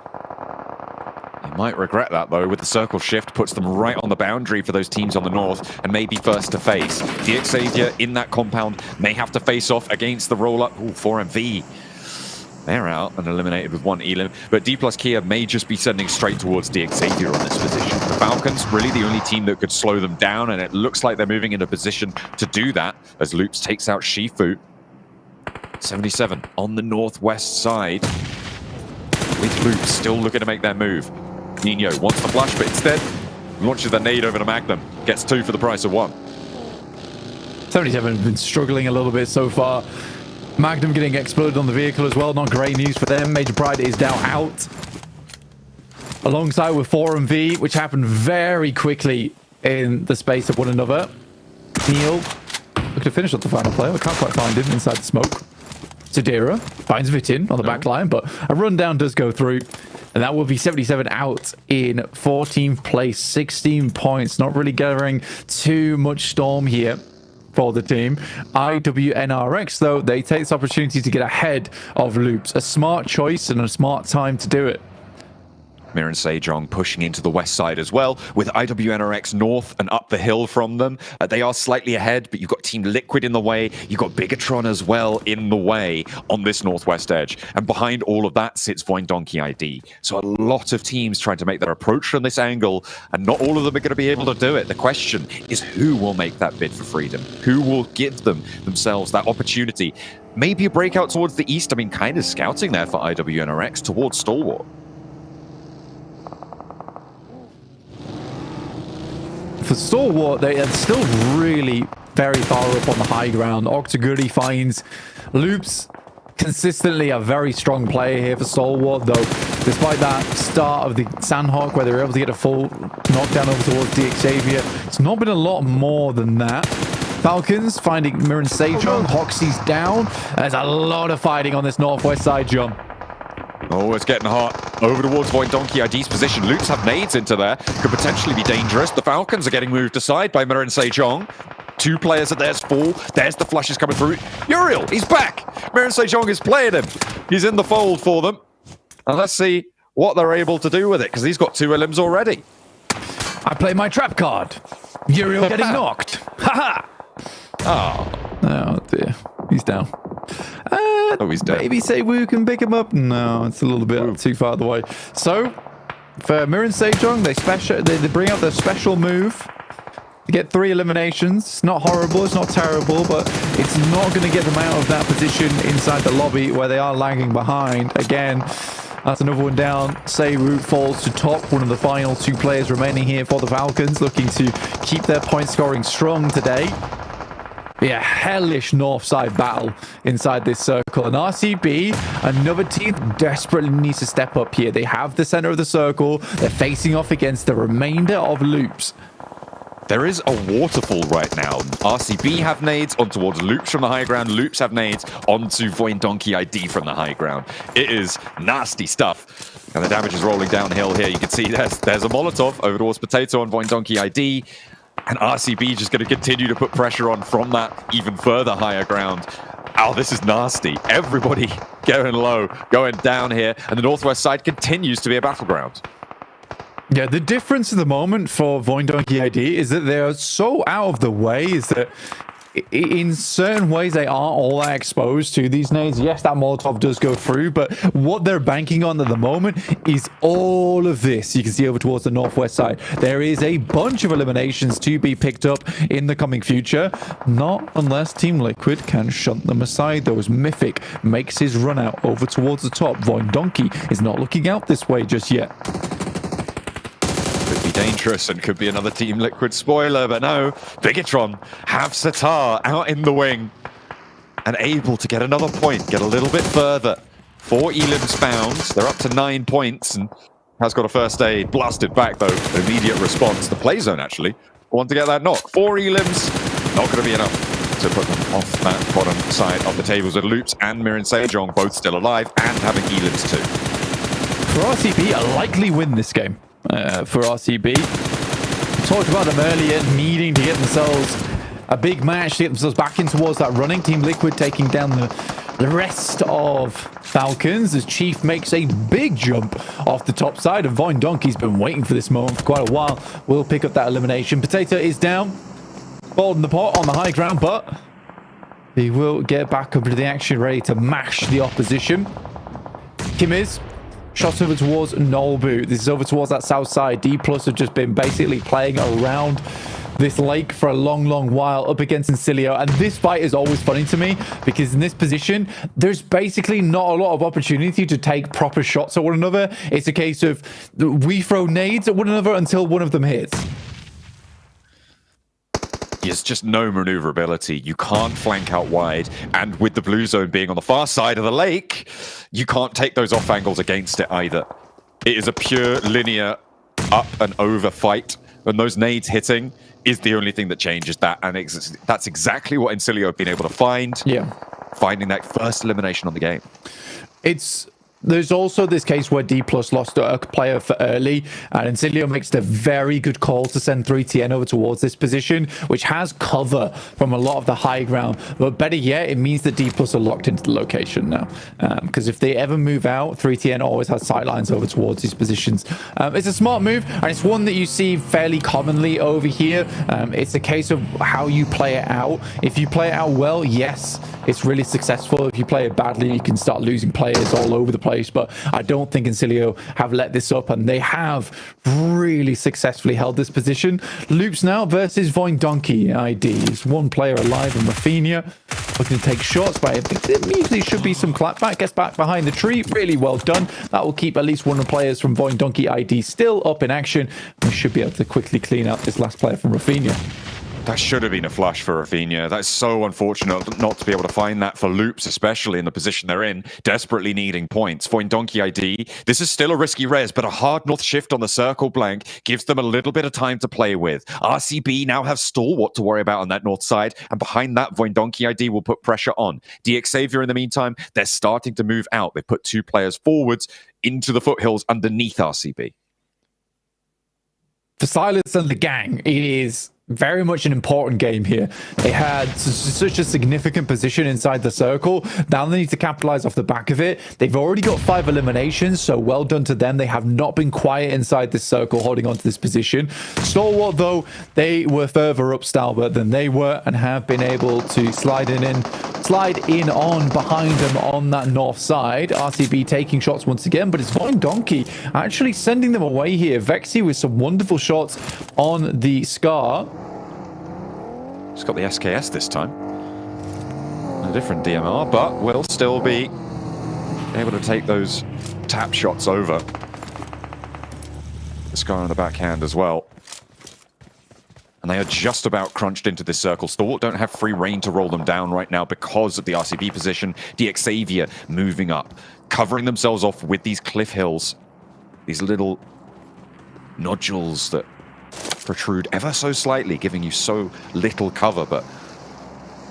Might regret that, though, with the circle shift puts them right on the boundary for those teams on the north and maybe first to face. Xavier in that compound may have to face off against the roll-up. Ooh, 4MV. They're out and eliminated with one elim, but D+ Kia may just be sending straight towards Xavier on this position. The Falcons, really the only team that could slow them down, and it looks like they're moving into position to do that as Loops takes out Shifu. 77 on the northwest side, with Loops still looking to make their move. Nino wants the flash, but instead launches the nade over to Magnum. Gets 2 for the price of 1. 77 has been struggling a little bit so far. Magnum getting exploded on the vehicle as well. Not great news for them. Major Pride is now out. Alongside with 4MV, which happened very quickly in the space of one another. Neil looking to finish up the final player. I can't quite find him inside the smoke. Zadira finds Vitin on the back line, but a rundown does go through. And that will be 77 out in 14th place, 16 points. Not really gathering too much storm here for the team. IWNRX, though, they take this opportunity to get ahead of Loops. A smart choice and a smart time to do it. Mir and Sejong pushing into the west side as well, with IWNRX north and up the hill from them. They are slightly ahead, but you've got Team Liquid in the way. You've got Bigatron as well in the way on this northwest edge. And behind all of that sits Voin Donkey ID. So a lot of teams trying to make their approach from this angle, and not all of them are going to be able to do it. The question is who will make that bid for freedom? Who will give themselves that opportunity? Maybe a breakout towards the east. I mean, kind of scouting there for IWNRX towards Stalwart. For Stalwart, they are still really very far up on the high ground. Octaguri finds Loops consistently a very strong player here for Stalwart, though, despite that start of the Sandhawk where they were able to get a full knockdown over towards Xavier. It's not been a lot more than that. Falcons finding Mir and Sejong. Hoxie's down. There's a lot of fighting on this northwest side, John. Oh, it's getting hot. Over towards Voin Donkey ID's position. Loops have nades into there. Could potentially be dangerous. The Falcons are getting moved aside by Mir and Sejong. 2 players at theirs fall. There's the flashes coming through. Uriel, he's back. Mir and Sejong is playing him. He's in the fold for them. And let's see what they're able to do with it, because he's got 2 elims already. I play my trap card. Uriel getting knocked. Haha. Oh dear. He's down. He's dead. Maybe say Wu can pick him up. No, it's a little bit too far away. So, for Mir and Sejong, they bring out their special move to get 3 eliminations. It's not horrible, it's not terrible, but it's not going to get them out of that position inside the lobby where they are lagging behind. Again, That's another one down. Sayroot falls to top. One of the final 2 players remaining here for the Falcons, looking to keep their point scoring strong today. Yeah, hellish north side battle inside this circle. And RCB, another team, desperately needs to step up here. They have the center of the circle. They're facing off against the remainder of Loops. There is a waterfall right now. RCB have nades on towards Loops from the high ground. Loops have nades onto Voin Donkey ID from the high ground. It is nasty stuff. And the damage is rolling downhill here. You can see there's a Molotov over towards Potato on Voin Donkey ID. And RCB just going to continue to put pressure on from that even further higher ground. Oh, this is nasty. Everybody going low, going down here. And the northwest side continues to be a battleground. Yeah, the difference at the moment for Voin Donkey ID is that they're so out of the way, is that in certain ways they aren't all that exposed to these nades. Yes, that Molotov does go through, but what they're banking on at the moment is all of this. You can see over towards the northwest side. There is a bunch of eliminations to be picked up in the coming future. Not unless Team Liquid can shunt them aside. Those Mythic makes his run out over towards the top. Voin Donkey is not looking out this way just yet. Could be dangerous and could be another Team Liquid spoiler, but no. Bigatron have Satar out in the wing and able to get another point, get a little bit further. 4 elims found. They're up to 9 points and has got a first aid. Blasted back though. Immediate response. The play zone actually want to get that knock. 4 elims, not going to be enough to put them off that bottom side of the tables with Loops and Mirin Sejong both still alive and having elims too. For RCB, a likely win this game. For RCB. We talked about them earlier, needing to get themselves a big match to get themselves back in towards that running. Team Liquid taking down the rest of Falcons as Chief makes a big jump off the top side, and Voin Donkey's been waiting for this moment for quite a while. Will pick up that elimination. Potato is down. Ball in the pot on the high ground, but he will get back up into the action, ready to mash the opposition. Kim is shots over towards Nolbu. This is over towards that south side. D+ have just been basically playing around this lake for a long while up against Incilio. And this fight is always funny to me because in this position, there's basically not a lot of opportunity to take proper shots at one another. It's a case of we throw nades at one another until one of them hits. There's just no maneuverability. You can't flank out wide. And with the blue zone being on the far side of the lake, you can't take those off angles against it either. It is a pure linear up and over fight. And those nades hitting is the only thing that changes that. And that's exactly what Incilio have been able to find. Yeah. Finding that first elimination on the game. There's also this case where D+ lost a player for early, and Incilio makes the very good call to send 3TN over towards this position, which has cover from a lot of the high ground. But better yet, it means that D+ are locked into the location now. Because if they ever move out, 3TN always has sightlines over towards these positions. It's a smart move, and it's one that you see fairly commonly over here. It's a case of how you play it out. If you play it out well, yes, it's really successful. If you play it badly, you can start losing players all over the place. But I don't think Incilio have let this up, and they have really successfully held this position. Loops now versus Voin Donkey ID. Is one player alive in Rafinha, looking to take shots, but there immediately should be some clapback. Gets back behind the tree. Really well done. That will keep at least one of the players from Voin Donkey ID still up in action. We should be able to quickly clean out this last player from Rafinha. That should have been a flush for Rafinha. That's so unfortunate not to be able to find that for Loops, especially in the position they're in, desperately needing points. Voin Donkey ID, this is still a risky res, but a hard north shift on the circle blank gives them a little bit of time to play with. RCB now have Stalwart to worry about on that north side, and behind that, Voin Donkey ID will put pressure on. DX Xavier, in the meantime, they're starting to move out. They put 2 players forwards into the foothills underneath RCB. For Silas and the gang, it is very much an important game here. They had such a significant position inside the circle. Now they need to capitalize off the back of it. They've already got 5 eliminations, so well done to them. They have not been quiet inside this circle, holding on to this position. Stalwart, though, they were further up Stalwart than they were and have been able to slide in on behind them on that north side. RCB taking shots once again, but it's Voin Donkey actually sending them away here. Vexy with some wonderful shots on the Scar. It's got the SKS this time. A different DMR, but will still be able to take those tap shots over. This guy on the backhand as well. And they are just about crunched into this circle. Stalwart don't have free reign to roll them down right now because of the RCB position. DXavier moving up, covering themselves off with these cliff hills. These little nodules that protrude ever so slightly, giving you so little cover, but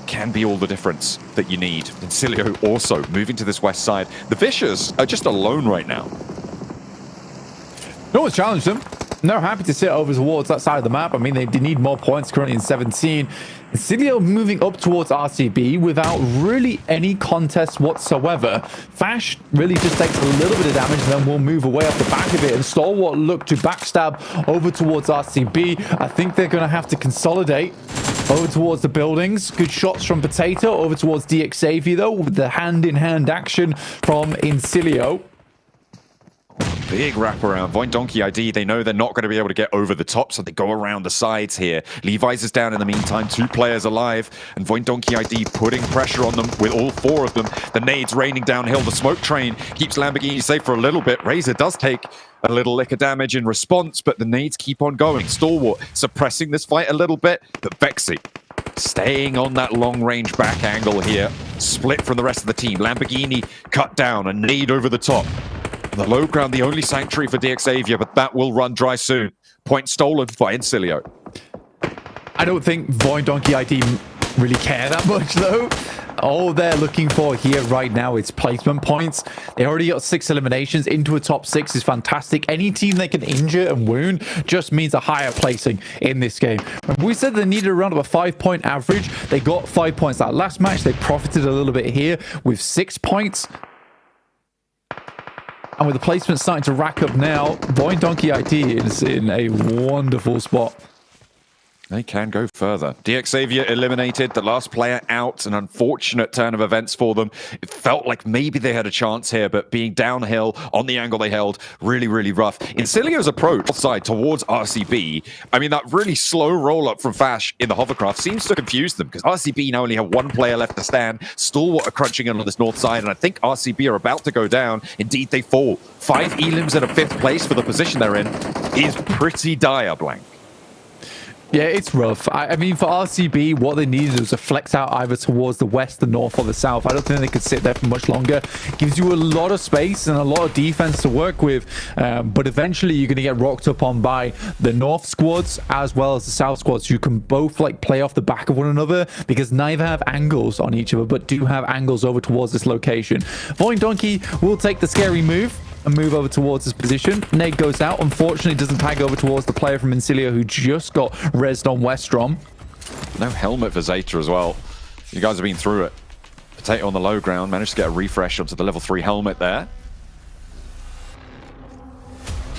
can be all the difference that you need. Incilio also moving to this west side. The Vicious are just alone right now. No one's challenged them. And they're happy to sit over towards that side of the map. I mean, they need more points, currently in 17. Incilio moving up towards RCB without really any contest whatsoever. Fash really just takes a little bit of damage and then will move away off the back of it. And Stalwart look to backstab over towards RCB. I think they're going to have to consolidate over towards the buildings. Good shots from Potato over towards DXavier, though, with the hand-in-hand action from Incilio. Big wraparound. Void Donkey ID, they know they're not going to be able to get over the top, so they go around the sides here. Levi's is down in the meantime, 2 players alive, and Void Donkey ID putting pressure on them with all 4 of them. The nades raining downhill. The smoke train keeps Lamborghini safe for a little bit. Razor does take a little lick of damage in response, but the nades keep on going. Stalwart suppressing this fight a little bit, but Vexy staying on that long-range back angle here. Split from the rest of the team. Lamborghini cut down, a nade over the top. The low ground, the only sanctuary for DXavier, but that will run dry soon. Point stolen by Incilio. I don't think Void Donkey ID really care that much, though. All they're looking for here right now is placement points. They already got 6 eliminations. Into a top 6 is fantastic. Any team they can injure and wound just means a higher placing in this game. We said they needed around a 5-point average. They got 5 points that last match. They profited a little bit here with 6 points. And with the placement starting to rack up now, Void Donkey ID is in a wonderful spot. They can go further. DXavier eliminated, the last player out. An unfortunate turn of events for them. It felt like maybe they had a chance here, but being downhill on the angle they held, really, really rough. Incilio's approach outside towards RCB, I mean, that really slow roll-up from Fash in the hovercraft seems to confuse them, because RCB now only have 1 player left to stand. Stalwart are crunching in on this north side, and I think RCB are about to go down. Indeed, they fall. 5 elims in a 5th place for the position they're in is pretty dire, Blank. Yeah, it's rough. I mean, for RCB, what they needed was a flex out either towards the west, the north, or the south. I don't think they could sit there for much longer. Gives you a lot of space and a lot of defense to work with, but eventually you're going to get rocked up on by the north squads as well as the south squads. You can both like play off the back of one another because neither have angles on each other, but do have angles over towards this location. Void Donkey will take the scary move and move over towards his position. Nade goes out. Unfortunately, doesn't tag over towards the player from Incilio who just got rezzed on Westrom. No helmet for Zeta as well. You guys have been through it. Potato on the low ground, managed to get a refresh onto the level 3 helmet there.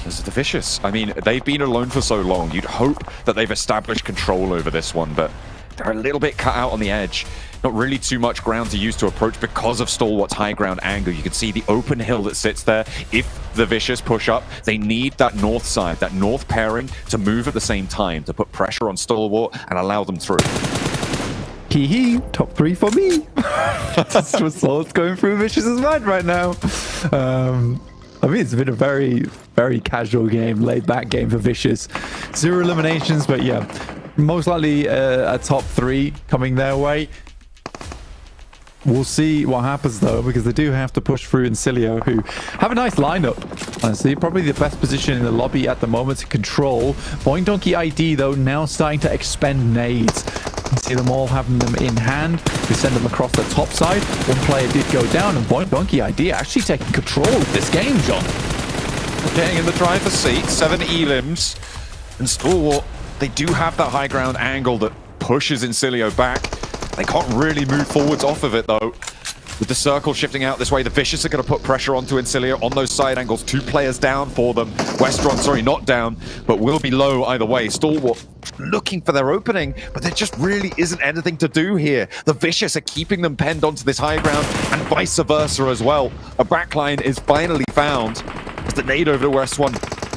This is the Vicious. I mean, they've been alone for so long. You'd hope that they've established control over this one, but they're a little bit cut out on the edge. Not really too much ground to use to approach because of Stalwart's high ground angle. You can see the open hill that sits there. If the Vicious push up, they need that north side, that north pairing to move at the same time to put pressure on Stalwart and allow them through. Hee top 3 for me. That's what's going through Vicious's mind right now. I mean, it's been a very, very casual game, laid-back game for Vicious. 0 eliminations, but yeah, most likely a top 3 coming their way. We'll see what happens, though, because they do have to push through Incilio, who have a nice lineup. Honestly, probably the best position in the lobby at the moment to control. Void Donkey ID, though, now starting to expend nades. You see them all having them in hand. We send them across the top side. One player did go down, and Void Donkey ID actually taking control of this game, John. Getting in the driver's seat, 7 elims. And Stalwart, they do have that high ground angle that pushes Incilio back. They can't really move forwards off of it, though. With the circle shifting out this way, the Vicious are going to put pressure onto Incilio on those side angles. 2 players down for them. Westron, sorry, not down, but will be low either way. Stalwart looking for their opening, but there just really isn't anything to do here. The Vicious are keeping them penned onto this high ground, and vice versa as well. A backline is finally found as the nade over to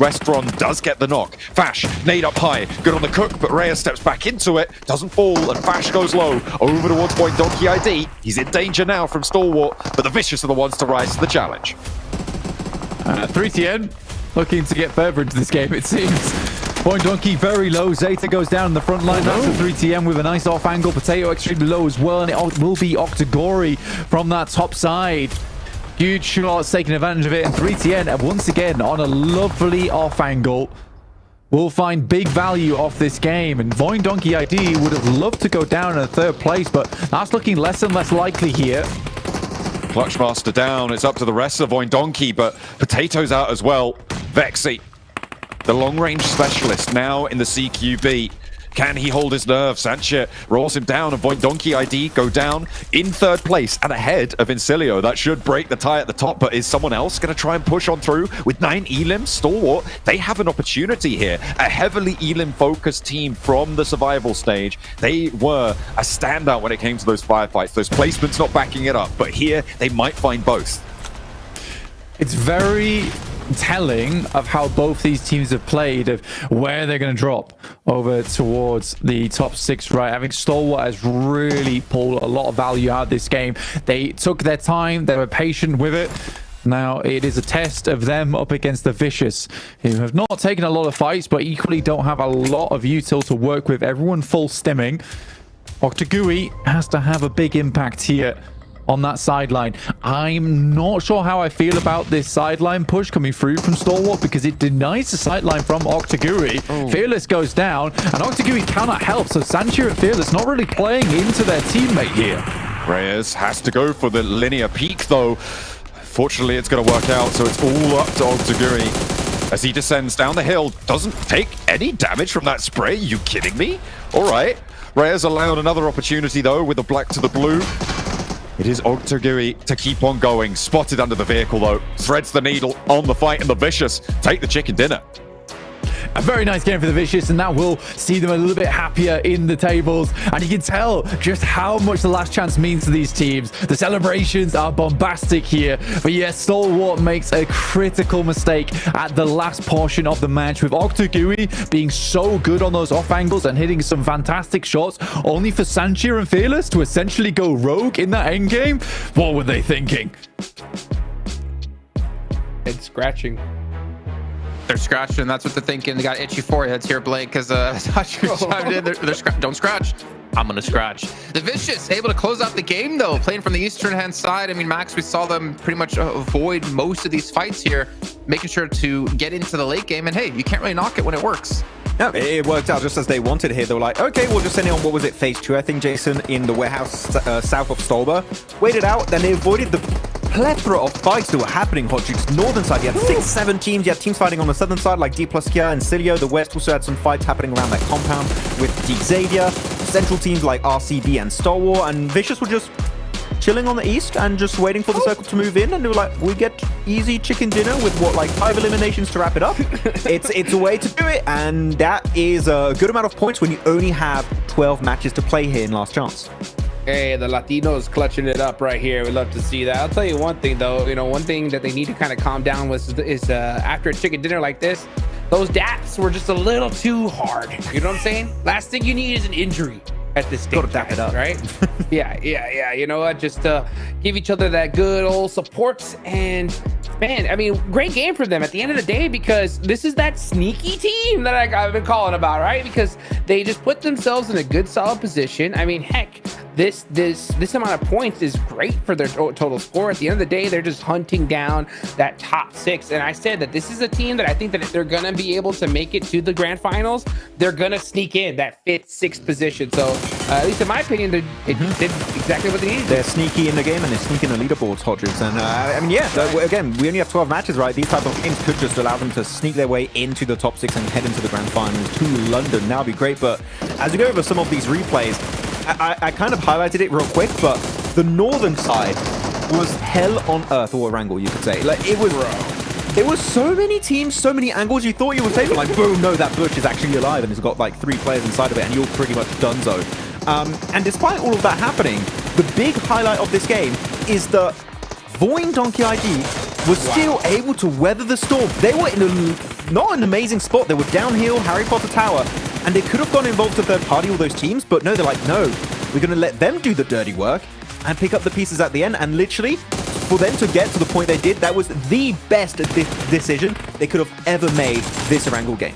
Westron does get the knock. Fash, nade up high, good on the cook, but Reyes steps back into it, doesn't fall, and Fash goes low, over towards Void Donkey ID. He's in danger now from Stalwart, but the Vicious are the ones to rise to the challenge. 3TN looking to get further into this game, it seems. Point Donkey very low. Zeta goes down in the front line. That's the 3TM with a nice off angle. Potato extremely low as well. And it will be Octagori from that top side. Huge shots taking advantage of it. And 3TN once again on a lovely off angle. Will find big value off this game. And Voin Donkey ID would have loved to go down in a third place, but that's looking less and less likely here. Clutchmaster down. It's up to the rest of Voin Donkey, but Potato's out as well. Vexy, the long-range specialist, now in the CQB. Can he hold his nerve? Sanche rolls him down, and Voin Donkey ID go down in third place and ahead of Incilio. That should break the tie at the top, but is someone else going to try and push on through with 9 Elim? Stalwart, they have an opportunity here. A heavily Elim-focused team from the survival stage. They were a standout when it came to those firefights. Those placements not backing it up, but here they might find both. It's very telling of how both these teams have played, of where they're going to drop over towards the top 6, right? I think Stalwart has really pulled a lot of value out of this game. They took their time, they were patient with it. Now it is a test of them up against the Vicious, who have not taken a lot of fights, but equally don't have a lot of util to work with. Everyone full stimming. Octagui has to have a big impact here on that sideline. I'm not sure how I feel about this sideline push coming through from Stalwart, because it denies the sideline from Octaguri. Fearless goes down, and Octaguri cannot help, so Sancho and Fearless not really playing into their teammate here. Reyes has to go for the linear peak, though. Fortunately, it's going to work out, so it's all up to Octaguri as he descends down the hill. Doesn't take any damage from that spray. You kidding me? All right. Reyes allowed another opportunity, though, with the black to the blue. It is Octaguri to keep on going. Spotted under the vehicle, though. Threads the needle on the fight, and the Vicious take the chicken dinner. A very nice game for the Vicious, and that will see them a little bit happier in the tables. And you can tell just how much the last chance means to these teams. The celebrations are bombastic here. But yes, Stalwart makes a critical mistake at the last portion of the match, with Octagui being so good on those off angles and hitting some fantastic shots, only for Sanchir and Fearless to essentially go rogue in that endgame. What were they thinking? Head scratching. They're scratching. That's what they're thinking. They got itchy foreheads here, Blake, because chimed in. Don't scratch. I'm going to scratch. The Vicious able to close out the game, though, playing from the eastern hand side. I mean, Max, we saw them pretty much avoid most of these fights here, making sure to get into the late game. And hey, you can't really knock it when it works. Yeah, it worked out just as they wanted here. They were like, okay, we'll just send it on, what was it, phase 2, I think, Jason, in the warehouse south of Stolba. Waited out, then they avoided the plethora of fights that were happening. Hotchuk's northern side, you had 6-7 teams. You had teams fighting on the southern side like D plus Kia and Cilio. The west also had some fights happening around that compound with D Xavier. Central teams like RCB and Stalwart, and Vicious were just chilling on the east and just waiting for the circle to move in, and they were like, we get easy chicken dinner with what, like 5 eliminations to wrap it up. It's a way to do it, and that is a good amount of points when you only have 12 matches to play here in Last Chance. Hey, the Latinos clutching it up right here. We love to see that. I'll tell you one thing, though. You know, one thing that they need to kind of calm down is after a chicken dinner like this, those daps were just a little too hard. You know what I'm saying? Last thing you need is an injury at this stage. Gotta dap it up, right? yeah. You know what? Just give each other that good old support. And man, I mean, great game for them at the end of the day, because this is that sneaky team that I've been calling about, right? Because they just put themselves in a good, solid position. I mean, heck, this amount of points is great for their total score. At the end of the day, they're just hunting down that top 6. And I said that this is a team that I think that if they're gonna be able to make it to the grand finals, they're gonna sneak in that 5th, 6th position. So at least in my opinion, they did exactly what they needed. They're sneaky in the game, and they're sneaky in the leaderboards, Hodges. And I mean, yeah, again, we only have 12 matches, right? These type of games could just allow them to sneak their way into the top 6 and head into the grand finals to London. That would be great. But as we go over some of these replays, I kind of highlighted it real quick, but the northern side was hell on earth, or Wrangle, you could say. Like, it was... There were so many teams, so many angles. You thought you were taking, like, boom, no, that bush is actually alive, and it's got like 3 players inside of it, and you're pretty much donezo. And despite all of that happening, the big highlight of this game is that Voin Donkey ID was still able to weather the storm. They were in not an amazing spot. They were downhill, Harry Potter Tower, and they could have gone involved to third party, all those teams, but no, they're like, no, we're going to let them do the dirty work. and pick up the pieces at the end. And literally, for them to get to the point they did, that was the best decision they could have ever made this Erangel game.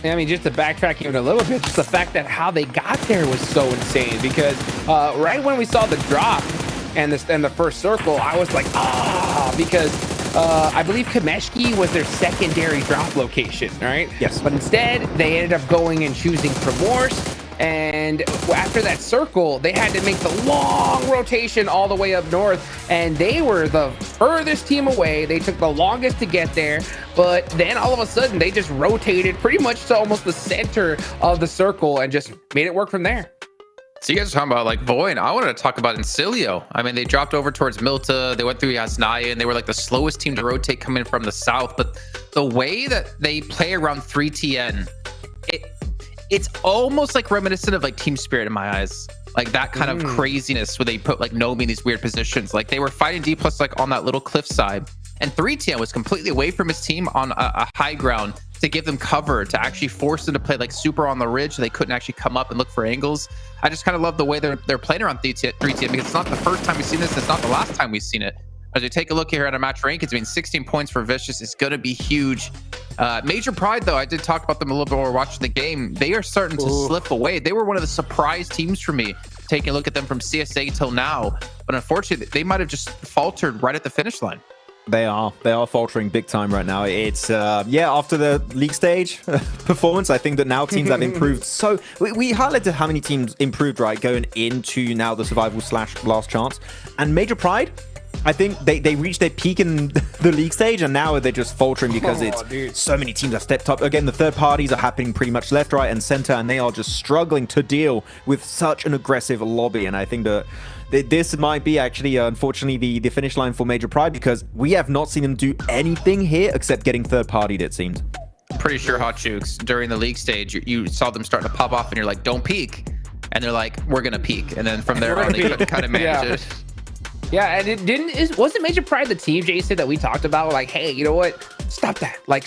I mean, just to backtrack even a little bit, just the fact that how they got there was so insane, because right when we saw the drop and the first circle, I was like, because I believe Kameshki was their secondary drop location, right? Yes. But instead, they ended up going and choosing Primorse. And after that circle, they had to make the long rotation all the way up north, and they were the furthest team away. They took the longest to get there, but then all of a sudden they just rotated pretty much to almost the center of the circle and just made it work from there. So you guys are talking about like Void. I wanted to talk about Incilio. I mean, they dropped over towards Milta. They went through Yasnaya, and they were like the slowest team to rotate coming from the south. But the way that they play around 3TN, it's almost like reminiscent of like Team Spirit in my eyes. Like that kind of craziness where they put like Nomi in these weird positions. Like they were fighting D+ like on that little cliff side, and 3TN was completely away from his team on a high ground to give them cover, to actually force them to play like super on the ridge so they couldn't actually come up and look for angles. I just kind of love the way they're playing around 3TN, because it's not the first time we've seen this. It's not the last time we've seen it. As we take a look here at a match rankings, I mean, 16 points for Vicious is going to be huge. Major Pride, though, I did talk about them a little bit more watching the game. They are starting to slip away. They were one of the surprise teams for me, taking a look at them from CSA till now. But unfortunately, they might have just faltered right at the finish line. They are faltering big time right now. It's after the league stage performance, I think that now teams have improved. So we highlighted how many teams improved, right, going into now the survival / last chance. And Major Pride, I think they reached their peak in the league stage, and now they're just faltering because so many teams have stepped up. Again, the third parties are happening pretty much left, right, and center, and they are just struggling to deal with such an aggressive lobby. And I think that this might be actually, unfortunately, the finish line for Major Pride, because we have not seen them do anything here except getting third partied, it seems. I'm pretty sure Hot Jukes, during the league stage, you saw them starting to pop off, and you're like, don't peek. And they're like, we're going to peek. And then from there on, they couldn't kind of manage it. Yeah, and wasn't Major Pride the team, Jason, that we talked about? Like, hey, you know what? Stop that. Like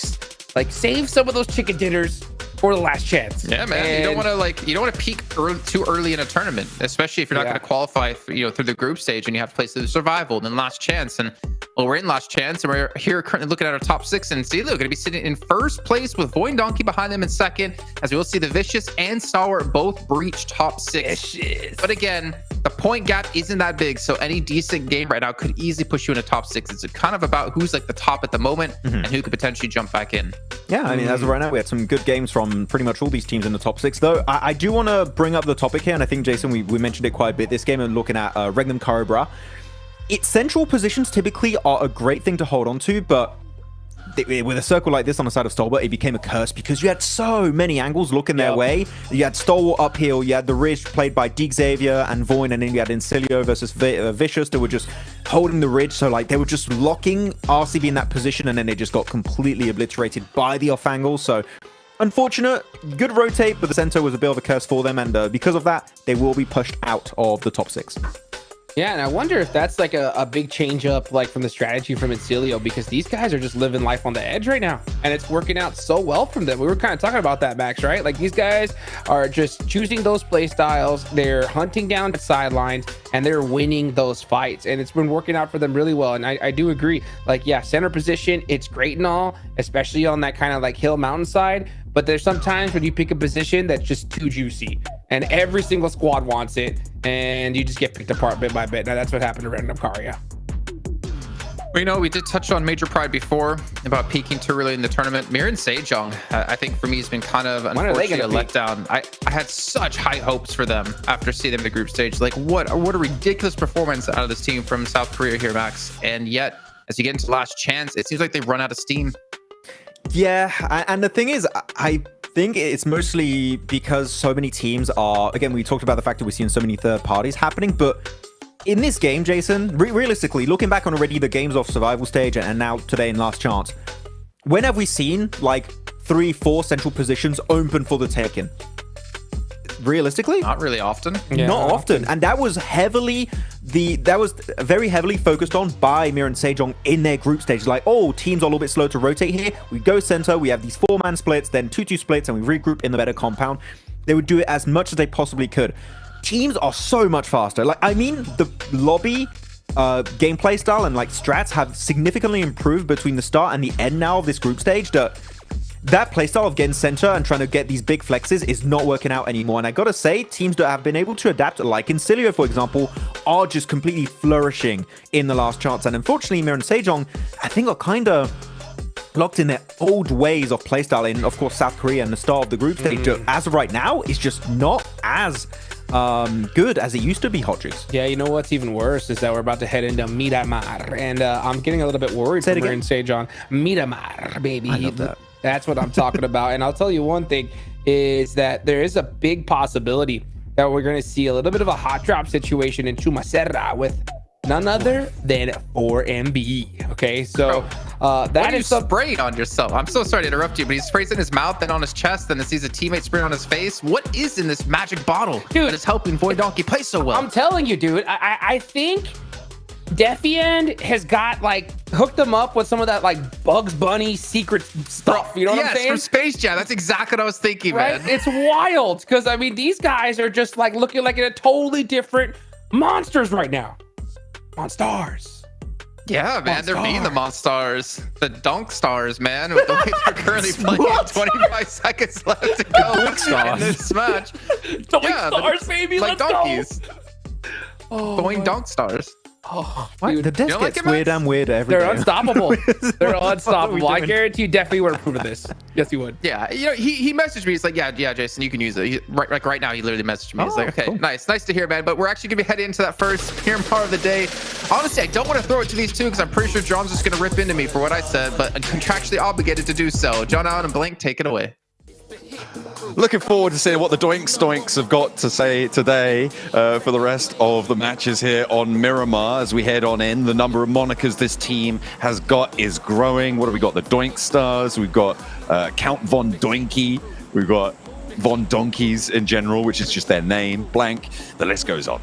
save some of those chicken dinners for the last chance. Yeah, man. And you don't want to peak too early in a tournament, especially if you're not going to qualify, through the group stage, and you have to play through the survival and then last chance. And we're in last chance, and we're here currently looking at our top 6, and see, look, going to be sitting in first place with Void and Donkey behind them in second, as we will see the Vicious and Stalwart both breach top 6. Vicious. But again, the point gap isn't that big, so any decent game right now could easily push you in a top 6. It's kind of about who's like the top at the moment and who could potentially jump back in. Yeah, I mean, as of right now, we had some good games from pretty much all these teams in the top 6. Though I do want to bring up the topic here, and I think, Jason, we mentioned it quite a bit this game, and looking at Regnum Cobra. Its central positions typically are a great thing to hold on to, but with a circle like this on the side of Stalwart, it became a curse because you had so many angles looking their way. You had Stalwart uphill, you had the Ridge played by Dig Xavier and Void, and then you had Incilio versus Vicious that were just holding the Ridge. So like they were just locking RCB in that position, and then they just got completely obliterated by the off angle. So unfortunate, good rotate, but the center was a bit of a curse for them, and because of that, they will be pushed out of the top 6. Yeah, and I wonder if that's like a big change up, like from the strategy from Incilio, because these guys are just living life on the edge right now, and it's working out so well from them. We were kind of talking about that, Max, right? Like these guys are just choosing those play styles, they're hunting down the sidelines, and they're winning those fights, and it's been working out for them really well. And I do agree, like, yeah, center position, it's great and all, especially on that kind of like hill mountainside, but there's sometimes when you pick a position that's just too juicy, and every single squad wants it, and you just get picked apart bit by bit. Now that's what happened to Random Karia. Well, we did touch on Major Pride before about peaking too early in the tournament. Mir and Sejong, I think for me, has been kind of unfortunately a letdown. I had such high hopes for them after seeing them in the group stage. Like what a ridiculous performance out of this team from South Korea here, Max. And yet, as you get into last chance, it seems like they've run out of steam. Yeah, and the thing is, I think it's mostly because so many teams are, again, we talked about the fact that we're seeing so many third parties happening, but in this game, Jason, realistically, looking back on already the games of survival stage and now today in last chance, when have we seen like 3-4 central positions open for the taking? Realistically, not really often. Not often. And that was very heavily focused on by Mir and Sejong in their group stage. Like, oh, teams are a little bit slow to rotate here. We go center, we have these 4-man splits, then 2-2 splits, and we regroup in the better compound. They would do it as much as they possibly could. teams are so much faster. Like, I mean, the lobby gameplay style and like strats have significantly improved between the start and the end now of this group stage. That playstyle of getting center and trying to get these big flexes is not working out anymore. And I gotta say, teams that have been able to adapt, like Incilio, for example, are just completely flourishing in the last chance. And unfortunately, Mir and Sejong, I think, are kind of locked in their old ways of playstyle in, of course, South Korea and the start of the group stage. As of right now, it's just not as good as it used to be, Hodges. Yeah, you know what's even worse is that we're about to head into Miramar, and I'm getting a little bit worried for Mir and Sejong. Miramar, baby. I love that. That's what I'm talking about. And I'll tell you one thing is that there is a big possibility that we're going to see a little bit of a hot drop situation in Chumacerra with none other than 4MB. Okay, so that is spraying on yourself. I'm so sorry to interrupt you, but he sprays in his mouth, then on his chest, then sees a teammate spray on his face. What is in this magic bottle that is helping Void Donkey play so well? I'm telling you, dude, I think Defiant has got like hooked them up with some of that like Bugs Bunny secret stuff. You know what I'm saying? Yes, from Space Jam. That's exactly what I was thinking, right? man. It's wild because I mean these guys are just like looking like a totally different monsters right now. Monstars. Yeah, man, they're beating the Monstars, the Dunk Stars, man. With the way they're currently playing, 25 seconds left to go in this match. Dunk Stars, baby, like let's donkeys. go. Going Dunk Stars. Oh, dude, the desk gets weird and weird every day. They're unstoppable. They're unstoppable. I guarantee you definitely would approve of this. Yes, you would. Yeah, you know, he messaged me. He's like, yeah, Jason, you can use it. Right now, he literally messaged me. He's like, okay, cool. Nice to hear, man. But we're actually gonna be heading into that first Miramar of the day. Honestly, I don't want to throw it to these two because I'm pretty sure John's just gonna rip into me for what I said, but I'm contractually obligated to do so. John Allen and Blink, take it away. Looking forward to seeing what the Doinks have got to say today for the rest of the matches here on Miramar as we head on in. The number of monikers this team has got is growing. What have we got? The Doink Stars. We've got Count Von Doinky. We've got Von Donkeys in general, which is just their name. Blank. The list goes on.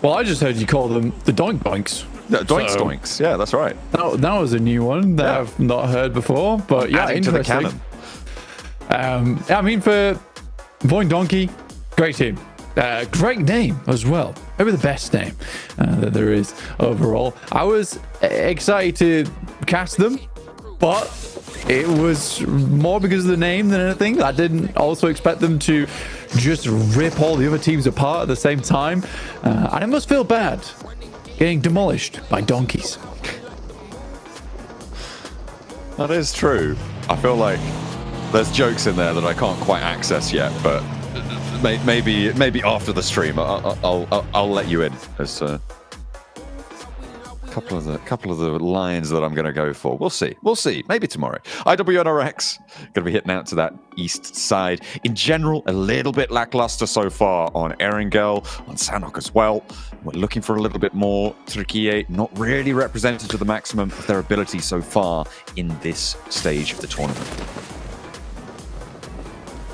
Well, I just heard you call them the Doink Doinks. No, Doinks. Yeah, that's right. That was a new one that I've not heard before, but yeah, adding to the canon. I mean, for Void Donkey, great team. Great name as well. Maybe the best name that there is overall. I was excited to cast them, but it was more because of the name than anything. I didn't also expect them to just rip all the other teams apart at the same time. And it must feel bad getting demolished by donkeys. That is true. I feel like there's jokes in there that I can't quite access yet, but maybe after the stream I'll let you in. There's a couple of the lines that I'm going to go for. We'll see. Maybe tomorrow. IWNRX going to be hitting out to that east side. In general, a little bit lackluster so far on Erangel, on Sanhok as well. We're looking for a little bit more. Turkiye not really represented to the maximum of their ability so far in this stage of the tournament.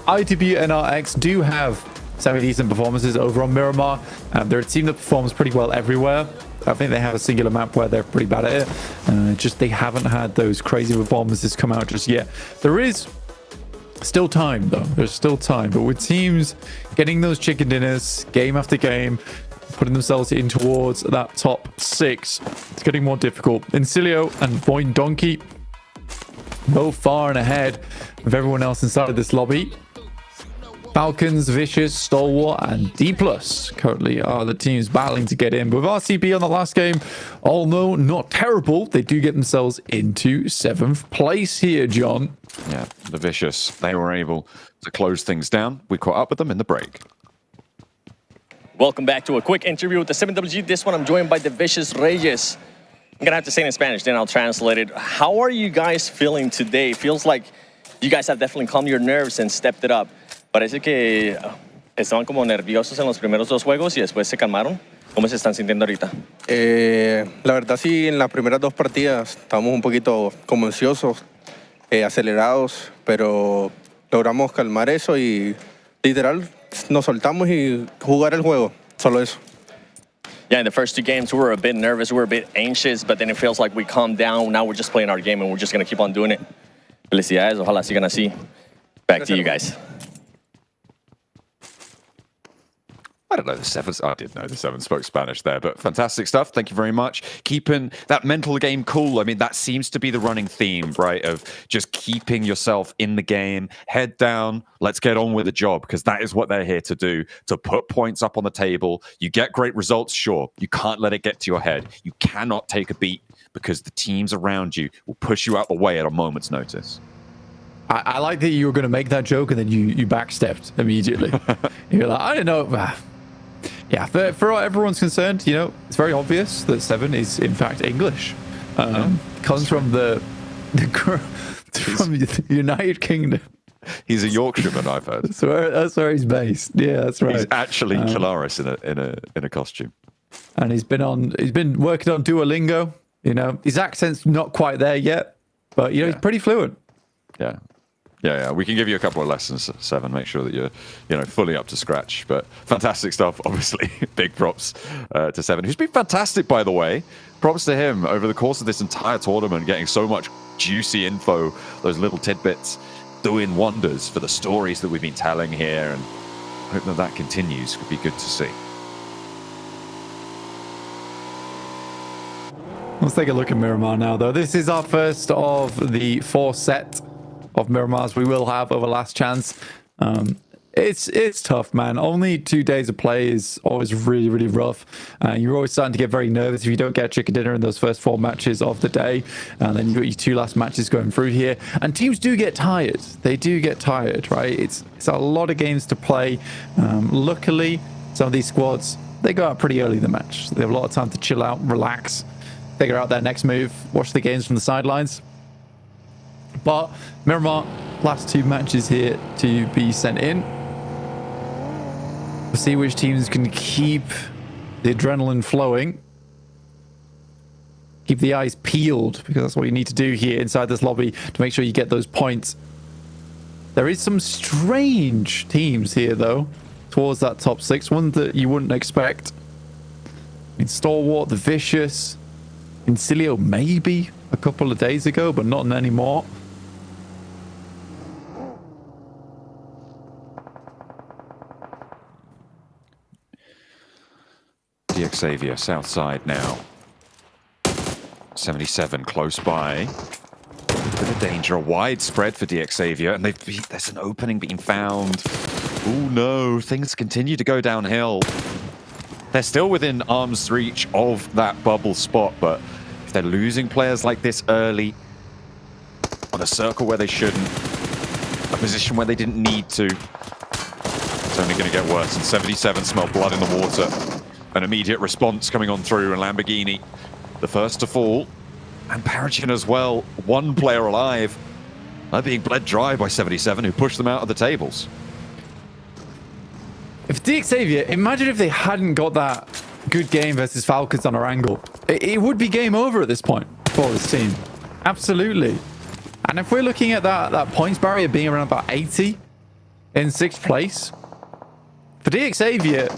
ITB and RX do have semi-decent performances over on Miramar. They're a team that performs pretty well everywhere. I think they have a singular map where they're pretty bad at it. Just they haven't had those crazy performances come out just yet. There is still time, though. There's still time. But with teams getting those chicken dinners game after game, putting themselves in towards that top 6, it's getting more difficult. Incilio and Void Donkey both far and ahead of everyone else inside of this lobby. Falcons, Vicious, Stalwart, and D+ currently are the teams battling to get in. But with RCB on the last game, although not terrible, they do get themselves into 7th place here, John. Yeah, the Vicious, they were able to close things down. We caught up with them in the break. Welcome back to a quick interview with the 7WG. This one I'm joined by the Vicious Reyes. I'm gonna have to say it in Spanish, then I'll translate it. How are you guys feeling today? Feels like you guys have definitely calmed your nerves and stepped it up. Parece que estaban como nerviosos en los primeros 2 juegos y después se calmaron. ¿Cómo se están sintiendo ahorita? La verdad sí, en las primeras 2 partidas estábamos un poquito como ansiosos, acelerados, pero logramos calmar eso y literal nos soltamos y jugar el juego, solo eso. Yeah, in the first 2 games we were a bit nervous, we were a bit anxious, but then it feels like we calmed down. Now we're just playing our game and we're just going to keep on doing it. Felicidades, ojalá sigan así. Back to you guys. I don't know the sevens. I did know the seven spoke Spanish there, but fantastic stuff. Thank you very much. Keeping that mental game cool. I mean, that seems to be the running theme, right? Of just keeping yourself in the game, head down. Let's get on with the job, because that is what they're here to do, to put points up on the table. You get great results, sure. You can't let it get to your head. You cannot take a beat, because the teams around you will push you out the way at a moment's notice. I like that you were going to make that joke and then you backstepped immediately. You're like, I don't know. Yeah, for everyone's concerned, you know, it's very obvious that Seven is in fact English. Comes from from the United Kingdom. He's a Yorkshireman, I've heard. That's where he's based. Yeah, that's right. He's actually Kalaris in a costume. And he's been working on Duolingo. You know, his accent's not quite there yet, but you know, he's pretty fluent. Yeah. Yeah, we can give you a couple of lessons, Seven. Make sure that you're, fully up to scratch. But fantastic stuff, obviously. Big props to Seven, who's been fantastic, by the way. Props to him over the course of this entire tournament, getting so much juicy info, those little tidbits, doing wonders for the stories that we've been telling here. And I hope that continues. Would be good to see. Let's take a look at Miramar now, though. This is our first of the 4 set of Miramars we will have over Last Chance. It's tough, man. Only 2 days of play is always really, really rough. You're always starting to get very nervous if you don't get chicken dinner in those first 4 matches of the day. And then you've got your 2 last matches going through here. And teams do get tired. They do get tired, right? It's a lot of games to play. Luckily, some of these squads, they go out pretty early in the match. So they have a lot of time to chill out, relax, figure out their next move, watch the games from the sidelines. But Miramar, last 2 matches here to be sent in. We'll see which teams can keep the adrenaline flowing. Keep the eyes peeled, because that's what you need to do here inside this lobby to make sure you get those points. There is some strange teams here, though, towards that top 6. Ones that you wouldn't expect. I mean, Stalwart, the Vicious, Incilio maybe a couple of days ago, but not anymore. Xavier, south side now. 77 close by. Bit of danger, a wide spread for Xavier, and there's an opening being found. Oh no, things continue to go downhill. They're still within arm's reach of that bubble spot, but if they're losing players like this early, on a circle where they shouldn't, a position where they didn't need to, it's only going to get worse. And 77 smell blood in the water. An immediate response coming on through, and Lamborghini, the first to fall. And Parachin as well, 1 player alive. They're being bled dry by 77, who pushed them out of the tables. If Xavier, imagine if they hadn't got that good game versus Falcons on our angle. It would be game over at this point for this team. Absolutely. And if we're looking at that points barrier being around about 80 in 6th place, for Xavier,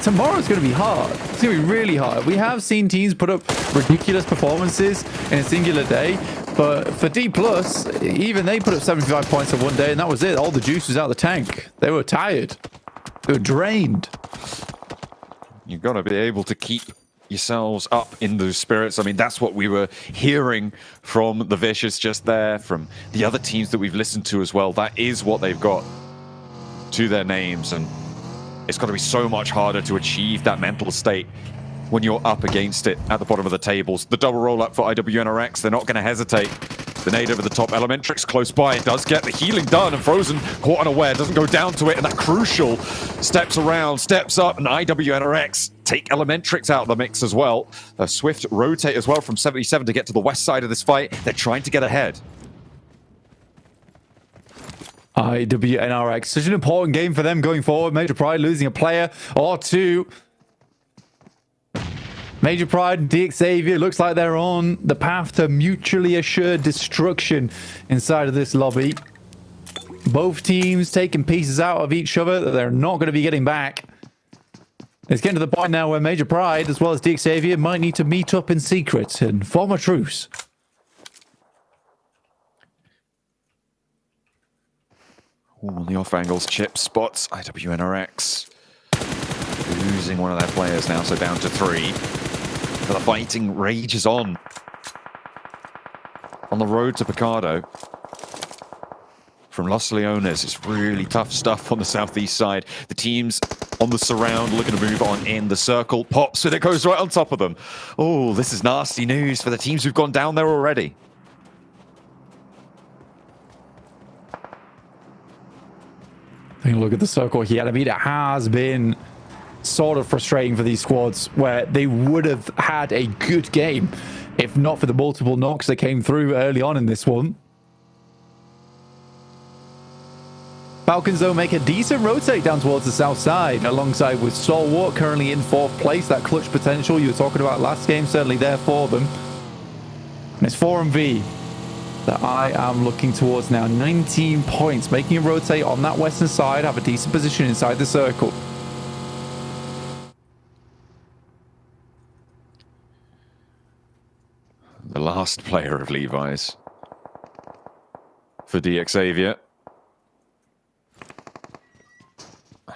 tomorrow's going to be hard. It's going to be really hard. We have seen teams put up ridiculous performances in a singular day, but for D+, even they put up 75 points in 1 day, and that was it. All the juice was out of the tank. They were tired. They were drained. You've got to be able to keep yourselves up in those spirits. I mean, that's what we were hearing from the Vicious just there, from the other teams that we've listened to as well. That is what they've got to their names, and it's got to be so much harder to achieve that mental state when you're up against it at the bottom of the tables. The double roll-up for IWNRX, they're not going to hesitate. The nade over the top, Elementrix close by, it does get the healing done, and Frozen caught unaware, doesn't go down to it, and that crucial steps around, steps up, and IWNRX take Elementrix out of the mix as well. A swift rotate as well from 77 to get to the west side of this fight. They're trying to get ahead. IWNRX, such an important game for them going forward. Major Pride losing a player or 2. Major Pride and Xavier looks like they're on the path to mutually assured destruction inside of this lobby. Both teams taking pieces out of each other that they're not going to be getting back. It's getting to the point now where Major Pride as well as Xavier might need to meet up in secret and form a truce. On the off angles, chip spots IWNRX. losing one of their players now, so down to 3. But the fighting rages on the road to Picardo. From Los Leones, it's really tough stuff on the southeast side. The teams on the surround looking to move on in. The circle pops and it goes right on top of them. Oh, this is nasty news for the teams who've gone down there already. Taking a look at the circle here. I mean, it has been sort of frustrating for these squads where they would have had a good game if not for the multiple knocks that came through early on in this one. Falcons, though, make a decent rotate down towards the south side, alongside with Stalwart currently in 4th place. That clutch potential you were talking about last game, certainly there for them. And it's 4MV that I am looking towards now. 19 points, making a rotate on that western side, have a decent position inside the circle. The last player of Levi's for DX Xavier.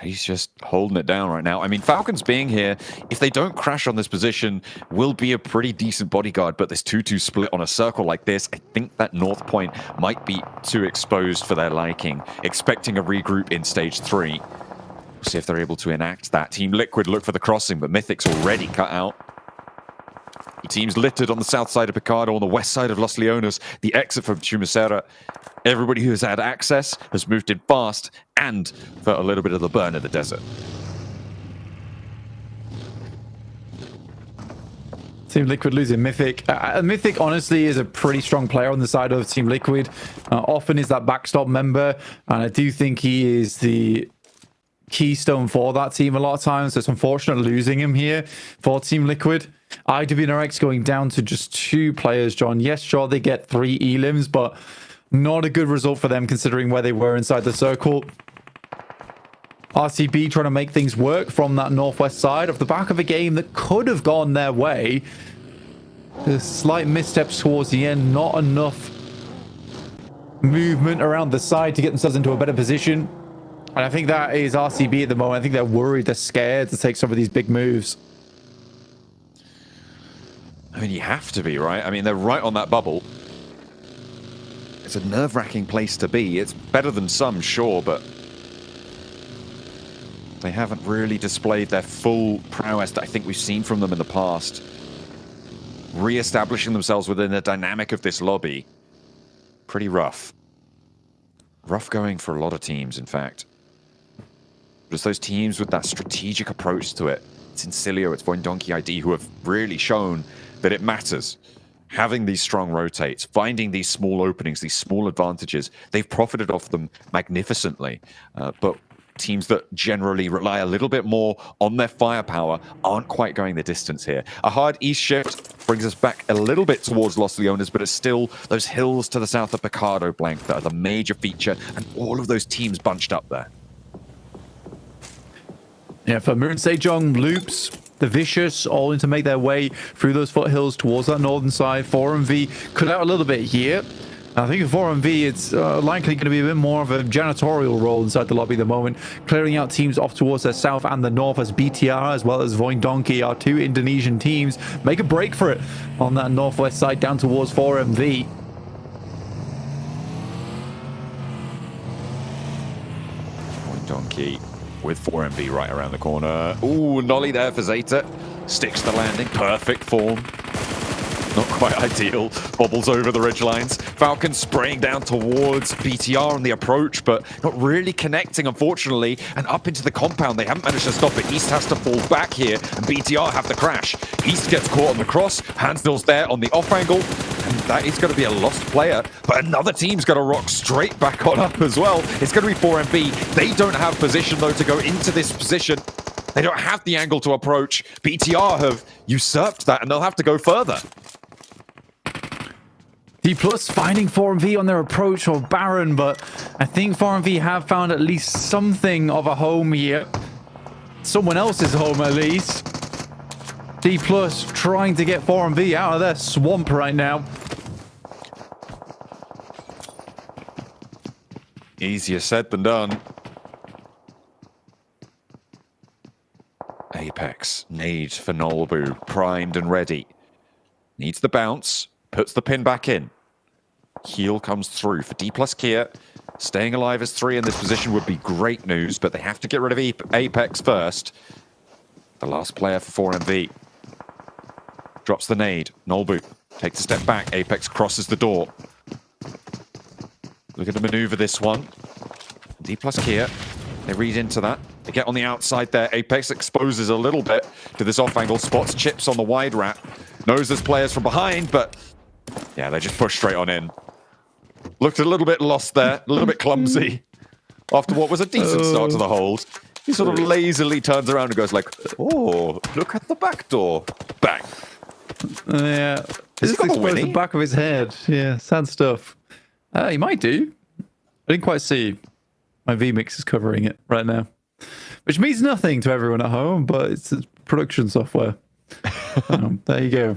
He's just holding it down right now. I mean, Falcons being here, if they don't crash on this position, will be a pretty decent bodyguard, but this 2-2 split on a circle like this, I think that north point might be too exposed for their liking. Expecting a regroup in stage 3. We'll see if they're able to enact that. Team Liquid look for the crossing, but Mythic's already cut out. The team's littered on the south side of Picardo, on the west side of Los Leones, the exit from Chumacera. Everybody who has had access has moved in fast and for a little bit of the burn in the desert. Team Liquid losing Mythic. Mythic, honestly, is a pretty strong player on the side of Team Liquid. Often is that backstop member, and I do think he is the keystone for that team a lot of times. So it's unfortunate losing him here for Team Liquid. IWNRX going down to just 2 players, John. Yes, sure, they get 3 elims, but not a good result for them considering where they were inside the circle. RCB trying to make things work from that northwest side off the back of a game that could have gone their way. The slight missteps towards the end, not enough movement around the side to get themselves into a better position. And I think that is RCB at the moment. I think they're worried, they're scared to take some of these big moves. I mean, you have to be, right? I mean, they're right on that bubble. It's a nerve-wracking place to be. It's better than some, sure, but they haven't really displayed their full prowess that I think we've seen from them in the past. Re-establishing themselves within the dynamic of this lobby. Pretty rough. Rough going for a lot of teams, in fact. Just those teams with that strategic approach to it. It's Incilio, it's Voindonki ID who have really shown that it matters. Having these strong rotates, finding these small openings, these small advantages, they've profited off them magnificently. But teams that generally rely a little bit more on their firepower aren't quite going the distance here. A hard east shift brings us back a little bit towards Los Leones, but it's still those hills to the south of Picardo Blank that are the major feature, and all of those teams bunched up there. Yeah, for Moon Sejong, Loops, the Vicious, all in to make their way through those foothills towards that northern side. 4MV cut out a little bit here. I think for 4MV, it's likely going to be a bit more of a janitorial role inside the lobby at the moment, clearing out teams off towards the south and the north as BTR as well as Voindonki, our 2 Indonesian teams, make a break for it on that northwest side down towards 4MV. Voindonki with 4MV right around the corner. Ooh, nollie there for Zeta. Sticks the landing. Perfect form. Not quite ideal. Bobbles over the ridge lines. Falcon spraying down towards BTR on the approach, but not really connecting, unfortunately. And up into the compound. They haven't managed to stop it. East has to fall back here, and BTR have the crash. East gets caught on the cross. Hansdale's there on the off angle. And that is going to be a lost player. But another team's going to rock straight back on up as well. It's going to be 4MV. They don't have position, though, to go into this position. They don't have the angle to approach. BTR have usurped that, and they'll have to go further. D Plus finding 4MV on their approach or Baron, but I think 4MV have found at least something of a home here. Someone else's home, at least. D Plus trying to get 4MV out of their swamp right now. Easier said than done. Apex needs for Nolbu, primed and ready. Needs the bounce, puts the pin back in. Heal comes through for D plus Kia. Staying alive as 3 in this position would be great news, but they have to get rid of Apex first. The last player for 4MV. Drops the nade. Nolbu takes a step back. Apex crosses the door. Look at the maneuver this one. D plus Kia. They read into that. They get on the outside there. Apex exposes a little bit to this off angle. Spots chips on the wide wrap. Knows there's players from behind, but yeah, they just push straight on in. Looked a little bit lost there. A little bit clumsy. After what was a decent start to the hold. He sort of lazily turns around and goes like, oh, look at the back door. Bang. Yeah. Has he got the back of his head. Yeah, sad stuff. He might do. I didn't quite see. My vMix is covering it right now. Which means nothing to everyone at home, but it's production software. There you go.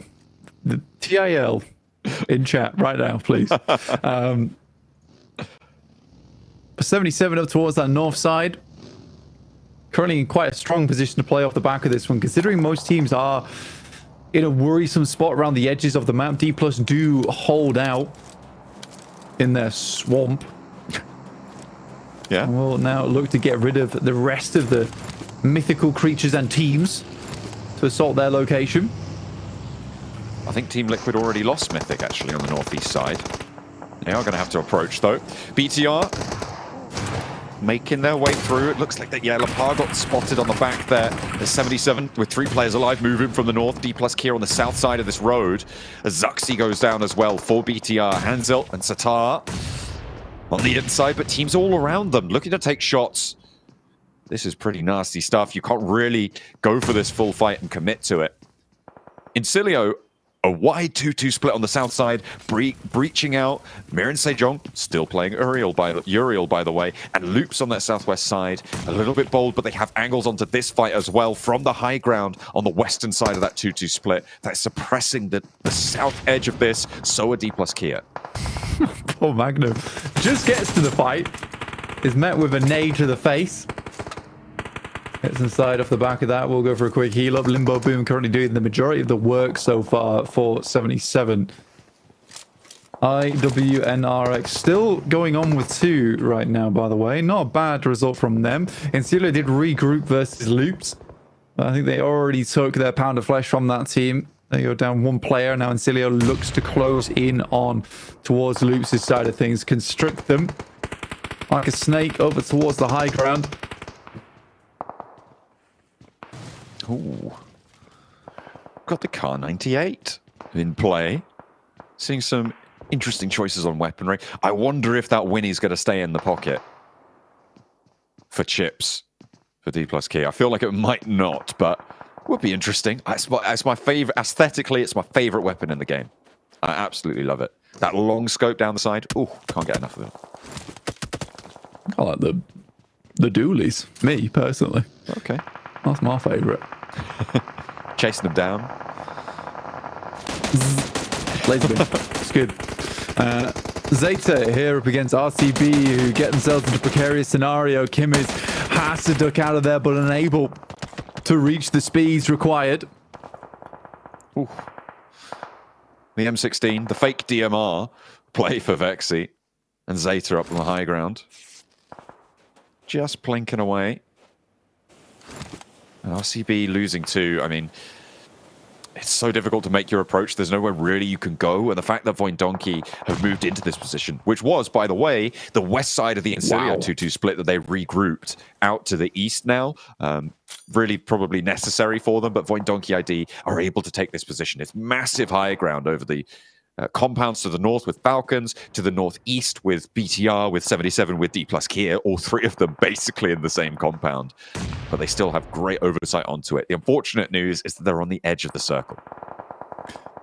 The TIL in chat right now, please. 77 up towards that north side. Currently in quite a strong position to play off the back of this one, considering most teams are in a worrisome spot around the edges of the map. D plus do hold out in their swamp. Yeah. And we'll now look to get rid of the rest of the mythical creatures and teams to assault their location. I think Team Liquid already lost Mythic, actually, on the northeast side. They are going to have to approach, though. BTR making their way through. It looks like that, yeah, Lapar got spotted on the back there. There's 77 with 3 players alive, moving from the north. D plus Kia on the south side of this road. Zuxi goes down as well for BTR. Hanzel and Satar on the inside, but teams all around them looking to take shots. This is pretty nasty stuff. You can't really go for this full fight and commit to it. Incilio, a wide 2-2 split on the south side, breaching out. Mirin Sejong still playing Uriel, by the way, and Loops on that southwest side. A little bit bold, but they have angles onto this fight as well from the high ground on the western side of that 2-2 split. That's suppressing the south edge of this. So a D plus Kia. Poor Magnum. Just gets to the fight. Is met with a nade to the face. Gets inside off the back of that. We'll go for a quick heal up. Limbo Boom currently doing the majority of the work so far for 77. IWNRX still going on with 2 right now, by the way. Not a bad result from them. Incilio did regroup versus Loops. I think they already took their pound of flesh from that team. They go down 1 player. Now Incilio looks to close in on towards Loops' side of things. Constrict them like a snake over towards the high ground. Ooh. Got the Car 98 in play. Seeing some interesting choices on weaponry. I wonder if that Winnie's going to stay in the pocket for chips for D plus K. I feel like it might not, but would be interesting. It's my favorite. Aesthetically, it's my favorite weapon in the game. I absolutely love it. That long scope down the side. Ooh, can't get enough of it. I like the dualies, me personally. Okay. That's my favorite. Chasing them down. Laser beam. It's good. Zeta here up against RCB, who get themselves into a precarious scenario. Kimmiz has to duck out of there, but unable to reach the speeds required. Ooh. The M16, the fake DMR play for Vexy. And Zeta up on the high ground. Just plinking away. And RCB losing 2. I mean, it's so difficult to make your approach. There's nowhere really you can go. And the fact that Voindonkey have moved into this position, which was, by the way, the west side of the Incilio 2-2 split that they regrouped out to the east now. Really probably necessary for them, but Voindonkey ID are able to take this position. It's massive high ground over the compounds to the north with Falcons, to the northeast with BTR, with 77, with D plus Kia, all 3 of them basically in the same compound. But they still have great oversight onto it. The unfortunate news is that they're on the edge of the circle.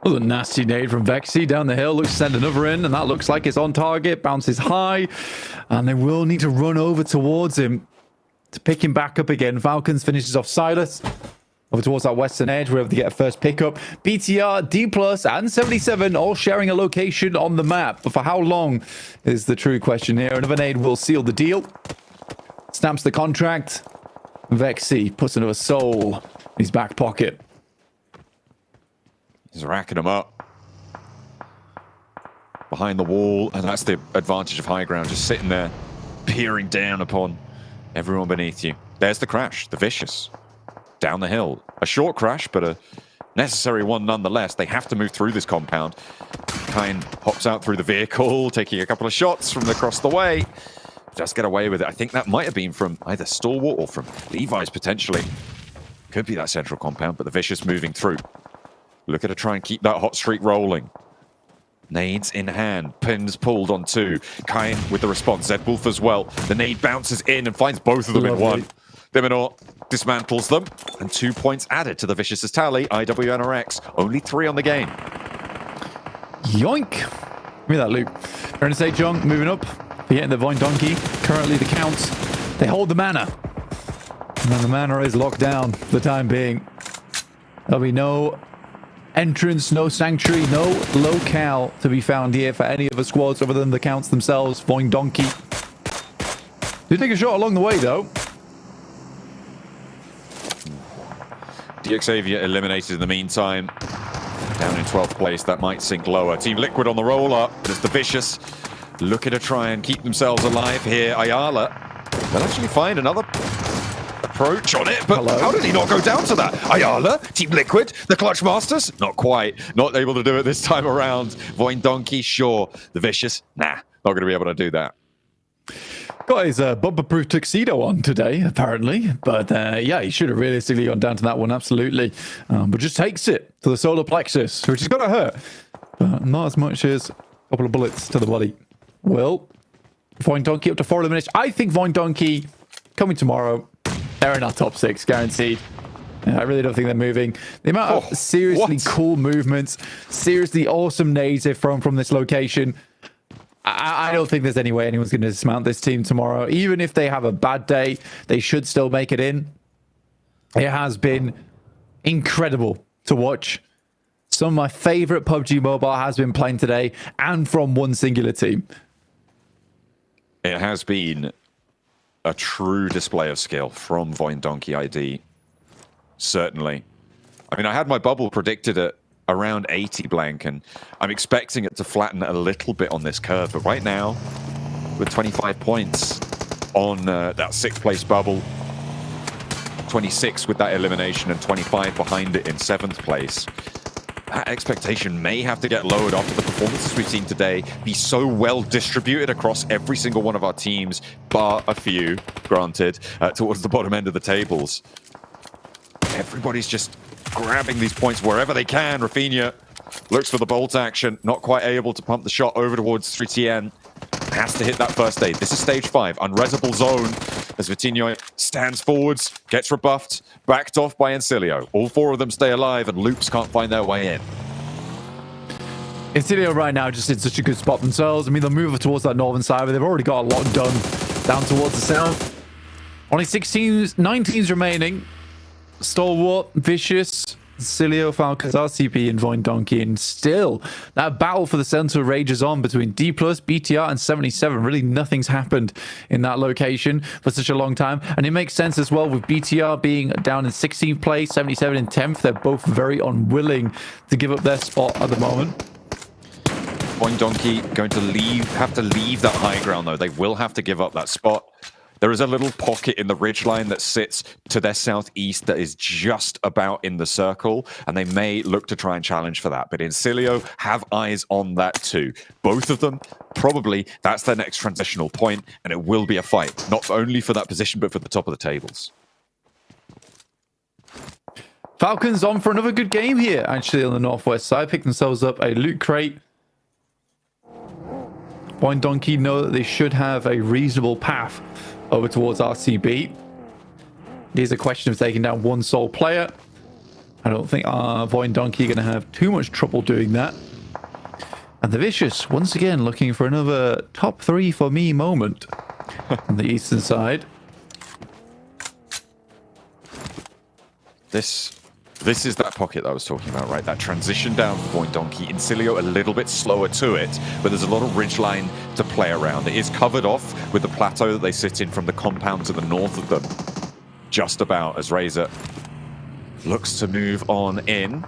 Oh, a nasty nade from Vexy down the hill. Looks to send another in, and that looks like it's on target. Bounces high, and they will need to run over towards him to pick him back up again. Falcons finishes off Silas. Over towards that western edge, we're able to get a first pickup. BTR, D+, and 77 all sharing a location on the map. But for how long is the true question here. Another nade will seal the deal. Stamps the contract. Vexy puts another soul his back pocket. He's racking them up. Behind the wall, and that's the advantage of high ground, just sitting there, peering down upon everyone beneath you. There's the crash, the Vicious. Down the hill. A short crash, but a necessary one nonetheless. They have to move through this compound. Kine hops out through the vehicle, taking a couple of shots from across the way. Just get away with it. I think that might have been from either Stalwart or from Levi's, potentially. Could be that central compound, but the Vicious moving through. Looking to try and keep that hot streak rolling. Nades in hand, pins pulled on 2. Kine with the response, Zedwolf as well. The nade bounces in and finds both of them in one. Diminor dismantles them, and 2 points added to the Vicious's tally. IWNRX, only 3 on the game. Yoink! Give me that loot. Renaissance Jung moving up. They're getting the Void Donkey. Currently the counts. They hold the mana. And then the mana is locked down for the time being. There'll be no entrance, no sanctuary, no locale to be found here for any of the squads other than the counts themselves. Void Donkey. Did take a shot along the way though. Xavier eliminated in the meantime. Down in 12th place, that might sink lower. Team Liquid on the roll-up. There's the Vicious looking to try and keep themselves alive here. Ayala, they'll actually find another approach on it, but how did he not go down to that? Ayala, Team Liquid, the Clutch Masters? Not quite. Not able to do it this time around. Void Donkey, sure. The Vicious, nah, not going to be able to do that. Got his bumper-proof tuxedo on today, apparently. But yeah, he should have realistically gone down to that one, absolutely. But just takes it to the solar plexus, which is going to hurt. But not as much as a couple of bullets to the body. Well, Void Donkey up to 4 eliminations. I think Void Donkey coming tomorrow. They're in our top 6, guaranteed. I really don't think they're moving. The amount of seriously cool movements, seriously awesome nades they've thrown from this location. I don't think there's any way anyone's going to dismount this team tomorrow. Even if they have a bad day, they should still make it in. It has been incredible to watch. Some of my favorite PUBG Mobile has been playing today, and from one singular team. It has been a true display of skill from Void Donkey ID. Certainly. I mean, I had my bubble predicted at around 80 blank, and I'm expecting it to flatten a little bit on this curve, but right now, with 25 points on that 6th place bubble, 26 with that elimination, and 25 behind it in 7th place, that expectation may have to get lowered after the performances we've seen today be so well distributed across every single one of our teams, bar a few, granted, towards the bottom end of the tables. Everybody's just grabbing these points wherever they can. Rafinha looks for the bolt action, not quite able to pump the shot over towards 3TN. Has to hit that first aid. This is stage 5, unresable zone, as Vitinho stands forwards, gets rebuffed, backed off by Encilio. All 4 of them stay alive, and Loops can't find their way in. Encilio right now just in such a good spot themselves. I mean, they'll move towards that northern side, but they've already got a lot done down towards the south. Only 9 teams remaining. Stalwart, Vicious, Cilio, Falcons, RCP, and Void Donkey, and still that battle for the center rages on between D+, BTR, and 77. Really, nothing's happened in that location for such a long time, and it makes sense as well with BTR being down in 16th place, 77 in 10th. They're both very unwilling to give up their spot at the moment. Void Donkey going to have to leave that high ground, though. They will have to give up that spot. There is a little pocket in the ridgeline that sits to their southeast that is just about in the circle, and they may look to try and challenge for that. But Encilio have eyes on that too. Both of them, probably, that's their next transitional point, and it will be a fight, not only for that position, but for the top of the tables. Falcons on for another good game here, actually, on the northwest side. Pick themselves up a loot crate. Void Donkey know that they should have a reasonable path over towards RCB. It is a question of taking down one sole player. I don't think Void Donkey are going to have too much trouble doing that. And the Vicious, once again, looking for another top 3 for me moment on the eastern side. This is that pocket that I was talking about, right? That transition down for Void Donkey. Encilio a little bit slower to it, but there's a lot of ridgeline to play around. It is covered off with the plateau that they sit in from the compound to the north of them. Just about, as Razor looks to move on in.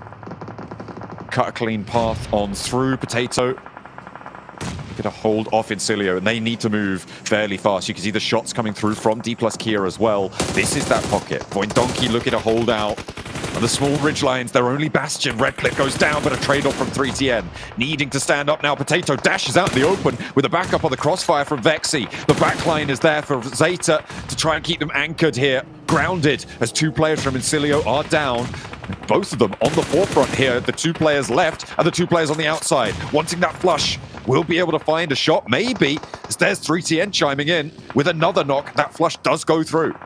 Cut a clean path on through. Potato get a hold off Incilio, and they need to move fairly fast. You can see the shots coming through from D plus Kia as well. This is that pocket. Voindonki looking to hold out. And the small ridge lines, their only bastion. Red Clip goes down, but a trade-off from 3TN. Needing to stand up now. Potato dashes out in the open with a backup on the crossfire from Vexy. The backline is there for Zeta to try and keep them anchored here. Grounded as two players from Incilio are down. Both of them on the forefront here. The two players left and the two players on the outside. Wanting that flush. Will be able to find a shot, maybe. As there's 3TN chiming in with another knock. That flush does go through.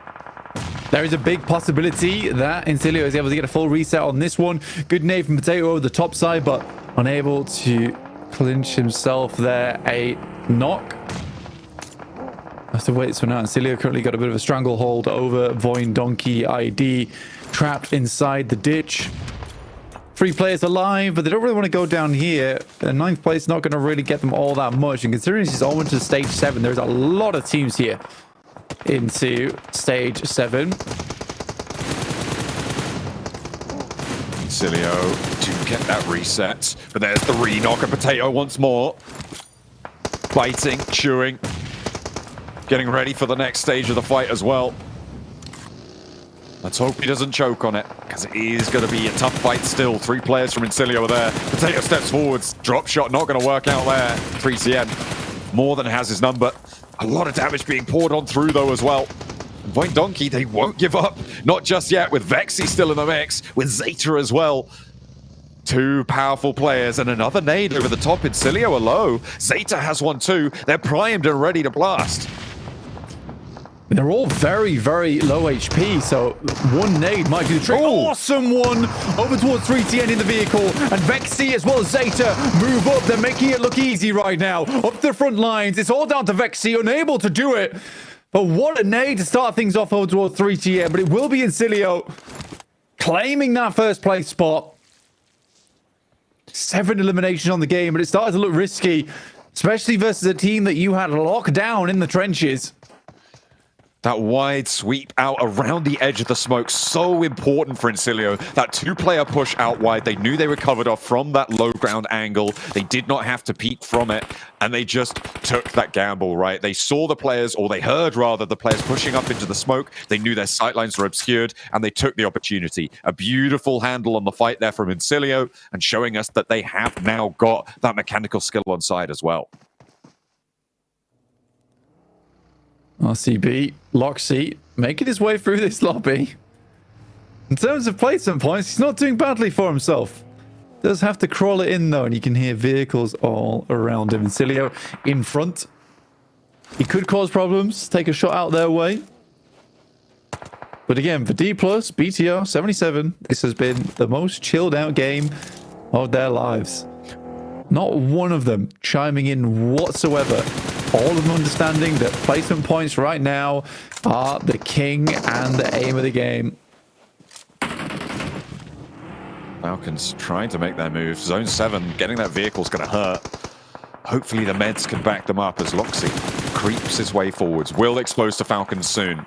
There is a big possibility that Incilio is able to get a full reset on this one. Good nade from Potato over the top side, but unable to clinch himself there. A knock. Has to wait for now. Incilio currently got a bit of a stranglehold over Voindonki ID. Trapped inside the ditch. 3 players alive, but they don't really want to go down here. The 9th place is not going to really get them all that much. And considering this is onward to stage 7, there's a lot of teams here into stage 7. Incilio to get that reset, but there's the re-knock of Potato once more. Biting, chewing, getting ready for the next stage of the fight as well. Let's hope he doesn't choke on it, because it is going to be a tough fight still. 3 players from Incilio are there. Potato steps forwards. Drop shot not going to work out there. 3CN more than has his number. A lot of damage being poured on through, though, as well. Voindonki, they won't give up. Not just yet, with Vexy still in the mix, with Zeta as well. 2 powerful players and another nade over the top. Incilio are low. Zeta has one too. They're primed and ready to blast. They're all very, very low HP, so one nade might do the trick. Ooh. Awesome one over towards 3TN in the vehicle, and Vexy as well as Zeta move up. They're making it look easy right now. Up the front lines, it's all down to Vexy, unable to do it. But what a nade to start things off over towards 3TN, but it will be Incilio claiming that first place spot. 7 eliminations on the game, but it started to look risky, especially versus a team that you had locked down in the trenches. That wide sweep out around the edge of the smoke, so important for Incilio. That 2-player push out wide, they knew they were covered off from that low ground angle. They did not have to peek from it, and they just took that gamble, right? They saw the players, or they heard rather, the players pushing up into the smoke. They knew their sightlines were obscured, and they took the opportunity. A beautiful handle on the fight there from Incilio, and showing us that they have now got that mechanical skill on side as well. RCB, Loxy, making his way through this lobby. In terms of placement points, he's not doing badly for himself. Does have to crawl it in though, and you can hear vehicles all around him. Incilio in front. He could cause problems, take a shot out their way. But again, for D+, BTR 77, this has been the most chilled out game of their lives. Not one of them chiming in whatsoever. All of them understanding that placement points right now are the king and the aim of the game. Falcons trying to make their move. Zone 7, getting that vehicle's going to hurt. Hopefully the meds can back them up as Loxy creeps his way forwards. Will expose to Falcons soon.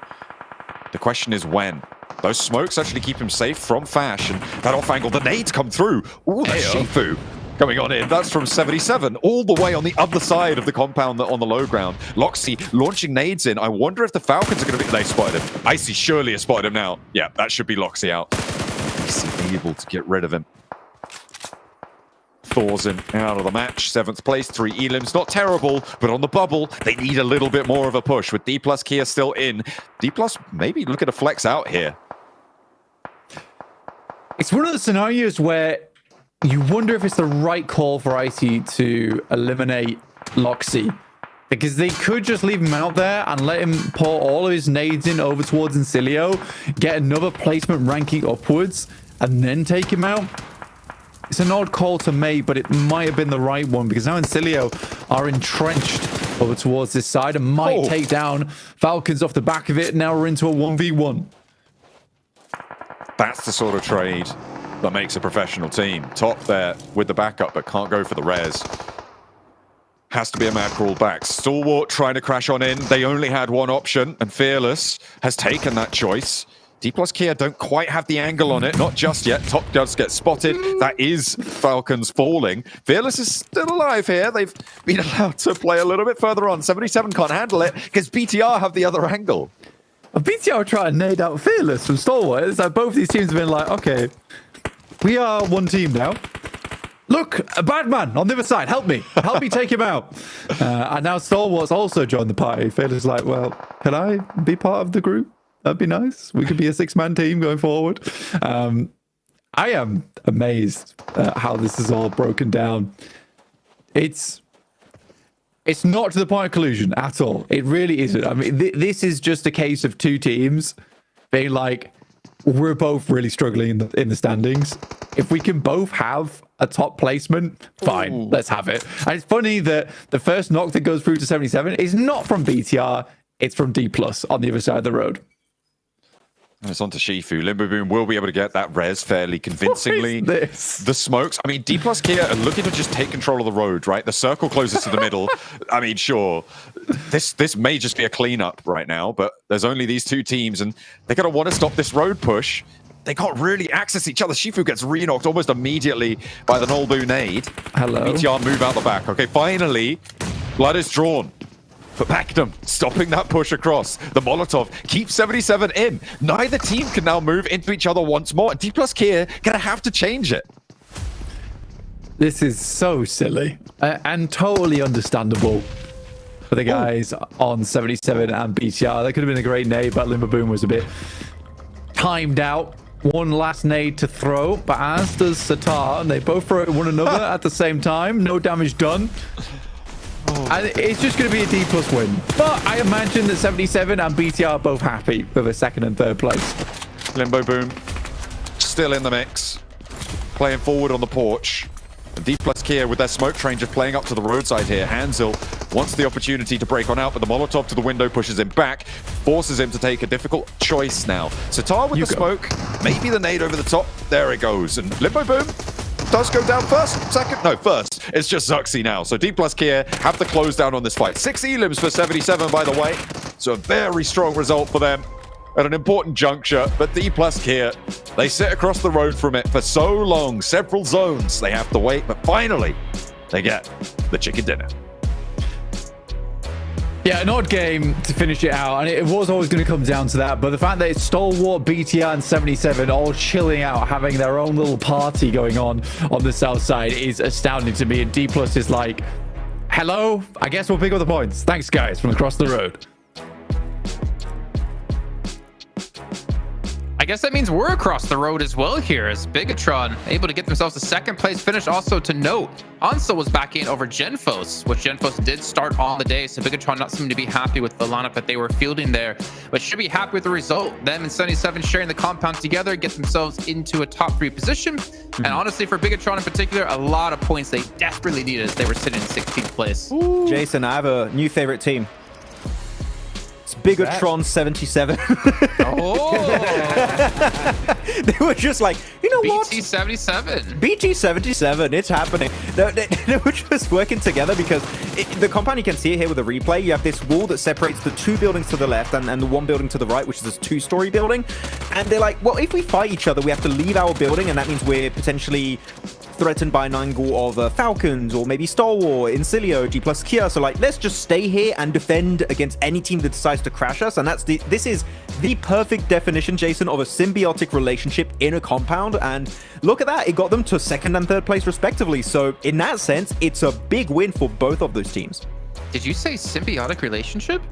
The question is when. Those smokes actually keep him safe from Fash, and that off angle, the nades come through. Ooh, the Shifu coming on in. That's from 77, all the way on the other side of the compound on the low ground. Loxy launching nades in. I wonder if the Falcons are going to be... They spotted him. Icy surely has spotted him now. Yeah, that should be Loxy out. Icy able to get rid of him. Thorzen out of the match. 7th place, 3 elims. Not terrible, but on the bubble, they need a little bit more of a push. With D+ Kia still in. D+ maybe look at a flex out here. It's one of the scenarios where you wonder if it's the right call for Icy to eliminate Loxy. Because they could just leave him out there and let him pour all of his nades in over towards Incilio, get another placement ranking upwards, and then take him out. It's an odd call to make, but it might have been the right one, because now Incilio are entrenched over towards this side and might take down Falcons off the back of it. Now we're into a 1v1. That's the sort of trade that makes a professional team. Top there with the backup, but can't go for the res. Has to be a mad crawl back. Stalwart trying to crash on in. They only had one option, and Fearless has taken that choice. D plus Kia don't quite have the angle on it, not just yet. Top does get spotted. That is Falcons falling. Fearless is still alive here. They've been allowed to play a little bit further on. 77 can't handle it because BTR have the other angle. BTR are trying to nade out Fearless from Stalwart. It's like both these teams have been like, okay, we are one team now. Look, a bad man on the other side. Help me take him out. And now Stalwart's also joined the party. Fearless is like, well, can I be part of the group? That'd be nice. We could be a 6-man team going forward. I am amazed at how this is all broken down. It's not to the point of collusion at all. It really isn't. I mean, this is just a case of two teams being like, we're both really struggling in the standings. If we can both have a top placement, fine, let's have it. And it's funny that the first knock that goes through to 77 is not from BTR, it's from D+ on the other side of the road. And it's on to Shifu. Limbo Boom will be able to get that res fairly convincingly. What is this? The smokes. I mean, D+ Kia are looking to just take control of the road, right? The circle closes to the middle. I mean, sure, this may just be a cleanup right now, but there's only these two teams, and they're going to want to stop this road push. They can't really access each other. Shifu gets re-knocked almost immediately by the Nolbu nade. Hello. BTR move out the back. Okay, finally, blood is drawn. But Magnum stopping that push across. The Molotov keeps 77 in. Neither team can now move into each other once more. And D+ Kia gonna have to change it. This is so silly and totally understandable for the guys on 77 and BTR. That could have been a great nade, but Limbo Boom was a bit timed out. One last nade to throw, but as does Satar, and they both throw at one another at the same time. No damage done. And it's just going to be a D+ win. But I imagine that 77 and BTR are both happy with a second and third place. Limbo Boom still in the mix. Playing forward on the porch. And D+ Kia with their smoke train just playing up to the roadside here. Hansil wants the opportunity to break on out, but the Molotov to the window pushes him back. Forces him to take a difficult choice now. Satar with the smoke. Maybe the nade over the top. There it goes. And Limbo Boom does go down first, second, no, first. It's just Zuxi now. So D+ Kia have the close down on this fight. 6 elims for 77, by the way. So a very strong result for them at an important juncture. But D+ Kia, they sit across the road from it for so long. Several zones they have to wait, but finally they get the chicken dinner. Yeah, an odd game to finish it out, and it was always going to come down to that, but the fact that it's Stalwart, BTR, and 77 all chilling out, having their own little party going on the south side is astounding to me, and D+ is like, hello, I guess we'll pick up the points. Thanks, guys, from across the road. I guess that means we're across the road as well here, as Bigatron able to get themselves a second place finish. Also to note, Ansel was back in over Genfos, which Genfos did start on the day, so Bigatron not seeming to be happy with the lineup that they were fielding there, but should be happy with the result. Them and 77 sharing the compound together, get themselves into a top 3 position. And honestly, for Bigatron in particular, a lot of points they desperately needed as they were sitting in 16th place. Ooh. Jason, I have a new favorite team. It's Bigatron 77. Oh! They were just like, you know what? BT77. BT77, it's happening. They were just working together because the compound, you can see it here with the replay. You have this wall that separates the 2 buildings to the left and the 1 building to the right, which is this 2-story building. And they're like, well, if we fight each other, we have to leave our building, and that means we're potentially threatened by an angle of Falcons or maybe Stalwart, Incilio, D+ Kia. So like, let's just stay here and defend against any team that decides to crash us. And this is the perfect definition, Jason, of a symbiotic relationship in a compound. And look at that, it got them to 2nd and 3rd place respectively. So in that sense, it's a big win for both of those teams. Did you say symbiotic relationship?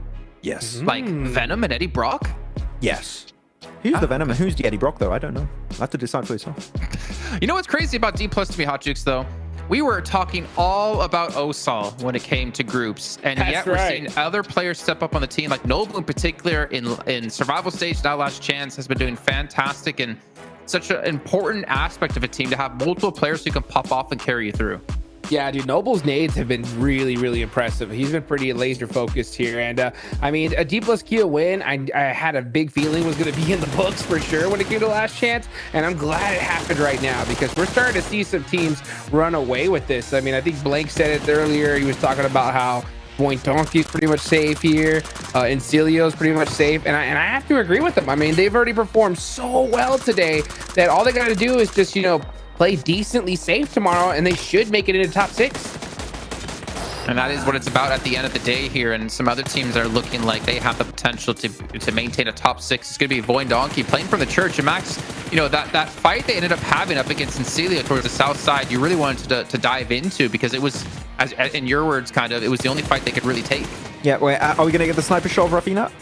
Yes. Like Venom and Eddie Brock? Yes. Who's the Venom and who's the Eddie Brock, though? I don't know. I have to decide for yourself. You know what's crazy about D+ to me, Hot Jukes, though? We were talking all about OSAL when it came to groups, and yet we're seeing other players step up on the team, like Noble in particular in survival stage, Now Last Chance, has been doing fantastic, and such an important aspect of a team to have multiple players who can pop off and carry you through. Yeah, dude, Noble's nades have been really, really impressive. He's been pretty laser focused here. And I mean, a D+ Kia win, I had a big feeling was going to be in the books for sure when it came to Last Chance. And I'm glad it happened right now because we're starting to see some teams run away with this. I mean, I think Blank said it earlier. He was talking about how Point Donkey's pretty much safe here. Incilio's pretty much safe. And I have to agree with them. I mean, they've already performed so well today that all they got to do is just, play decently safe tomorrow, and they should make it into top 6. And that is what it's about at the end of the day here. And some other teams are looking like they have the potential to maintain a top 6. It's going to be Void Donkey playing from the church. And Max, that fight they ended up having up against Incilia towards the south side, you really wanted to dive into, because it was, as in your words, it was the onty fight they could really take. Yeah, wait, are we going to get the sniper shot of Rafina?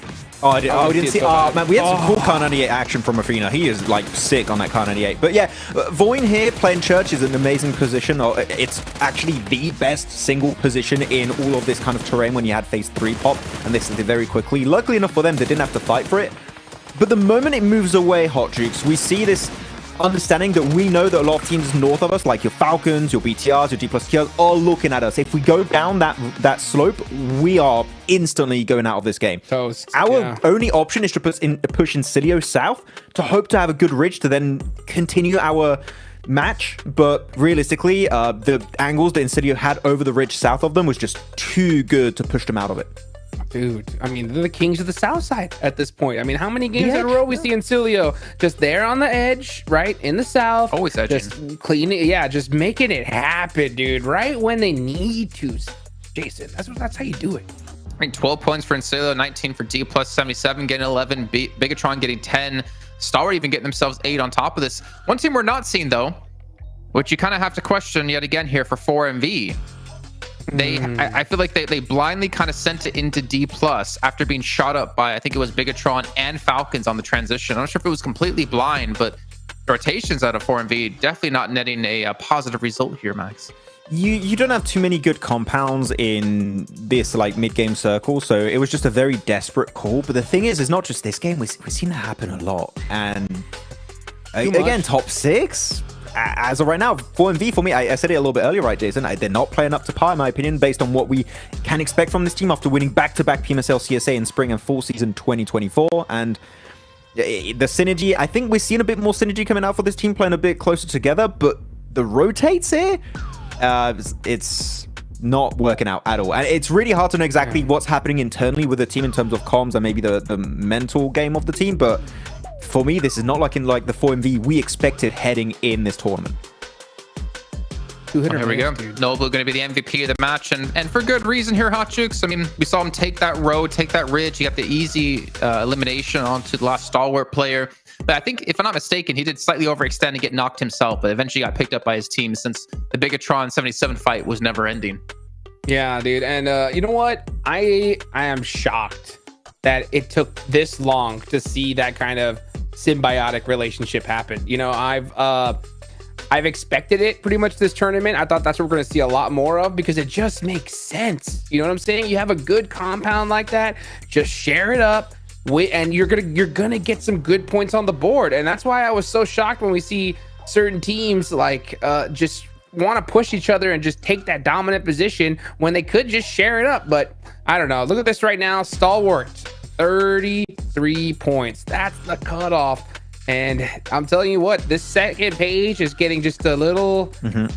Oh, we didn't see. Oh, man, we had some cool Car 98 action from Rafina. He is like sick on that Car 98. But yeah, Voin here playing Church is an amazing position. It's actually the best single position in all of this kind of terrain when you had phase 3 pop, and they did it very quickly. Luckily enough for them, they didn't have to fight for it. But the moment it moves away, Hot Jukes, we see this understanding that we know that a lot of teams north of us, like your Falcons, your BTRs, your D+Ks, are looking at us. If we go down that slope, we are instantly going out of this game. Toast. Our only option is to push Incilio south to hope to have a good ridge to then continue our match. But realistically, the angles that Incilio had over the ridge south of them was just too good to push them out of it. Dude, I mean, they're the kings of the south side at this point. I mean, how many games in a row we see Incilio just there on the edge, right in the south, always edging, just cleaning, just making it happen, dude, right when they need to. Jason, that's how you do it. I mean, 12 points for Incilio, 19 for D+, 77 getting 11, Bigatron getting 10, Stalwart even getting themselves 8 on top of this. One team we're not seeing though, which you kind of have to question yet again here for 4MV. I feel like they blindly kind of sent it into D+ after being shot up by, I think it was Bigatron and Falcons on the transition. I'm not sure if it was completely blind, but rotations out of 4MV definitely not netting a positive result here, Max. You don't have too many good compounds in this like mid-game circle, so it was just a very desperate call. But the thing is not just this game, we've seen it happen a lot. And again, top 6? As of right now, 4MV for me, I said it a little bit earlier, right, Jason? They're not playing up to par, in my opinion, based on what we can expect from this team after winning back-to-back PMSL CSA in spring and fall season 2024. And the synergy, I think we're seeing a bit more synergy coming out for this team, playing a bit closer together. But the rotates here, it's not working out at all. And it's really hard to know exactly what's happening internally with the team in terms of comms and maybe the mental game of the team. But for me, this is not like in like the 4MV we expected heading in this tournament. Here we go. Noble going to be the MVP of the match, and for good reason here, Hot Jukes. I mean, we saw him take that road, take that ridge. He got the easy elimination onto the last Stalwart player. But I think, if I'm not mistaken, he did slightly overextend and get knocked himself, but eventually got picked up by his team since the Bigatron 77 fight was never ending. Yeah, dude. And you know what? I am shocked that it took this long to see that kind of symbiotic relationship happen. I've expected it pretty much this tournament. I thought that's what we're going to see a lot more of, because it just makes sense. You know what I'm saying? You have a good compound like that, just share it up, and you're gonna get some good points on the board. And that's why I was so shocked when we see certain teams like just want to push each other and just take that dominant position when they could just share it up. But I don't know. Look at this right now. Stalwart, 33 points. That's the cutoff. And I'm telling you what, this second page is getting just a little,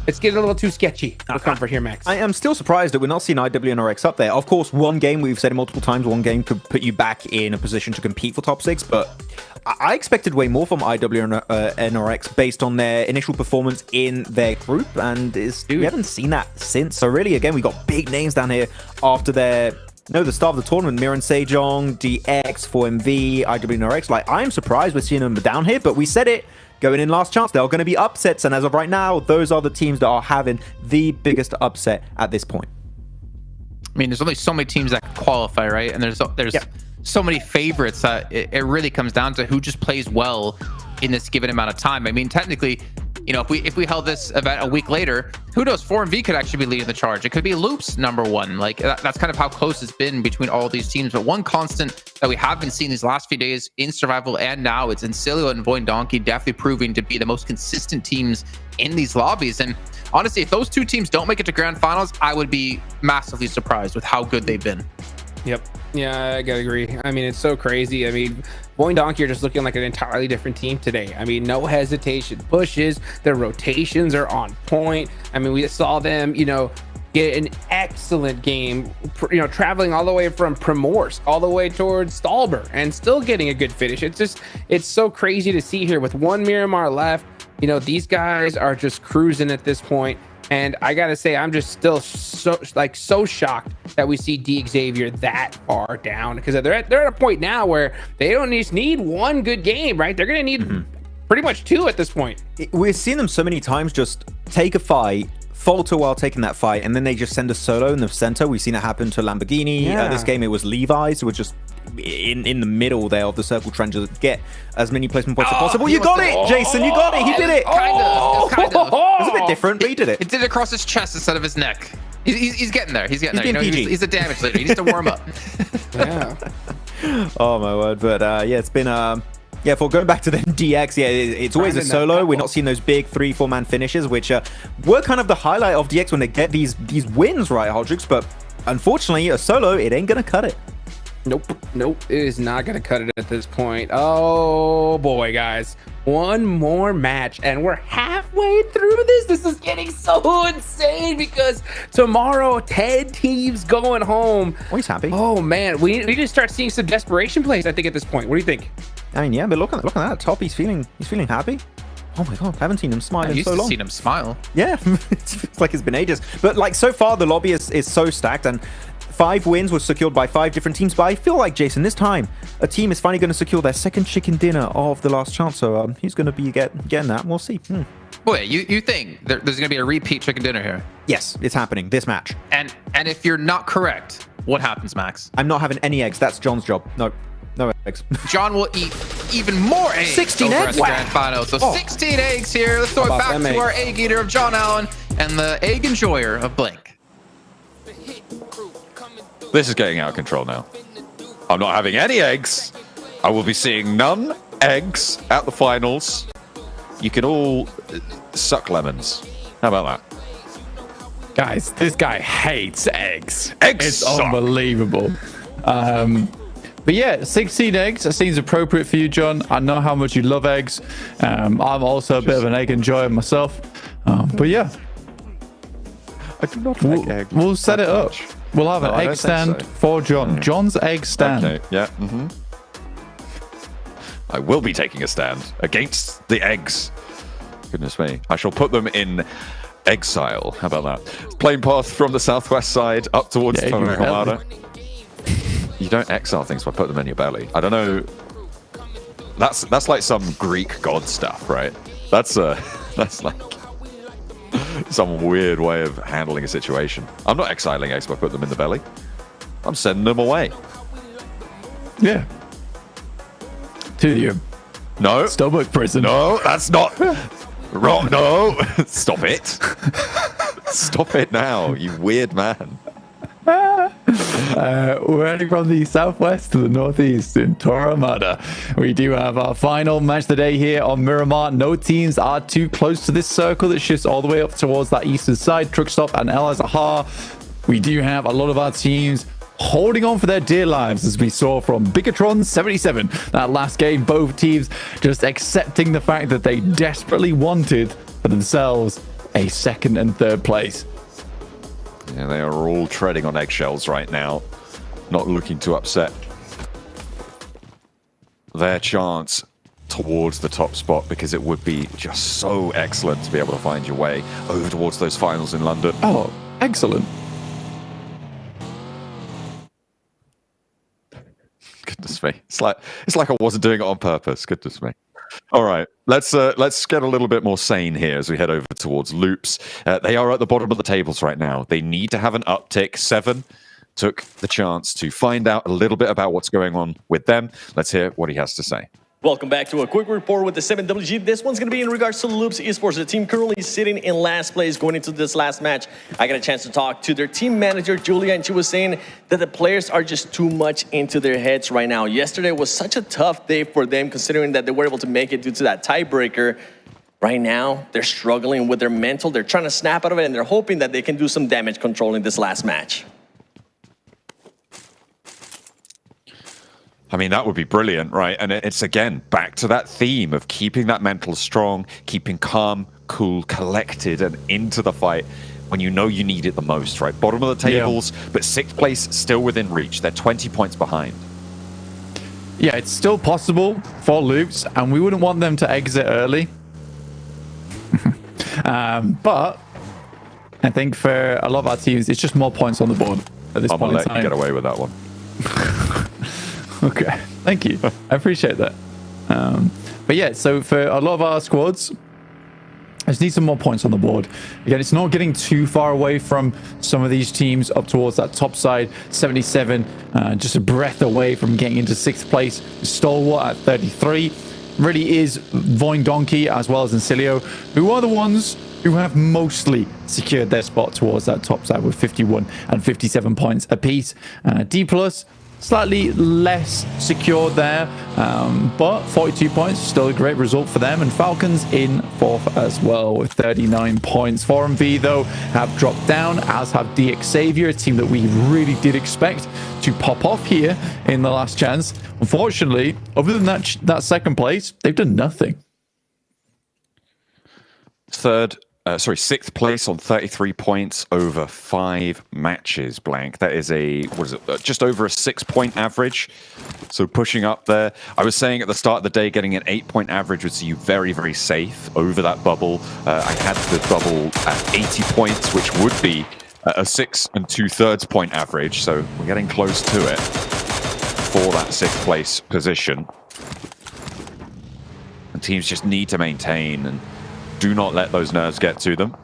it's getting a little too sketchy for comfort here, Max. I am still surprised that we're not seeing IWNRX up there. Of course, one game, we've said it multiple times, one game could put you back in a position to compete for top 6, but I expected way more from IWNRX based on their initial performance in their group, and we haven't seen that since. So really, again, we got big names down here after the start of the tournament. Miran Sejong, DX, 4MV, IWNRX. Like, I'm surprised we're seeing them down here, but we said it going in last chance. There are going to be upsets, and as of right now, those are the teams that are having the biggest upset at this point. I mean, there's only so many teams that can qualify, right? And there's so many favorites that it really comes down to who just plays well in this given amount of time. I mean, technically, if we held this event a week later, who knows? 4MV could actually be leading the charge. It could be Loop's #1. Like, that's kind of how close it's been between all these teams. But one constant that we have been seeing these last few days in Survival and now, it's Incilio and Void Donkey definitely proving to be the most consistent teams in these lobbies. And honestly, if those two teams don't make it to Grand Finals, I would be massively surprised with how good they've been. Yep. Yeah, I gotta agree. I mean, it's so crazy. I mean, Boy and Donkey are just looking like an entirely different team today. I mean, no hesitation pushes. Their rotations are on point. I mean, we saw them, get an excellent game, you know, traveling all the way from Primorsk all the way towards Stalber and still getting a good finish. It's so crazy to see here with one Miramar left. You know, these guys are just cruising at this point. And I gotta say, I'm just still so shocked that we see D Xavier that far down, because they're at a point now where they don't just need one good game, right? They're gonna need pretty much two at this point. We're seeing them so many times just take a fight, falter while taking that fight, and then they just send a solo in the center. We've seen it happen to Lamborghini. This game it was Levi's, who were just in the middle there of the circle trying to get as many placement points as possible. You got it, Jason. You got it. He did it. Kind of. It was a bit different, but he did it. It did it across his chest instead of his neck. He's getting there. He's getting there. You know, PG. he's a damage leader. He needs to warm up. Yeah. Oh my word. But yeah, it's been for going back to the DX, it's always a solo. We're not seeing those big 3-4 man finishes, which were kind of the highlight of DX when they get these wins, right, Hodrix? But unfortunately, a solo, it ain't gonna cut it. Nope. It is not going to cut it at this point. Oh boy, guys. One more match and we're halfway through this. This is getting so insane because tomorrow 10 teams going home. Oh, he's happy. Oh man, we need to start seeing some desperation plays, I think, at this point. What do you think? I mean, yeah, but look at that top. He's feeling happy. Oh my god, I haven't seen him smile in so long. Seen him smile. Yeah, it's like it's been ages. But like so far, the lobby is so stacked, and 5 wins was secured by 5 different teams. But I feel like, Jason, this time a team is finally going to secure their second chicken dinner of the last chance. So he's going to be getting that. We'll see. Boy, you think there's going to be a repeat chicken dinner here? Yes, it's happening this match. And if you're not correct, what happens, Max? I'm not having any eggs. That's John's job. No eggs. John will eat even more eggs 16 over eggs? at the Grand Finals. So 16 eggs here. Let's throw it back to our egg eater of John Allen and the egg enjoyer of Blink. This is getting out of control now. I'm not having any eggs. I will be seeing none eggs at the finals. You can all suck lemons. How about that? Guys, this guy hates eggs. Eggs It's suck. unbelievable. But yeah, 16 eggs. That seems appropriate for you, John. I know how much you love eggs. I'm also a bit of an egg enjoyer myself. But yeah. I do not like eggs. We'll set it up. We'll have an egg stand for John. John's egg stand. Okay, yeah. I will be taking a stand against the eggs. Goodness me. I shall put them in exile. How about that? Plane path from the southwest side up towards Tonga. You don't exile things by putting them in your belly. I don't know. That's like some Greek god stuff, right? That's like some weird way of handling a situation. I'm not exiling eggs by putting them in the belly. I'm sending them away. Yeah. To you. No. Stomach prison. No, that's not wrong. No. Stop it. Stop it now, you weird man. We're heading from the southwest to the northeast in Toromada. We do have our final match of the day here on Miramar. No teams are too close to this circle that shifts all the way up towards that eastern side. Truckstop and El Azahar. We do have a lot of our teams holding on for their dear lives, as we saw from Bigatron 77. That last game, both teams just accepting the fact that they desperately wanted for themselves a second and third place. Yeah, they are all treading on eggshells right now, not looking to upset their chance towards the top spot, because it would be just so excellent to be able to find your way over towards those finals in London. Oh, excellent. Goodness me. It's like I wasn't doing it on purpose. Goodness me. All right, let's get a little bit more sane here as we head over towards Loops. They are at the bottom of the tables right now. They need to have an uptick. 7 took the chance to find out a little bit about what's going on with them. Let's hear what he has to say. Welcome back to a quick report with the 7WG. This one's going to be in regards to Loops Esports, the team currently sitting in last place going into this last match. I got a chance to talk to their team manager, Julia, and she was saying that the players are just too much into their heads right now. Yesterday was such a tough day for them, considering that they were able to make it due to that tiebreaker. Right now, they're struggling with their mental. They're trying to snap out of it, and they're hoping that they can do some damage control in this last match. I mean, that would be brilliant, right? And it's, again, back to that theme of keeping that mental strong, keeping calm, cool, collected, and into the fight. when you know you need it the most, right? Bottom of the tables, but 6th place still within reach. They're 20 points behind. Yeah, it's still possible for Loops, and we wouldn't want them to exit early. But I think for a lot of our teams, it's just more points on the board at this I'm point gonna in let you time. get away with that one. Okay, thank you. I appreciate that. But yeah, so for a lot of our squads, I just need some more points on the board. Again, it's not getting too far away from some of these teams up towards that top side. 77, just a breath away from getting into 6th place. Stalwart at 33. Really is Voin Donkey as well as Encilio, who are the ones who have mostly secured their spot towards that top side with 51 and 57 points apiece. D+, slightly less secure there, but 42 points, still a great result for them. And Falcons in 4th as well with 39 points. 4MV, though, have dropped down, as have DX Xavier, a team that we really did expect to pop off here in the last chance. Unfortunately, other than that 2nd place, they've done nothing. 6th place on 33 points over 5 matches, Blank. That is just over a 6-point average. So pushing up there. I was saying at the start of the day, getting an 8-point average would see you very, very safe over that bubble. I had the bubble at 80 points, which would be a 6 2/3 point average. So we're getting close to it for that 6th place position. And teams just need to maintain and do not let those nerves get to them.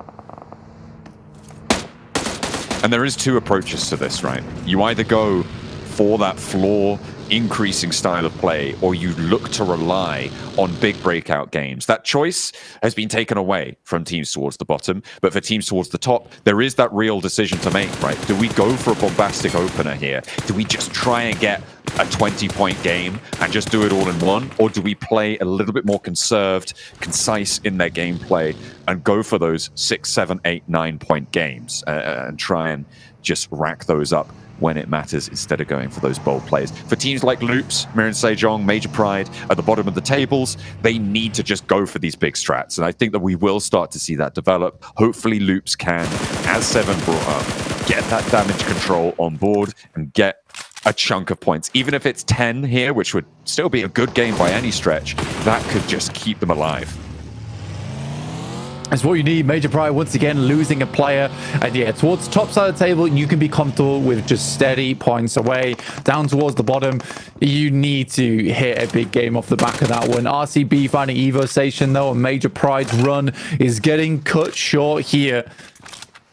And there is 2 approaches to this, right? You either go for that floor increasing style of play, or you look to rely on big breakout games. That choice has been taken away from teams towards the bottom, but for teams towards the top, there is that real decision to make, right? Do we go for a bombastic opener here? Do we just try and get a 20-point game and just do it all in one? Or do we play a little bit more conserved, concise in their gameplay and go for those 6, 7, 8, 9-point games and try and just rack those up when it matters instead of going for those bold plays? For teams like Loops, Mirren Sejong, Major Pride at the bottom of the tables, they need to just go for these big strats. And I think that we will start to see that develop. Hopefully Loops can, as Seven brought up, get that damage control on board and get a chunk of points. Even if it's 10 here, which would still be a good game by any stretch, that could just keep them alive. That's what you need. Major Pride once again losing a player, and yeah, towards the top side of the table you can be comfortable with just steady points away. Down towards the bottom, you need to hit a big game off the back of that one. RCB finding Evo Station though, and Major Pride's run is getting cut short here.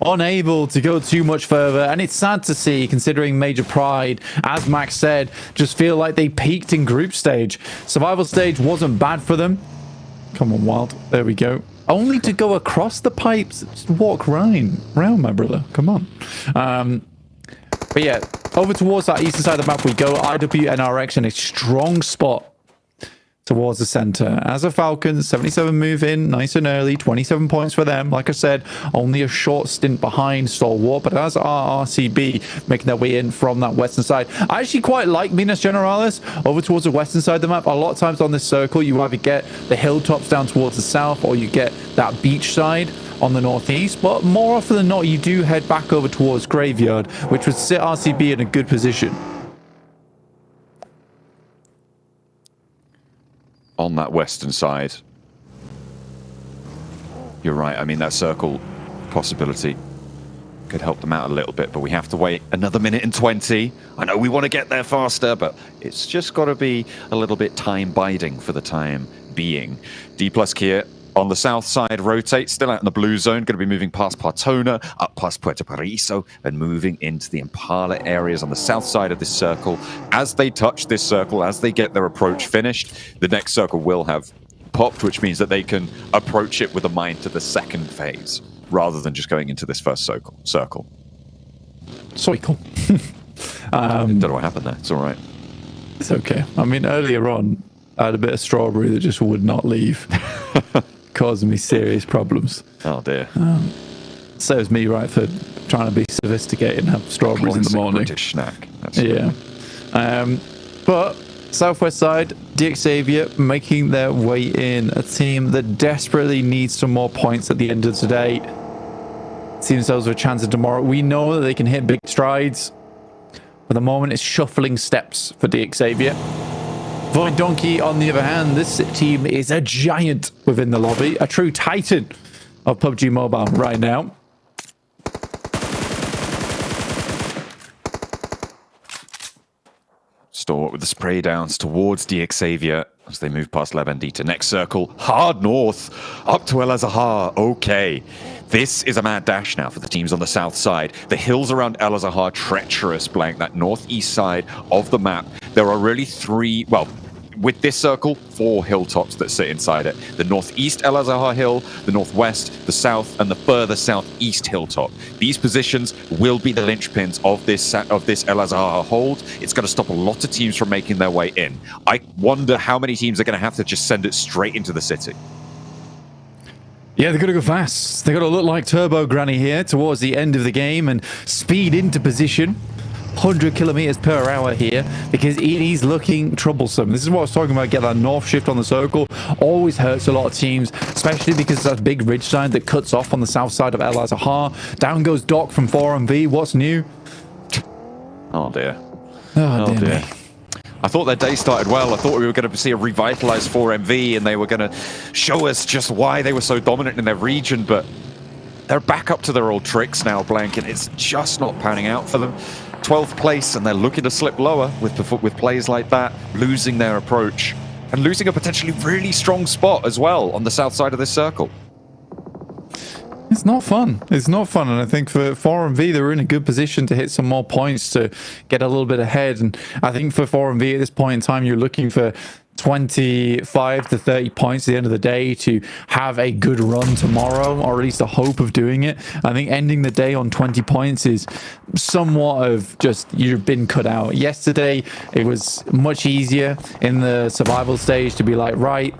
Unable to go too much further, and it's sad to see considering Major Pride, as Max said, just feel like they peaked in group stage. Survival stage wasn't bad for them. Come on, Wild. There we go. Only to go across the pipes. Just walk round, my brother. Come on. But yeah, over towards that eastern side of the map we go. IWNRX in a strong spot towards the center. As a Falcons, 77 move in nice and early, 27 points for them. Like I said, only a short stint behind Stalwart, but as are RCB making their way in from that western side. I actually quite like Minas Generalis over towards the western side of the map. A lot of times on this circle, you either get the hilltops down towards the south, or you get that beach side on the northeast, but more often than not, you do head back over towards Graveyard, which would sit RCB in a good position. On that western side, you're right. I mean, that circle possibility could help them out a little bit, but we have to wait another minute and 20. I know we want to get there faster, but it's just got to be a little bit time biding for the time being. D+ Kia on the south side rotate, still out in the blue zone, going to be moving past Partona, up past Puerto Paraiso, and moving into the Impala areas on the south side of this circle. As they touch this circle, as they get their approach finished, the next circle will have popped, which means that they can approach it with a mind to the second phase, rather than just going into this first circle. Cycle. Don't know what happened there. It's all right. It's okay. I mean, earlier on, I had a bit of strawberry that just would not leave. Causing me serious problems. Oh dear. Serves me right for trying to be sophisticated and have strawberries in the morning. British snack. Yeah. But southwest side, DX Xavier making their way in. A team that desperately needs some more points at the end of today. see themselves with a chance of tomorrow. We know that they can hit big strides. At the moment, it's shuffling steps for DXavier. Void Donkey, on the other hand, this team is a giant within the lobby, a true titan of PUBG Mobile right now. Stalwart with the spray downs towards DXavier as they move past Levendita. Next circle, hard north, up to El Azahar. Okay. This is a mad dash now for the teams on the south side. The hills around El Azahar, treacherous, Blank, that northeast side of the map. There are really three, well, with this circle, 4 hilltops that sit inside it. The northeast El Azahar hill, the northwest, the south, and the further southeast hilltop. These positions will be the linchpins of this El Azahar hold. It's going to stop a lot of teams from making their way in. I wonder how many teams are going to have to just send it straight into the city. Yeah, they're going to go fast. They're going to look like Turbo Granny here towards the end of the game and speed into position. 100 kilometers per hour here because it is looking troublesome. This is what I was talking about. Get that north shift on the circle always hurts a lot of teams, especially because it's that big ridge side that cuts off on the south side of El Azahar. Down goes Doc from 4MV. What's new? Oh dear. Oh dear. I thought their day started well. I thought we were going to see a revitalized 4MV and they were going to show us just why they were so dominant in their region, but they're back up to their old tricks now, Blank, and it's just not panning out for them. 12th place, and they're looking to slip lower with plays like that, losing their approach and losing a potentially really strong spot as well on the south side of this circle. It's not fun. It's not fun. And I think for 4MV, they were in a good position to hit some more points to get a little bit ahead. And I think for 4MV at this point in time, you're looking for 25 to 30 points at the end of the day to have a good run tomorrow, or at least a hope of doing it. I think ending the day on 20 points is somewhat of just you've been cut out. Yesterday, it was much easier in the survival stage to be like, right,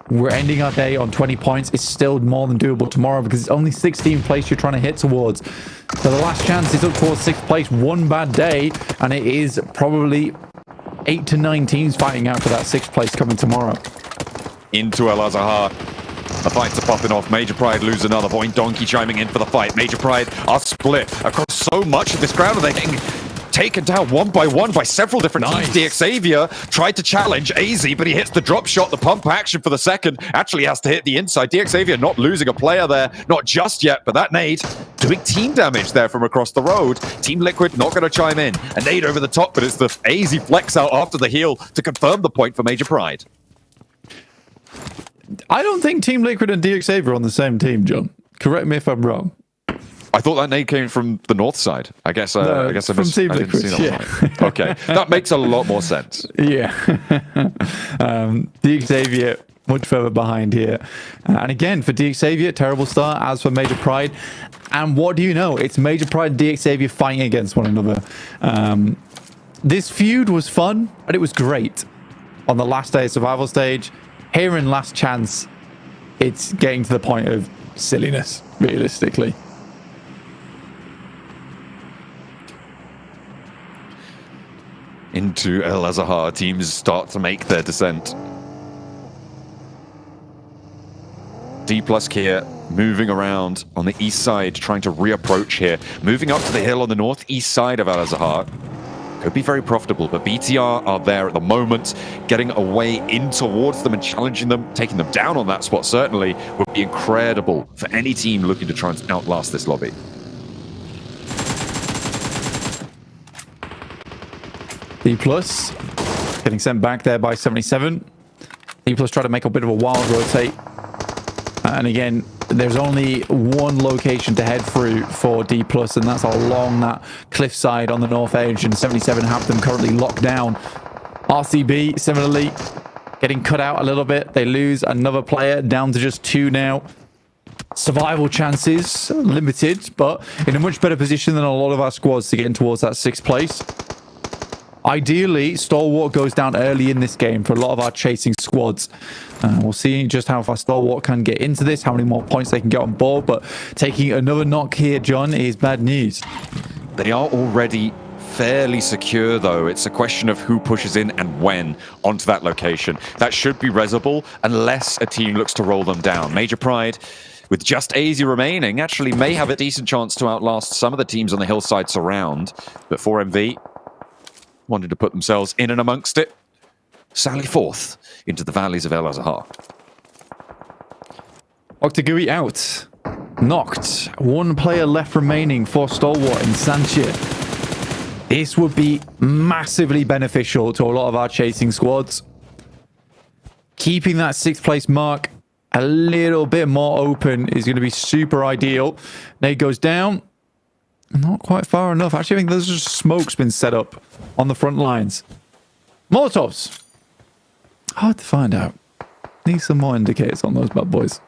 we're ending our day on 20 points. It's still more than doable tomorrow because it's only 16th place you're trying to hit towards. So the last chance is up towards 6th place. One bad day, and it is probably 8 to 9 teams fighting out for that 6th place coming tomorrow. Into El Azahar. The fights are popping off. Major Pride lose another. Void Donkey chiming in for the fight. Major Pride are split across so much of this ground, and they're getting taken down one by several different teams. DXavier tried to challenge AZ, but he hits the drop shot. The pump action for the second actually has to hit the inside. DXavier not losing a player there, not just yet, but that nade doing team damage there from across the road. Team Liquid not going to chime in. A nade over the top, but it's the AZ flex out after the heal to confirm the point for Major Pride. I don't think Team Liquid and DXavier are on the same team, John. Correct me if I'm wrong. I thought that nade came from the north side. I guess I missed. From Team I didn't Liquid, see that one. Okay, that makes a lot more sense. Yeah. DXavier much further behind here. And again, for DXavier, terrible start, as for Major Pride. And what do you know? It's Major Pride and DXavier fighting against one another. This feud was fun, and it was great on the last day of survival stage. Here in Last Chance, it's getting to the point of silliness, realistically. Into El Azahar, teams start to make their descent. D+ here, moving around on the east side, trying to reapproach here. Moving up to the hill on the northeast side of El Azahar. Could be very profitable, but BTR are there at the moment, getting away in towards them and challenging them, taking them down on that spot certainly would be incredible for any team looking to try and outlast this lobby. D+ getting sent back there by 77. D+ try to make a bit of a wild rotate. And again, there's only one location to head through for D+, and that's along that cliffside on the north edge, and 77 have them currently locked down. RCB, similarly, getting cut out a little bit. They lose another player, down to just 2 now. Survival chances, limited, but in a much better position than a lot of our squads to get in towards that 6th place. Ideally, Stalwart goes down early in this game for a lot of our chasing squads. We'll see just how far Stalwart can get into this, how many more points they can get on board, but taking another knock here, John, is bad news. They are already fairly secure, though. It's a question of who pushes in and when onto that location. That should be resable unless a team looks to roll them down. Major Pride with just AZ remaining, actually may have a decent chance to outlast some of the teams on the hillside surround. But 4MV wanted to put themselves in and amongst it. Sally forth into the valleys of El Azhar. Octagui out. Knocked. One player left remaining for Stalwart in Sanchia. This would be massively beneficial to a lot of our chasing squads. Keeping that 6th place mark a little bit more open is going to be super ideal. Nade goes down. Not quite far enough. Actually, I think there's just smoke's been set up on the front lines. Molotovs. Hard to find out. Need some more indicators on those bad boys.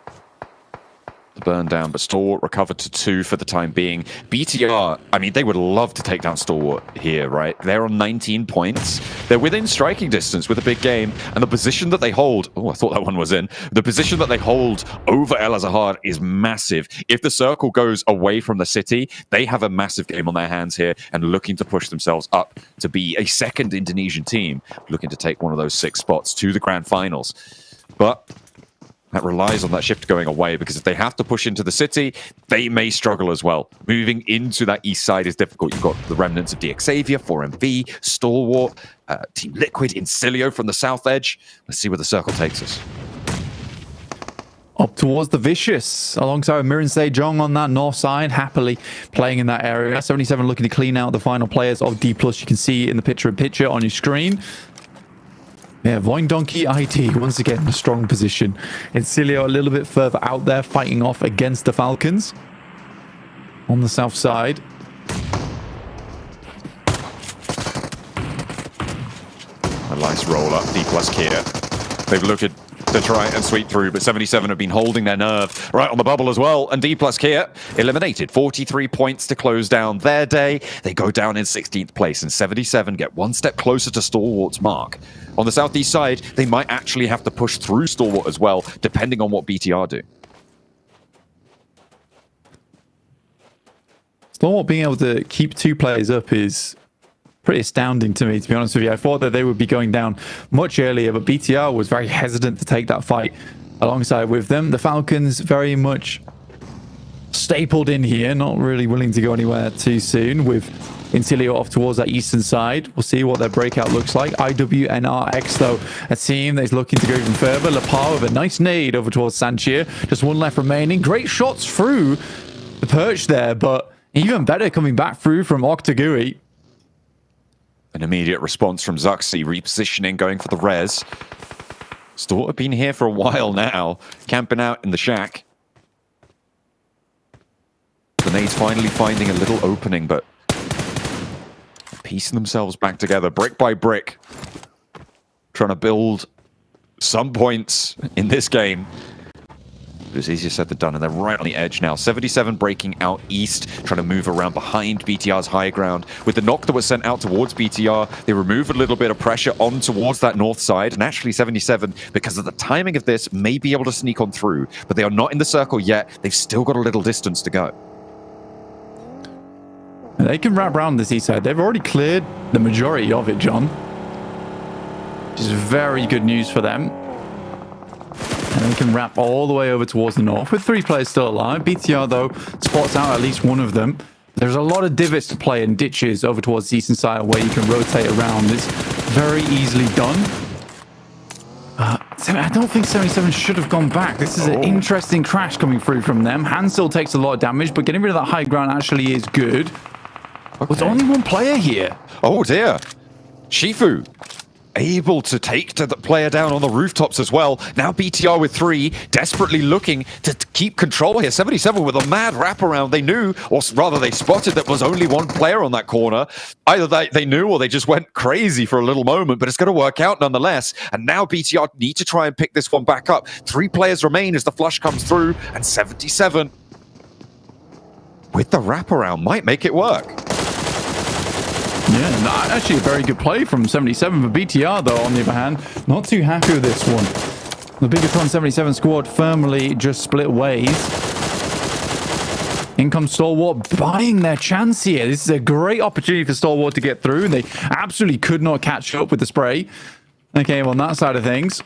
Burn down, but Stalwart recovered to 2 for the time being. BTR, I mean, they would love to take down Stalwart here, right? They're on 19 points. They're within striking distance with a big game, and the position that they hold, oh, I thought that one was in. The position that they hold over El Azhar is massive. If the circle goes away from the city, they have a massive game on their hands here and looking to push themselves up to be a second Indonesian team, looking to take one of those 6 spots to the Grand Finals. But that relies on that shift going away, because if they have to push into the city, they may struggle as well. Moving into that east side is difficult. You've got the remnants of DX Xavier, 4MV, Stalwart, Team Liquid, Incilio from the south edge. Let's see where the circle takes us. Up towards the Vicious, alongside Mirin Sejong on that north side, happily playing in that area. 77 looking to clean out the final players of D+. You can see in the picture on your screen. Yeah, Voin Donkey IT, once again, a strong position. Incilio a little bit further out there, fighting off against the Falcons. On the south side. A nice roll up, D+ Kia. They've looked to try and sweep through, but 77 have been holding their nerve right on the bubble as well. And D+ Kia eliminated 43 points to close down their day. They go down in 16th place, and 77 get one step closer to Stalwart's mark. On the southeast side, they might actually have to push through Stalwart as well, depending on what BTR do. Stalwart being able to keep 2 players up is pretty astounding to me, to be honest with you. I thought that they would be going down much earlier, but BTR was very hesitant to take that fight alongside with them. The Falcons very much stapled in here, not really willing to go anywhere too soon, with Incilio off towards that eastern side. We'll see what their breakout looks like. IWNRX, though, a team that is looking to go even further. Lapar with a nice nade over towards Sanchia. Just one left remaining. Great shots through the perch there, but even better coming back through from Octagui. An immediate response from Zuxi, repositioning, going for the res. Stalwart have been here for a while now, camping out in the shack. The nades finally finding a little opening, but piecing themselves back together, brick by brick, trying to build some points in this game. It was easier said than done, and they're right on the edge now. 77 breaking out east, trying to move around behind BTR's high ground. With the knock that was sent out towards BTR, they remove a little bit of pressure on towards that north side, and actually 77, because of the timing of this, may be able to sneak on through, but they are not in the circle yet. They've still got a little distance to go. They can wrap around this east side. They've already cleared the majority of it, John. Which is very good news for them. And they can wrap all the way over towards the north with 3 players still alive. BTR, though, spots out at least one of them. There's a lot of divots to play and ditches over towards the eastern side where you can rotate around. It's very easily done. I don't think 77 should have gone back. This is an interesting crash coming through from them. Hansel takes a lot of damage, but getting rid of that high ground actually is good. Okay. There's only one player here. Oh dear. Shifu able to take the player down on the rooftops as well. Now BTR with 3, desperately looking to keep control here. 77 with a mad wraparound. They knew, or rather they spotted, that was only one player on that corner. Either they knew or they just went crazy for a little moment, but it's going to work out nonetheless. And now BTR need to try and pick this one back up. 3 players remain as the flush comes through, and 77 with the wraparound might make it work. Yeah, actually a very good play from 77 for BTR, though, on the other hand. Not too happy with this one. The Bigatron 77 squad firmly just split ways. In comes Stalwart, buying their chance here. This is a great opportunity for Stalwart to get through. They absolutely could not catch up with the spray. Okay, on that side of things.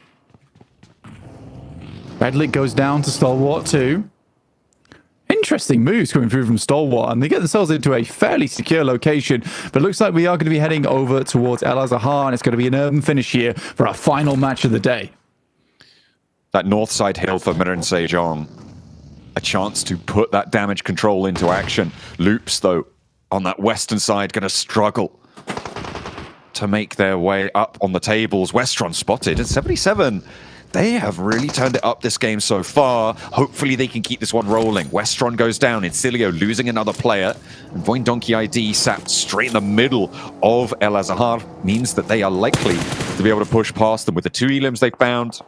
Redlit goes down to Stalwart too. interesting moves coming through from Stalwart, and they get themselves into a fairly secure location. But it looks like we are going to be heading over towards El Azhar, and it's going to be an urban finish here for our final match of the day. That north side hill for Mirin Sejong. A chance to put that damage control into action. Loops, though, on that western side, going to struggle to make their way up on the tables. Westron spotted at 77. They have really turned it up this game so far. Hopefully they can keep this one rolling. Westron goes down. Incilio losing another player. And Voin Donkey ID sat straight in the middle of El Azhar. Means that they are likely to be able to push past them with the 2 elims they found.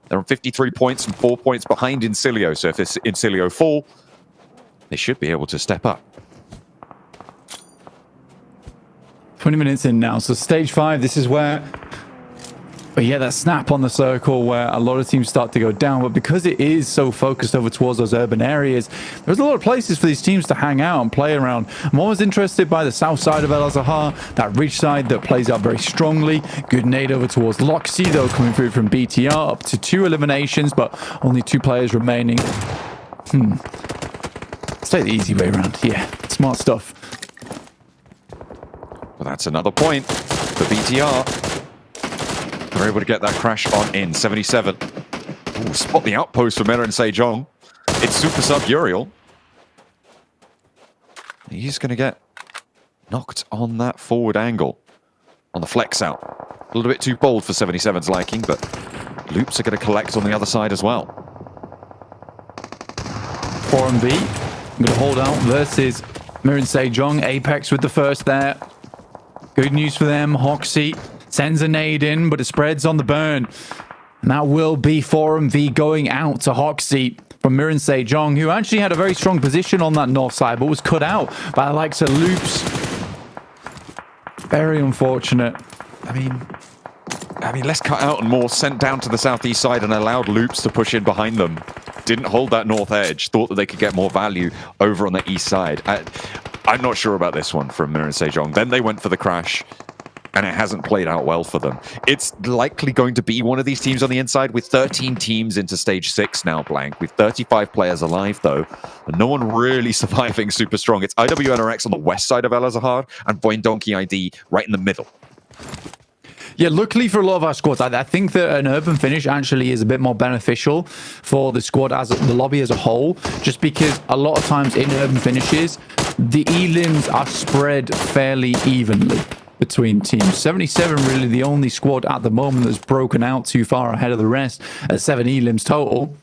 They're on 53 points and 4 points behind Incilio. So if Incilio fall, they should be able to step up. 20 minutes in now. So stage 5, this is where we get that snap on the circle where a lot of teams start to go down. But because it is so focused over towards those urban areas, there's a lot of places for these teams to hang out and play around. I'm always interested by the south side of El Azhar, that ridge side that plays out very strongly. Good nade over towards Loxy, though, coming through from BTR, up to 2 eliminations, but only 2 players remaining. Let's take the easy way around. Yeah, smart stuff. Well, that's another point for BTR. They're able to get that crash on in 77. Ooh, spot the outpost for Mirin Sejong. It's Super Sub Uriel. He's going to get knocked on that forward angle. On the flex out. A little bit too bold for 77's liking, but Loops are going to collect on the other side as well. 4MV. I'm going to hold out versus Mirin Sejong. Apex with the first there. Good news for them. Hoxie sends a nade in, but it spreads on the burn. And that will be 4MV going out to Hoxie from Mirin Sejong, who actually had a very strong position on that north side, but was cut out by the likes of Loops. Very unfortunate. I mean, less cut out and more sent down to the southeast side and allowed Loops to push in behind them. Didn't hold that north edge. Thought that they could get more value over on the east side. I'm not sure about this one from Mirin Sejong. Then they went for the crash, and it hasn't played out well for them. It's likely going to be one of these teams on the inside with 13 teams into stage 6 now, Blank, with 35 players alive, though, and no one really surviving super strong. It's IWNRX on the west side of El Azhar and Voin Donkey ID right in the middle. Yeah, luckily for a lot of our squads, I think that an urban finish actually is a bit more beneficial for the squad as the lobby as a whole, just because a lot of times in urban finishes, the elims are spread fairly evenly between teams. 77 really the only squad at the moment that's broken out too far ahead of the rest at 7 elims total.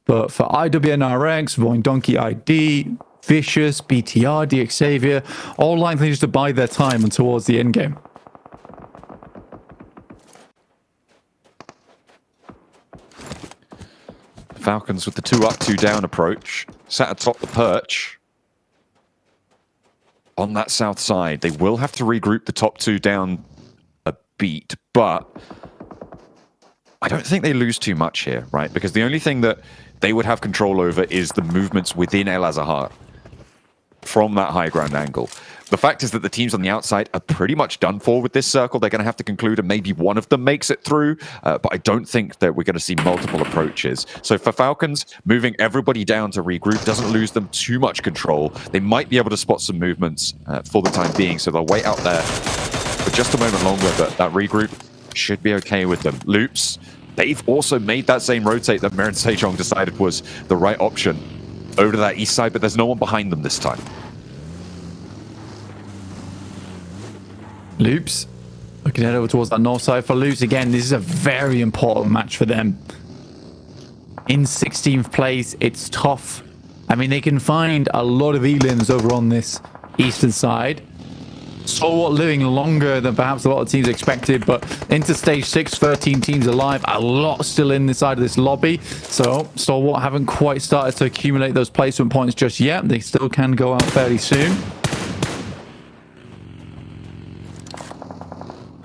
But for IWNRX, Voin Donkey ID, Vicious, BTR, DXavier, all likely just to bide their time and towards the end game. Falcons with the 2 up, 2 down approach. Sat atop the perch. On that south side, they will have to regroup the top 2 down a beat, but I don't think they lose too much here, right? Because the only thing that they would have control over is the movements within El Azhar from that high ground angle. The fact is that the teams on the outside are pretty much done for with this circle. They're going to have to conclude and maybe one of them makes it through, but I don't think that we're going to see multiple approaches. So for Falcons, moving everybody down to regroup doesn't lose them too much control. They might be able to spot some movements for the time being, so they'll wait out there for just a moment longer, but that regroup should be okay with them. Loops, they've also made that same rotate that Mirin Sejong decided was the right option over to that east side, but there's no one behind them this time. Loops looking to head over towards that north side for Loops. Again, this is a very important match for them. In 16th place, it's tough. I mean, they can find a lot of elims over on this eastern side. Stalwart living longer than perhaps a lot of teams expected, but into stage 6, 13 teams alive, a lot still in this side of this lobby. So Stalwart haven't quite started to accumulate those placement points just yet. They still can go out fairly soon.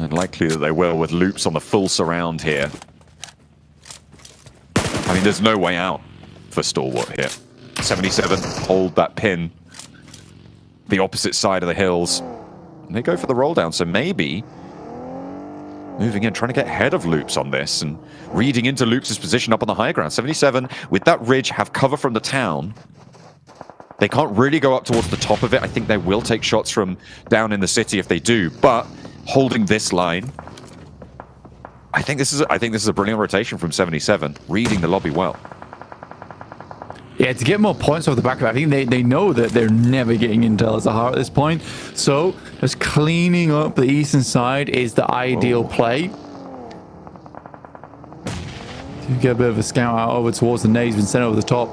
And likely that they will with Loops on the full surround here. I mean, there's no way out for Stalwart here. 77, hold that pin. The opposite side of the hills. And they go for the roll down, so maybe moving in, trying to get ahead of Loops on this and reading into Loops' position up on the high ground. 77 with that ridge have cover from the town. They can't really go up towards the top of it. I think they will take shots from down in the city if they do, but holding this line, I think this is a brilliant rotation from 77, reading the lobby well. Yeah, to get more points off the back of it, I think they know that they're never getting into El Zahar at this point. So just cleaning up the eastern side is the ideal play. You get a bit of a scout out over towards the nades, been sent over the top.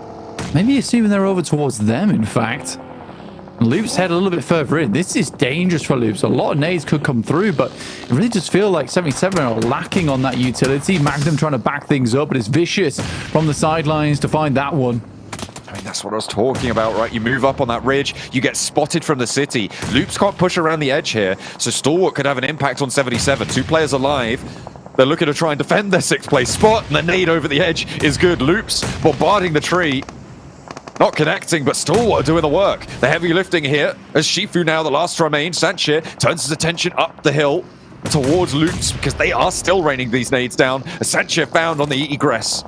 Maybe assuming they're over towards them, in fact. Loops head a little bit further in. This is dangerous for Loops. A lot of nades could come through, but it really just feels like 77 are lacking on that utility. Magnum trying to back things up, but it's Vicious from the sidelines to find that one. I mean, that's what I was talking about, right? You move up on that ridge, you get spotted from the city. Loops can't push around the edge here, so Stalwart could have an impact on 77. 2 players alive. They're looking to try and defend their 6th place spot, and the nade over the edge is good. Loops bombarding the tree. Not connecting, but Stalwart are doing the work. The heavy lifting here, as Shifu now the last to remain. Sanche turns his attention up the hill towards Loops, because they are still raining these nades down. Sanche found on the egress.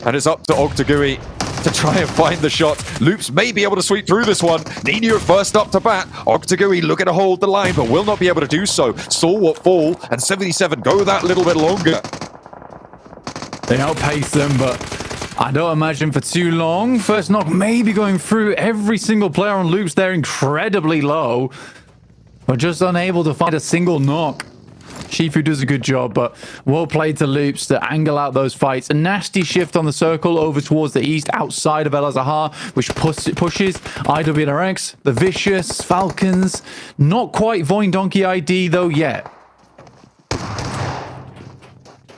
And it's up to Octagui to try and find the shot. Loops may be able to sweep through this one. Nino first up to bat. Octagui looking to hold the line, but will not be able to do so. Stalwart fall, and 77 go that little bit longer. They outpace them, but I don't imagine for too long. First knock maybe going through. Every single player on Loops, they're incredibly low, but just unable to find a single knock. Shifu does a good job, but well played to Loops to angle out those fights. A nasty shift on the circle over towards the east outside of El Zahar, which pushes IWNRX, the Vicious, Falcons. Not quite Voin Donkey ID though yet.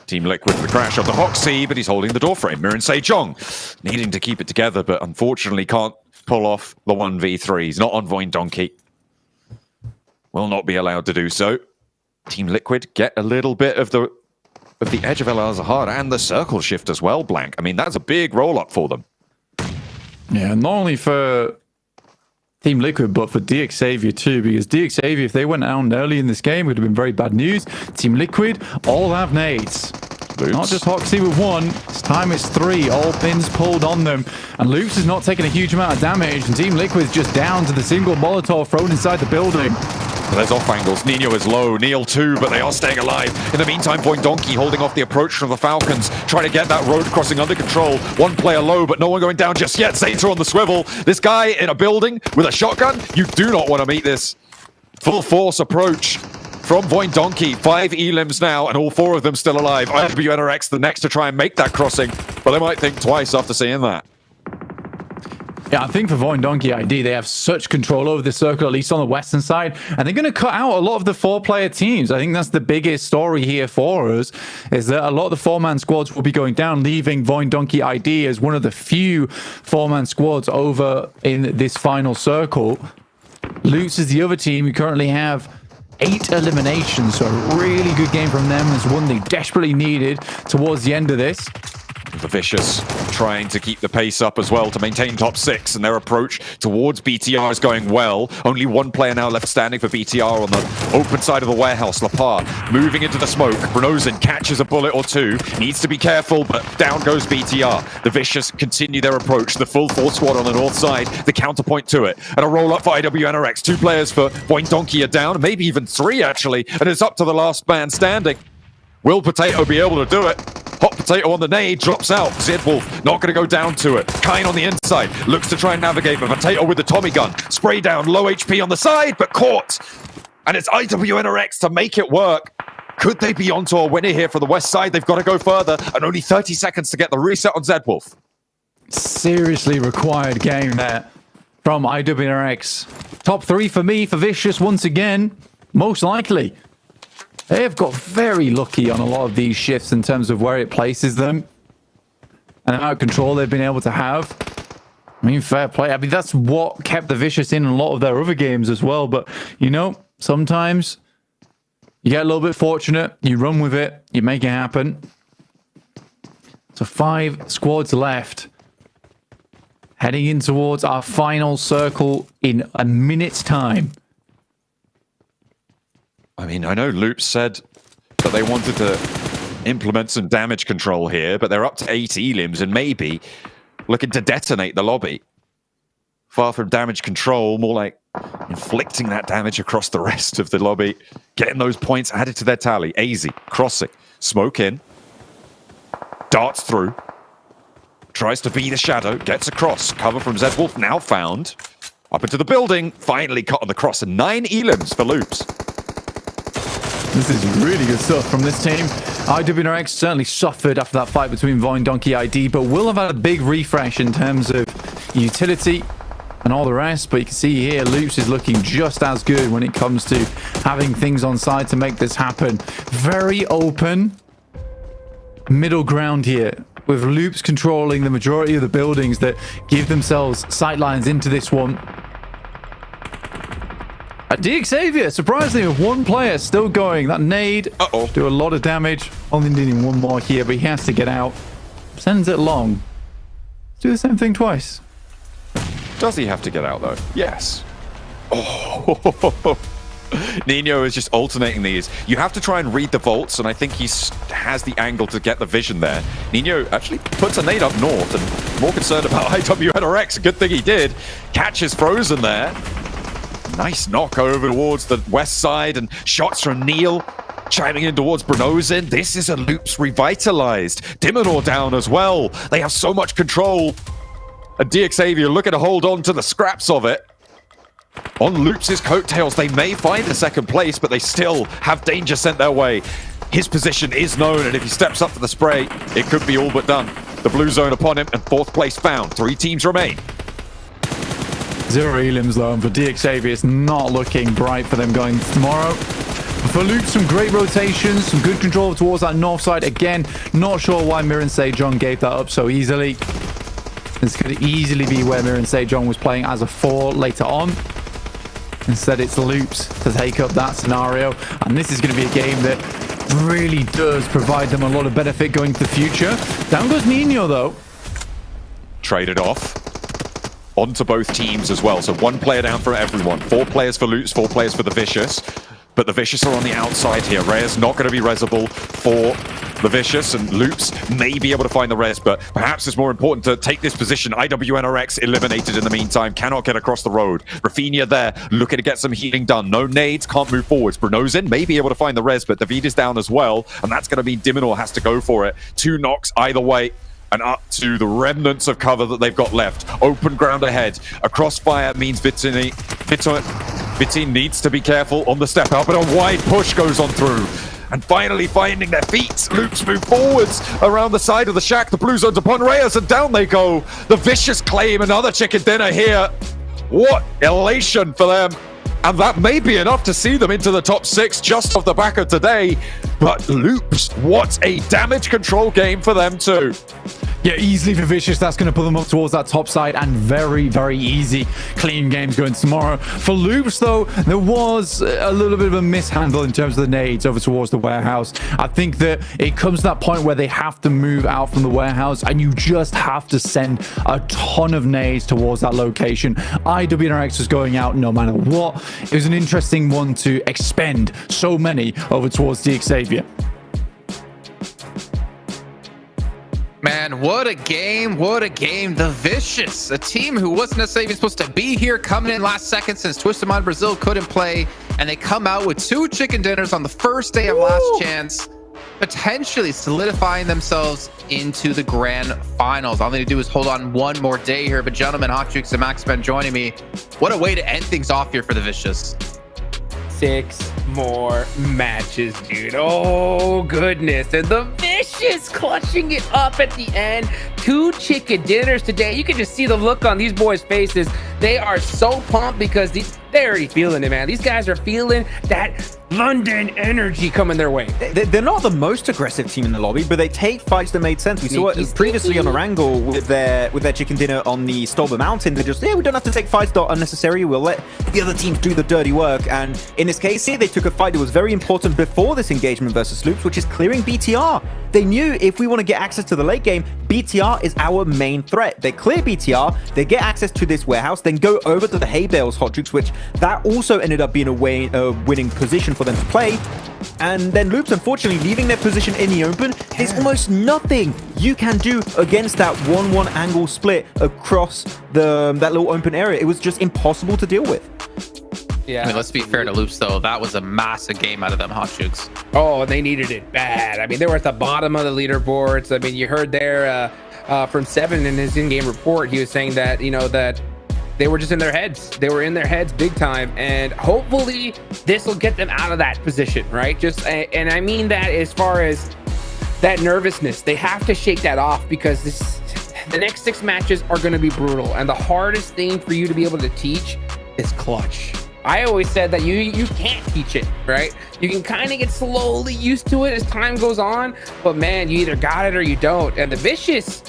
Team Liquid with the crash of the Hoxie, but he's holding the door frame. Mirin Sejong needing to keep it together, but unfortunately can't pull off the 1v3. He's not on Voin Donkey. Will not be allowed to do so. Team Liquid get a little bit of the edge of El Zahar and the circle shift as well, Blank. I mean, that's a big roll-up for them. Yeah, not only for Team Liquid, but for DX Xavier too, because DX Xavier, if they went down early in this game, it would have been very bad news. Team Liquid all have nades. Loops. Not just Hoxie with 1. This time it's 3. All pins pulled on them. And Loops is not taking a huge amount of damage. And Team Liquid's just down to the single Molotov thrown inside the building. There's off angles. Nino is low. Neil too, but they are staying alive. In the meantime, Voin Donkey holding off the approach from the Falcons, trying to get that road crossing under control. 1 player low, but no one going down just yet. Zeta on the swivel. This guy in a building with a shotgun. You do not want to meet this. Full force approach from Voin Donkey. 5 elims now, and all 4 of them still alive. IWNRX the next to try and make that crossing, but they might think twice after seeing that. Yeah, I think for Voin Donkey ID, they have such control over the circle, at least on the western side, and they're going to cut out a lot of the 4-player teams. I think that's the biggest story here for us, is that a lot of the 4-man squads will be going down, leaving Voin Donkey ID as one of the few 4-man squads over in this final circle. Loops is the other team who currently have 8 eliminations, so a really good game from them. Is one they desperately needed towards the end of this. The Vicious trying to keep the pace up as well to maintain top 6, and their approach towards BTR is going well. Only 1 player now left standing for BTR on the open side of the warehouse. Lapar moving into the smoke. Brunozin catches a bullet or 2. Needs to be careful, but down goes BTR. The Vicious continue their approach. The full 4 squad on the north side, the counterpoint to it. And a roll up for IWNRX. 2 players for Voin Donkey are down, maybe even 3 actually, and it's up to the last man standing. Will Potato be able to do it? Hot Potato on the nade, drops out. Zedwolf not going to go down to it. Kine on the inside, looks to try and navigate, but Potato with the Tommy gun. Spray down, low HP on the side, but caught. And it's IWNRX to make it work. Could they be onto a winner here for the west side? They've got to go further, and only 30 seconds to get the reset on Zedwolf. Seriously required game there from IWNRX. Top 3 for me, for Vicious once again, most likely. They have got very lucky on a lot of these shifts in terms of where it places them and the amount of control they've been able to have. I mean, fair play. I mean, that's what kept the Vicious in a lot of their other games as well. But, you know, sometimes you get a little bit fortunate, you run with it, you make it happen. So 5 squads left. Heading in towards our final circle in a minute's time. I mean, I know Loop said but they wanted to implement some damage control here, but they're up to 8 elims and maybe looking to detonate the lobby. Far from damage control, more like inflicting that damage across the rest of the lobby, getting those points added to their tally. AZ crossing, smoke in, darts through, tries to be the shadow, gets across, cover from Zedwolf now found, up into the building, finally caught on the cross, and 9 elims for Loops. This is really good stuff from this team. IWNRX certainly suffered after that fight between Vine, Donkey, ID, but will have had a big refresh in terms of utility and all the rest. But you can see here, Loops is looking just as good when it comes to having things on side to make this happen. Very open middle ground here, with Loops controlling the majority of the buildings that give themselves sightlines into this one. DXavier, surprisingly, with one player still going. That nade do a lot of damage. Only needing one more here, but he has to get out. Sends it long. Let's do the same thing twice. Does he have to get out, though? Yes. Oh. Nino is just alternating these. You have to try and read the vaults, and I think he has the angle to get the vision there. Nino actually puts a nade up north, and more concerned about IWNRX. Good thing he did. Catches Frozen there. Nice knock over towards the west side, and shots from Neil chiming in towards Bronozin. This is a Loops revitalized. Diminor down as well. They have so much control. And DXavier looking to hold on to the scraps of it. On Loops' coattails, they may find the second place, but they still have danger sent their way. His position is known, and if he steps up for the spray, it could be all but done. The blue zone upon him, and 4th place found. 3 teams remain. 0 elims though, and for DXavier, it's not looking bright for them going tomorrow. For Loops, some great rotations, some good control towards that north side. Again, not sure why Mir and Sejong gave that up so easily. This could easily be where Mir and Sejong was playing as a 4 later on. Instead, it's Loops to take up that scenario, and this is going to be a game that really does provide them a lot of benefit going into the future. Down goes Nino though. Traded off. Onto both teams as well. So 1 player down for everyone. 4 players for Loops, 4 players for the Vicious. But the Vicious are on the outside here. Rea's not going to be resable for the Vicious, and Loops may be able to find the res, but perhaps it's more important to take this position. IWNRX eliminated in the meantime, cannot get across the road. Rafinha there, looking to get some healing done. No nades, can't move forwards. Bronozin may be able to find the res, but David is down as well, and that's going to mean Diminor has to go for it. 2 knocks either way, and up to the remnants of cover that they've got left. Open ground ahead. A crossfire means Vitin needs to be careful on the step out, but a wide push goes on through. And finally finding their feet. Loops move forwards around the side of the shack. The blue zone's upon Reyes, and down they go. The Vicious claim another chicken dinner here. What elation for them. And that may be enough to see them into the top 6 just off the back of today. But Loops, what a damage control game for them too. Yeah, easily for Vicious. That's going to put them up towards that top side, and very, very easy, clean games going tomorrow. For Loops, though, there was a little bit of a mishandle in terms of the nades over towards the warehouse. I think that it comes to that point where they have to move out from the warehouse, and you just have to send a ton of nades towards that location. IWNRX was going out no matter what. It was an interesting one to expend so many over towards DXavier. Man, what a game. What a game. The Vicious, a team who wasn't necessarily even supposed to be here, coming in last second since Twisted Mind Brazil couldn't play. And they come out with 2 chicken dinners on the first day of Last Chance, potentially solidifying themselves into the Grand Finals. All they need to do is hold on 1 more day here. But gentlemen, Hotjukes and Maxman joining me. What a way to end things off here for the Vicious. 6 more matches, dude. Oh, goodness. And the Vicious clutching it up at the end. 2 chicken dinners today. You can just see the look on these boys' faces. They are so pumped because they're already feeling it, man. These guys are feeling that London energy coming their way. They're not the most aggressive team in the lobby, but they take fights that made sense. We saw it previously on Orangle with their chicken dinner on the Stolber Mountain. They just, we don't have to take fights that are unnecessary. We'll let the other teams do the dirty work. And in this case here, they took a fight that was very important before this engagement versus Loops, which is clearing BTR. They knew if we want to get access to the late game, BTR is our main threat. They clear BTR, they get access to this warehouse, then go over to the hay bales, Hotjukes, which that also ended up being a winning position for them to play. And then Loops, unfortunately, leaving their position in the open. There's almost nothing you can do against that 1-1 angle split across that little open area. It was just impossible to deal with. Yeah. I mean, let's be fair to Loops, though. That was a massive game out of them Hot Jukes. Oh, they needed it bad. I mean, they were at the bottom of the leaderboards. I mean, you heard there from Seven in his in-game report, he was saying that, that they were just in their heads. They were in their heads big time. And hopefully this will get them out of that position, right? And I mean that as far as that nervousness, they have to shake that off because the next 6 matches are going to be brutal. And the hardest thing for you to be able to teach is clutch. I always said that you can't teach it, right? You can kind of get slowly used to it as time goes on, but man, you either got it or you don't. And the Vicious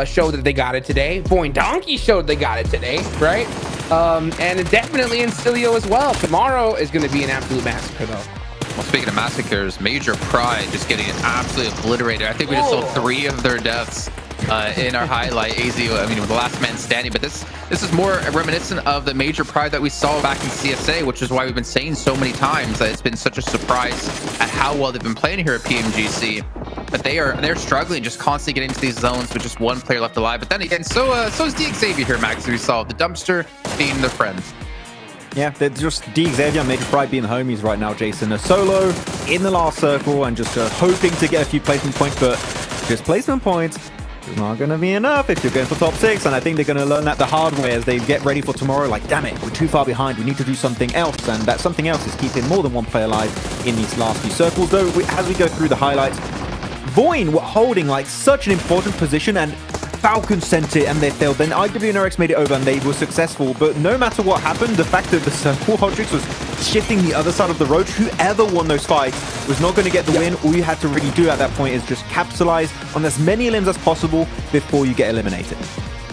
showed that they got it today. Voin Donkey showed they got it today, right? And definitely Incilio as well. Tomorrow is going to be an absolute massacre, though. Well, speaking of massacres, Major Pride just getting absolutely obliterated. I think we just saw 3 of their deaths in our highlight. AZ, I mean, with the last man standing, but this is more reminiscent of the Major Pride that we saw back in CSA, which is why we've been saying so many times that it's been such a surprise at how well they've been playing here at PMGC. But they're struggling, just constantly getting into these zones with just 1 player left alive. But then again, so is DXavier here, Max, as we saw the dumpster being their friend. Yeah, they're just DXavier and Major Pride being the homies right now, Jason. A solo in the last circle and just hoping to get a few placement points, but just placement points is not going to be enough if you're going for top 6. And I think they're going to learn that the hard way as they get ready for tomorrow. Like, damn it, we're too far behind. We need to do something else. And that something else is keeping more than 1 player alive in these last few circles. Though, as we go through the highlights, Voin were holding like such an important position, and Falcon sent it and they failed. Then IWNRX made it over and they were successful. But no matter what happened, the fact that the circle Hodrix was shifting the other side of the road, whoever won those fights was not going to get the win. All you had to really do at that point is just capitalize on as many limbs as possible before you get eliminated.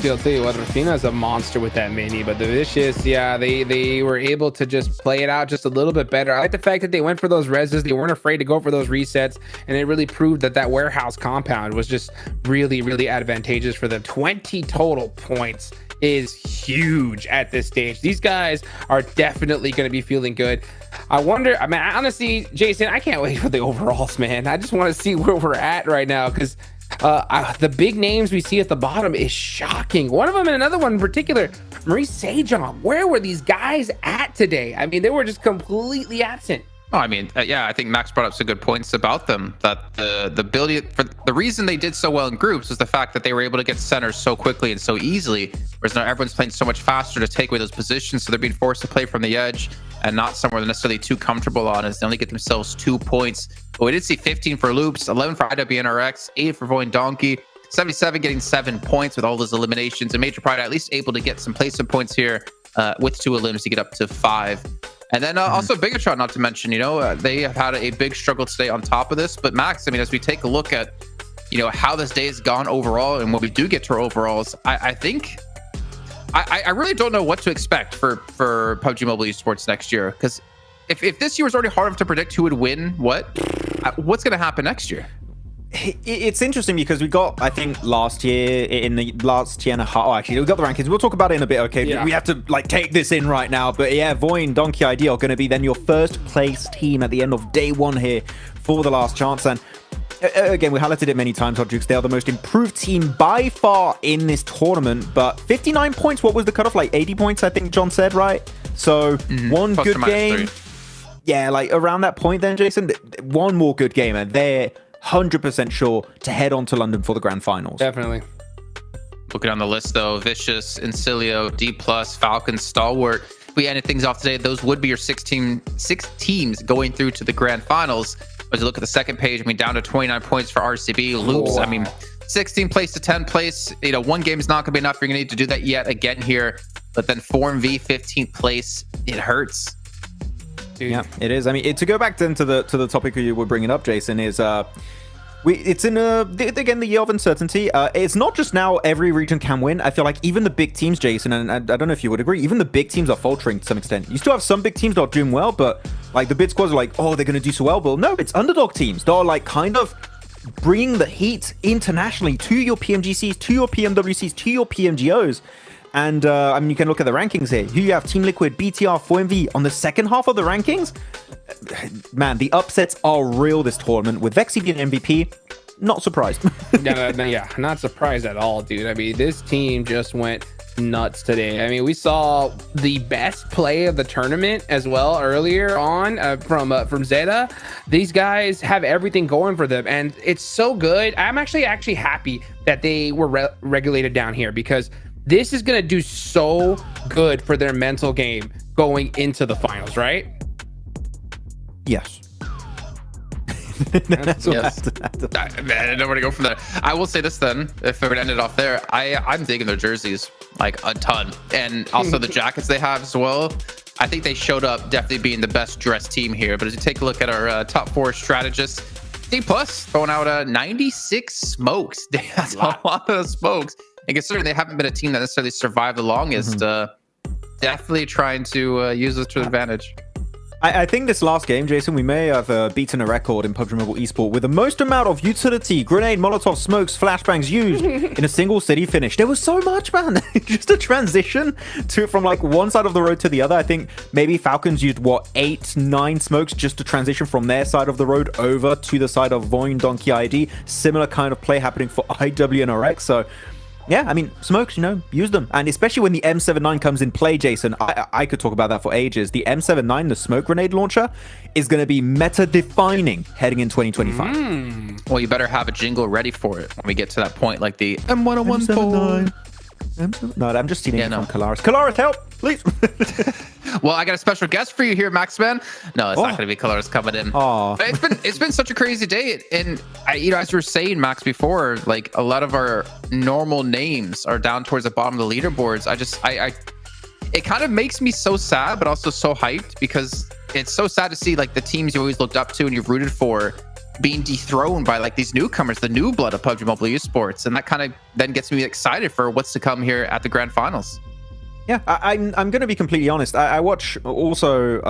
I'll tell you what, Rafina's a monster with that mini, but the Vicious, yeah, they were able to just play it out just a little bit better. I like the fact that they went for those reses. They weren't afraid to go for those resets, and it really proved that that warehouse compound was just really, really advantageous for them. 20 total points is huge at this stage. These guys are definitely going to be feeling good. I wonder, I mean, honestly, Jason, I can't wait for the overalls, man. I just want to see where we're at right now, because the big names we see at the bottom is shocking. One of them, and another one in particular, Maurice Sajon. Where were these guys at today? I mean, they were just completely absent. Oh, I mean, yeah, I think Max brought up some good points about them. That the ability for the reason they did so well in groups was the fact that they were able to get centers so quickly and so easily. Whereas now everyone's playing so much faster to take away those positions, so they're being forced to play from the edge and not somewhere they're necessarily too comfortable on, as they only get themselves 2 points. But we did see 15 for Loops, 11 for IWNRX, 8 for Voin Donkey, 77 getting 7 points with all those eliminations, and Major Pride at least able to get some placement points here with 2 elims to get up to 5. And then also Bigatron, not to mention, they have had a big struggle today on top of this. But Max, I mean, as we take a look at, how this day has gone overall, and when we do get to our overalls, I think I really don't know what to expect for PUBG Mobile Esports next year. Because if this year was already hard enough to predict who would win, what's going to happen next year? It's interesting because we got, I think, last year and a half. Oh, actually, we got the rankings. We'll talk about it in a bit, okay? Yeah. We have to take this in right now. But yeah, Voin, Donkey ID are going to be then your first place team at the end of day 1 here for the last chance. And again, we highlighted it many times, Hodrix. They are the most improved team by far in this tournament. But 59 points, what was the cutoff? 80 points, I think John said, right? So one plus good game. 3. Yeah, around that point then, Jason. One more good game and they're 100% sure to head on to London for the Grand Finals. Definitely. Looking on the list, though, Vicious, Incilio, D+, Falcon, Stalwart. If we ended things off today, those would be your 6 teams going through to the Grand Finals. As you look at the second page, I mean, down to 29 points for RCB. Loops, wow. I mean, 16th place to 10th place. 1 game is not going to be enough. You're going to need to do that yet again here. But then 4MV, 15th place, it hurts. Dude. Yeah, it is. I mean, to go back then to the topic you were bringing up, Jason, is it's in again the year of uncertainty. It's not just now every region can win. I feel like even the big teams, Jason, and I don't know if you would agree, even the big teams are faltering to some extent. You still have some big teams not doing well, but the bid squads are oh, they're going to do so well. But no, it's underdog teams that are kind of bringing the heat internationally to your PMGCs, to your PMWCs, to your PMGOs. And I mean, you can look at the rankings here. Here you have Team Liquid, BTR, 4MV on the second half of the rankings. Man, the upsets are real this tournament with Vexy being MVP. Not surprised. Yeah, not surprised at all, dude. I mean, this team just went nuts today. I mean, we saw the best play of the tournament as well earlier on from Zeta. These guys have everything going for them, and it's so good. I'm actually happy that they were regulated down here, because this is going to do so good for their mental game going into the finals, right? Yes. Yes. I don't know where to go from there. I will say this then, if we were to end it off there, I'm digging their jerseys like a ton, and also the jackets they have as well. I think they showed up definitely being the best dressed team here. But as you take a look at our top 4 strategists, D+ throwing out 96 smokes. That's a lot of smokes. And considering they haven't been a team that necessarily survived the longest, definitely trying to use this to their advantage. I think this last game, Jason, we may have beaten a record in PUBG Mobile Esport with the most amount of utility, grenade, Molotov, smokes, flashbangs used in a single city finish. There was so much, man. Just a transition from like one side of the road to the other. I think maybe Falcons used, 8, 9 smokes just to transition from their side of the road over to the side of Voin, Donkey ID. Similar kind of play happening for IW and RX. So yeah, I mean, smokes, use them. And especially when the M79 comes in play, Jason, I could talk about that for ages. The M79, the smoke grenade launcher, is going to be meta-defining heading in 2025. Well, you better have a jingle ready for it when we get to that point, like the M1014. No, I'm just stealing it from Kalaris. Kalaris, help, please. Well, I got a special guest for you here, Maxman. No, it's not going to be Kalaris coming in. It's been such a crazy day, and as you were saying, Max, before, like a lot of our normal names are down towards the bottom of the leaderboards. It kind of makes me so sad, but also so hyped, because it's so sad to see like the teams you always looked up to and you've rooted for being dethroned by like these newcomers, the new blood of PUBG Mobile Esports, and that kind of then gets me excited for what's to come here at the Grand Finals. Yeah, I'm going to be completely honest. I watch also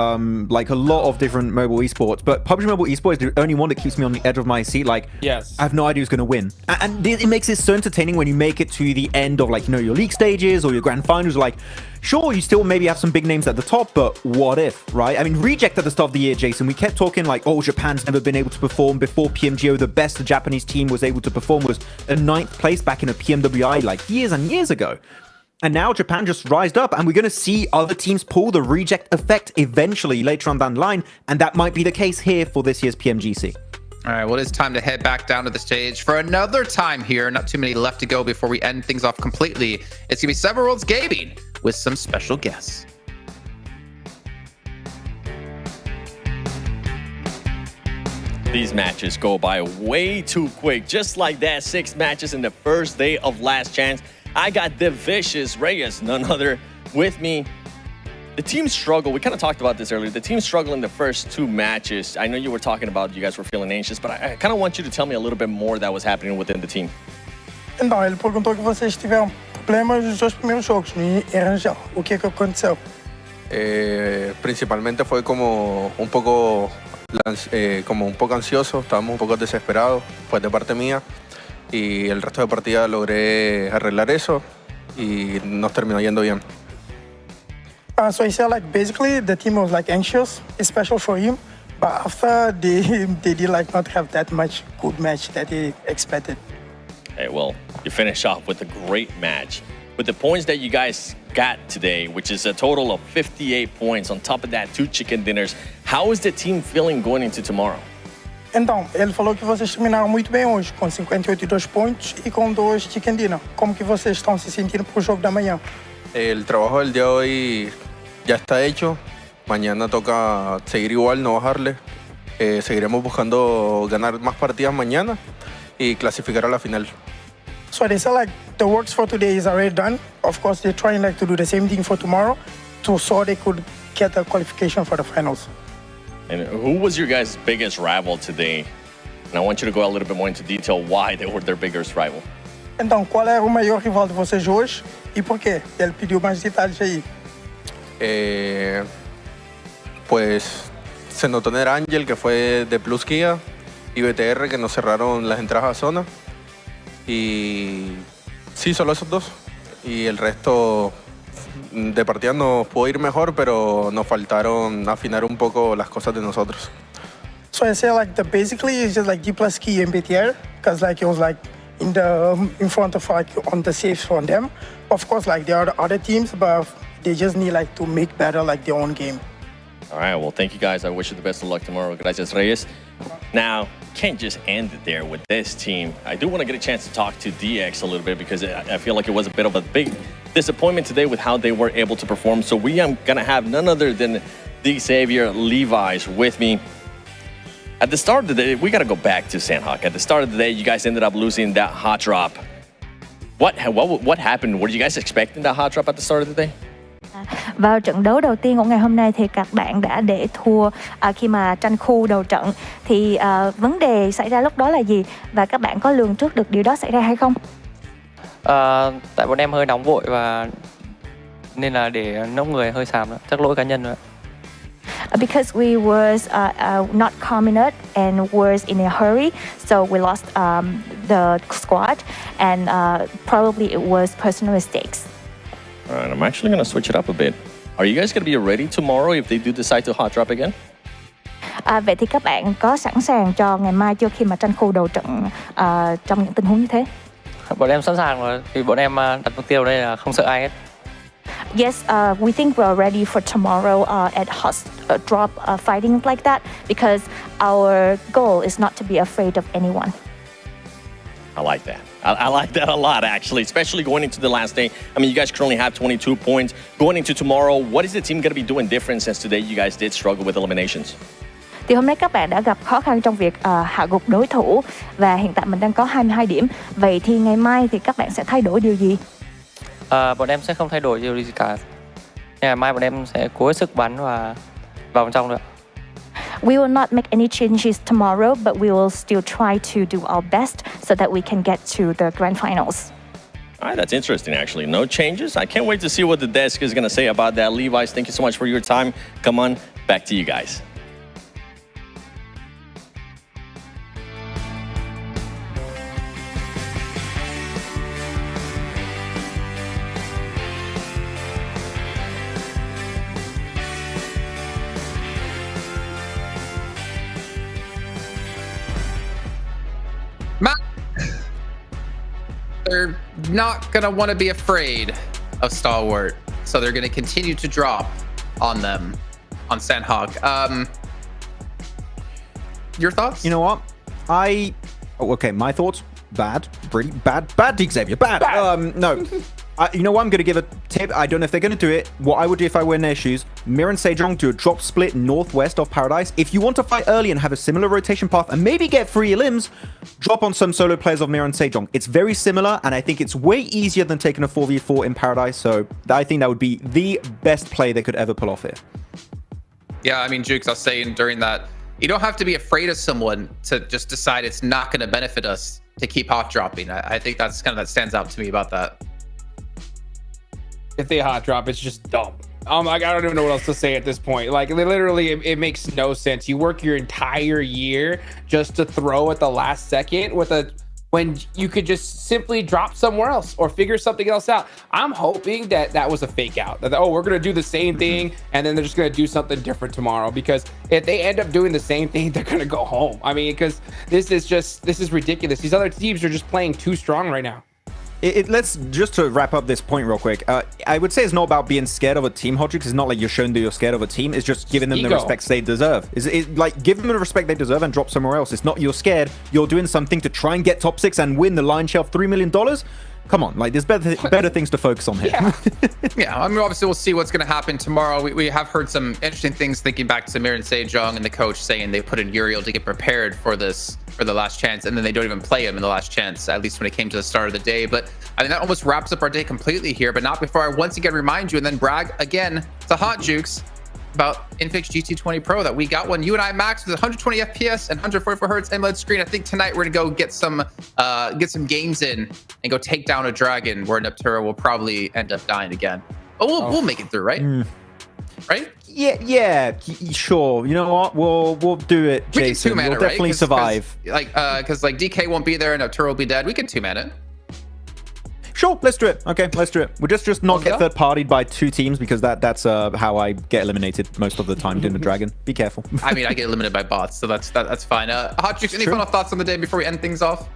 like a lot of different mobile esports, but PUBG Mobile Esports is the only one that keeps me on the edge of my seat. Like, yes, I have no idea who's going to win, and it makes it so entertaining when you make it to the end of like your league stages or your grand finals. Like, sure, you still maybe have some big names at the top, but what if, right? I mean, Reject at the start of the year, Jason, we kept talking like, oh, Japan's never been able to perform. Before PMGO, the best the Japanese team was able to perform was a 9th place back in a PMWI like years and years ago. And now Japan just rised up, and we're going to see other teams pull the Reject effect eventually later on down the line, and that might be the case here for this year's PMGC. All right, well, it's time to head back down to the stage for another time here. Not too many left to go before we end things off completely. It's going to be Seven Worlds Gaming with some special guests. These matches go by way too quick. Just like that, 6 matches in the first day of Last Chance. I got the vicious Reyes, none other, with me. The team struggle. We kind of talked about this earlier. The team struggled in the first 2 matches. I know you were talking about you guys were feeling anxious, but I kind of want you to tell me a little bit more that was happening within the team. Então, ele perguntou que vocês tiveram problemas nos 2 primeiros jogos, no Erangel. O que aconteceu? Principalmente fue como un poco ansioso, estábamos un poco desesperados, pues de parte mía. Y el resto de partida logré arreglar eso y nos terminó yendo bien. So he said like basically the team was like anxious, especially for him, but after they did like not have that much good match that he expected. Hey, well, you finish off with a great match. With the points that you guys got today, which is a total of 58 points, on top of that 2 chicken dinners, how is the team feeling going into tomorrow? Então, ele falou que vocês terminaram muito bem hoje, com 58 pontos e com 2 chicken dinner. Como que vocês estão se sentindo para o jogo da manhã? El trabajo del día de hoy ya está hecho. Mañana toca seguir igual, no bajarle. Seguiremos buscando ganar más partidas mañana y clasificar a la final. So they said like the works for today is already done. Of course, they're trying like to do the same thing for tomorrow, so they could get the qualification for the finals. And who was your guys' biggest rival today? And I want you to go a little bit more into detail why they were their biggest rival. Então, qual era o maior rival de vocês hoje e por quê? Ele pediu mais detalhes aí. Pues se notó en el Ángel, que fue de Plus Kia, y BTR, que nos cerraron las entradas a zona. Y sí, solo esos 2. y el resto de partidas nos pudo ir mejor, pero nos faltaron afinar un poco las cosas de nosotros. So I say like basically it's just like D plus key and BTR because like it was like in front of like on the saves from them. Of course, like there are other teams, but they just need like to make better like their own game. All right, well, thank you guys. I wish you the best of luck tomorrow. Gracias, Reyes. Now, can't just end it there with this team. I do want to get a chance to talk to DX a little bit because I feel like it was a bit of a big disappointment today with how they were able to perform. So we are going to have none other than the Xavier Levi's with me. At the start of the day, we got to go back to Sandhawk. At the start of the day, you guys ended up losing that hot drop. What happened? Were you guys expecting that hot drop at the start of the day? Vào trận đấu đầu tiên của ngày hôm nay thì các bạn đã để thua khi mà tranh khu đầu trận. Thì vấn đề xảy ra lúc đó là gì? Và các bạn có lường trước được điều đó xảy ra hay không? Tại bọn em hơi nóng vội và nên là để nốc người hơi xàm đó. Chắc lỗi cá nhân rồi. Because we was not calm enough and was in a hurry, so we lost the squad, and probably it was personal mistakes. All right, I'm actually going to switch it up a bit. Are you guys going to be ready tomorrow if they do decide to hot drop again? Vậy thì các bạn có sẵn sàng cho ngày mai chưa khi mà tranh khu đầu trận trong những tình huống như thế? Bọn em sẵn sàng rồi, vì bọn em đặt mục tiêu đây là không sợ ai hết. Yes, we think we're ready for tomorrow at hot drop fighting like that because our goal is not to be afraid of anyone. I like that. I like that a lot, actually, especially going into the last day. I mean, you guys currently have 22 points. Going into tomorrow, what is the team going to be doing different since today you guys did struggle with eliminations? Thì hôm nay các bạn đã gặp khó khăn trong việc hạ gục đối thủ và hiện tại mình đang có 22 điểm. Vậy thì ngày mai thì các bạn sẽ thay đổi điều gì? Bọn em sẽ không thay đổi điều gì cả. Ngày mai bọn em sẽ cố hết sức bắn và vào trong nữa. We will not make any changes tomorrow, but we will still try to do our best so that we can get to the Grand Finals. All right, that's interesting, actually. No changes. I can't wait to see what the desk is going to say about that. Levi's, thank you so much for your time. Come on, back to you guys. They're not going to want to be afraid of Stalwart, so they're going to continue to drop on them, on Sandhawk. Your thoughts? You know what? Okay, my thoughts. Bad. Pretty bad. Bad, Xavier. Bad. No. You know what? I'm going to give a tip. I don't know if they're going to do it. What I would do if I were in their shoes, Mir and Sejong do a drop split northwest of Paradise. If you want to fight early and have a similar rotation path and maybe get free limbs, drop on some solo players of Mir and Sejong. It's very similar, and I think it's way easier than taking a 4v4 in Paradise, so I think that would be the best play they could ever pull off here. Yeah, I mean, Jukes, I was saying during that, you don't have to be afraid of someone to just decide it's not going to benefit us to keep hot dropping. I think that's kind of that stands out to me about that. If they hot drop, it's just dumb. Like, I don't even know what else to say at this point. Like, literally, it makes no sense. You work your entire year just to throw at the last second when you could just simply drop somewhere else or figure something else out. I'm hoping that was a fake out. That, oh, we're going to do the same thing, and then they're just going to do something different tomorrow. Because if they end up doing the same thing, they're going to go home. I mean, because this is ridiculous. These other teams are just playing too strong right now. Let's just to wrap up this point real quick. I would say it's not about being scared of a team, Hodrix. It's not like you're showing that you're scared of a team. It's just giving them the respect they deserve. It's like give them the respect they deserve and drop somewhere else. It's not you're scared. You're doing something to try and get top 6 and win the lion share of $3 million. Come on, like there's better things to focus on here. Yeah, I mean, obviously we'll see what's going to happen tomorrow. We have heard some interesting things thinking back to Mir and Sejong and the coach saying they put in Uriel to get prepared for the last chance, and then they don't even play him in the last chance, at least when it came to the start of the day. But I mean, that almost wraps up our day completely here, but not before I once again remind you and then brag again to Hot Jukes about Infix GT20 Pro, that we got one. You and I, Max, with 120 FPS and 144 hertz AMOLED screen. I think tonight we're gonna go get some games in and go take down a dragon where Neptura will probably end up dying again. But we'll make it through, right? Right? Yeah, sure. You know what? We'll do it, Jason. We'll definitely survive. Because DK won't be there and Neptura will be dead. We can 2-man it. Sure, let's do it. Okay, let's do it. We'll just not get third-partied by 2 teams because that's how I get eliminated most of the time, Dinner Dragon. Be careful. I mean, I get eliminated by bots, so that's fine. Hot Chicks, any final thoughts on the day before we end things off?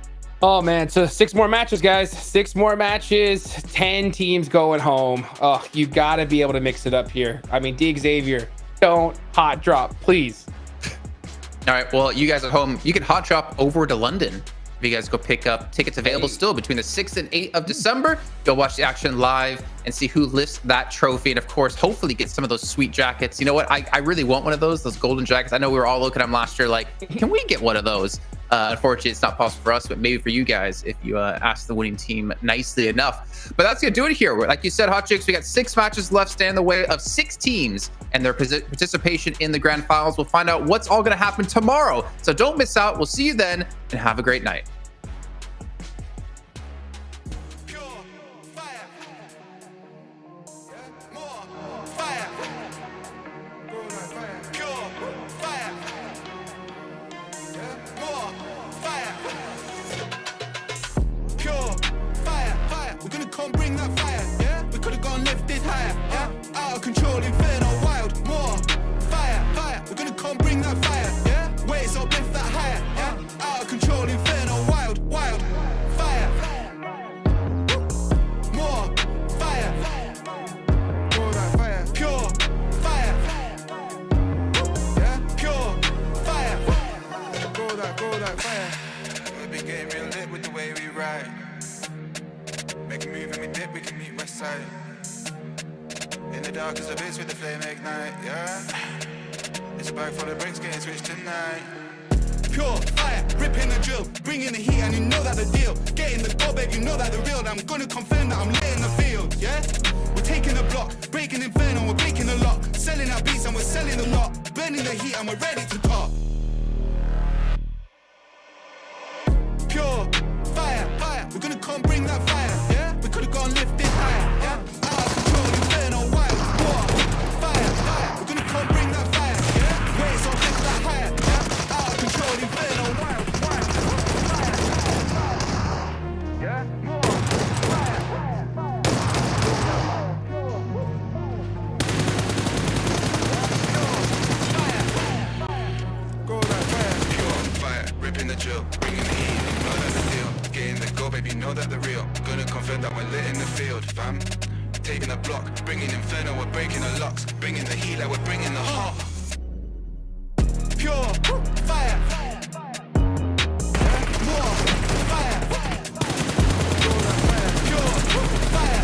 Oh man, so 6 more matches, guys. 6 more matches, 10 teams going home. Oh, you gotta be able to mix it up here. I mean, D Xavier, don't hot drop, please. All right, well, you guys at home, you can hot drop over to London. If you guys go pick up tickets available still between the 6th and 8th of December, go watch the action live and see who lifts that trophy. And of course, hopefully get some of those sweet jackets. You know what? I really want one of those golden jackets. I know we were all looking at them last year like, can we get one of those? Unfortunately, it's not possible for us, but maybe for you guys if you ask the winning team nicely enough. But that's gonna do it here. Like you said, Hot Chicks, we got 6 matches left, stand in the way of 6 teams and their participation in the Grand Finals. We'll find out what's all gonna happen tomorrow. So don't miss out. We'll see you then, and have a great night. In the darkest abyss with the flame ignite, yeah. It's back for the bricks getting switched tonight. Pure fire, ripping the drill, bringing the heat, and you know that the deal. Getting the goal, babe, you know that the real. I'm gonna confirm that I'm lit in the field, yeah. We're taking the block, breaking inferno, we're breaking the lock. Selling our beats and we're selling them not. Burning the heat and we're ready to talk. Pure fire, fire, we're gonna come bring that fire, yeah. We could've gone lifted higher, yeah. Out of control, inferno, wild, war, fire, fire, we're gonna come bring that fire, yeah. Waves on lift that higher, yeah. Out of control, inferno, wild, fire, yeah. More fire, go that fire, pure fire, ripping the drill, bringing the heat. Getting the goal, baby, you know that the real. Gonna confirm that we're lit in the field, fam. Taking the block, bringing inferno, we're breaking the locks. Bringing the heat like we're bringing the hot. Pure fire. More fire. Pure fire.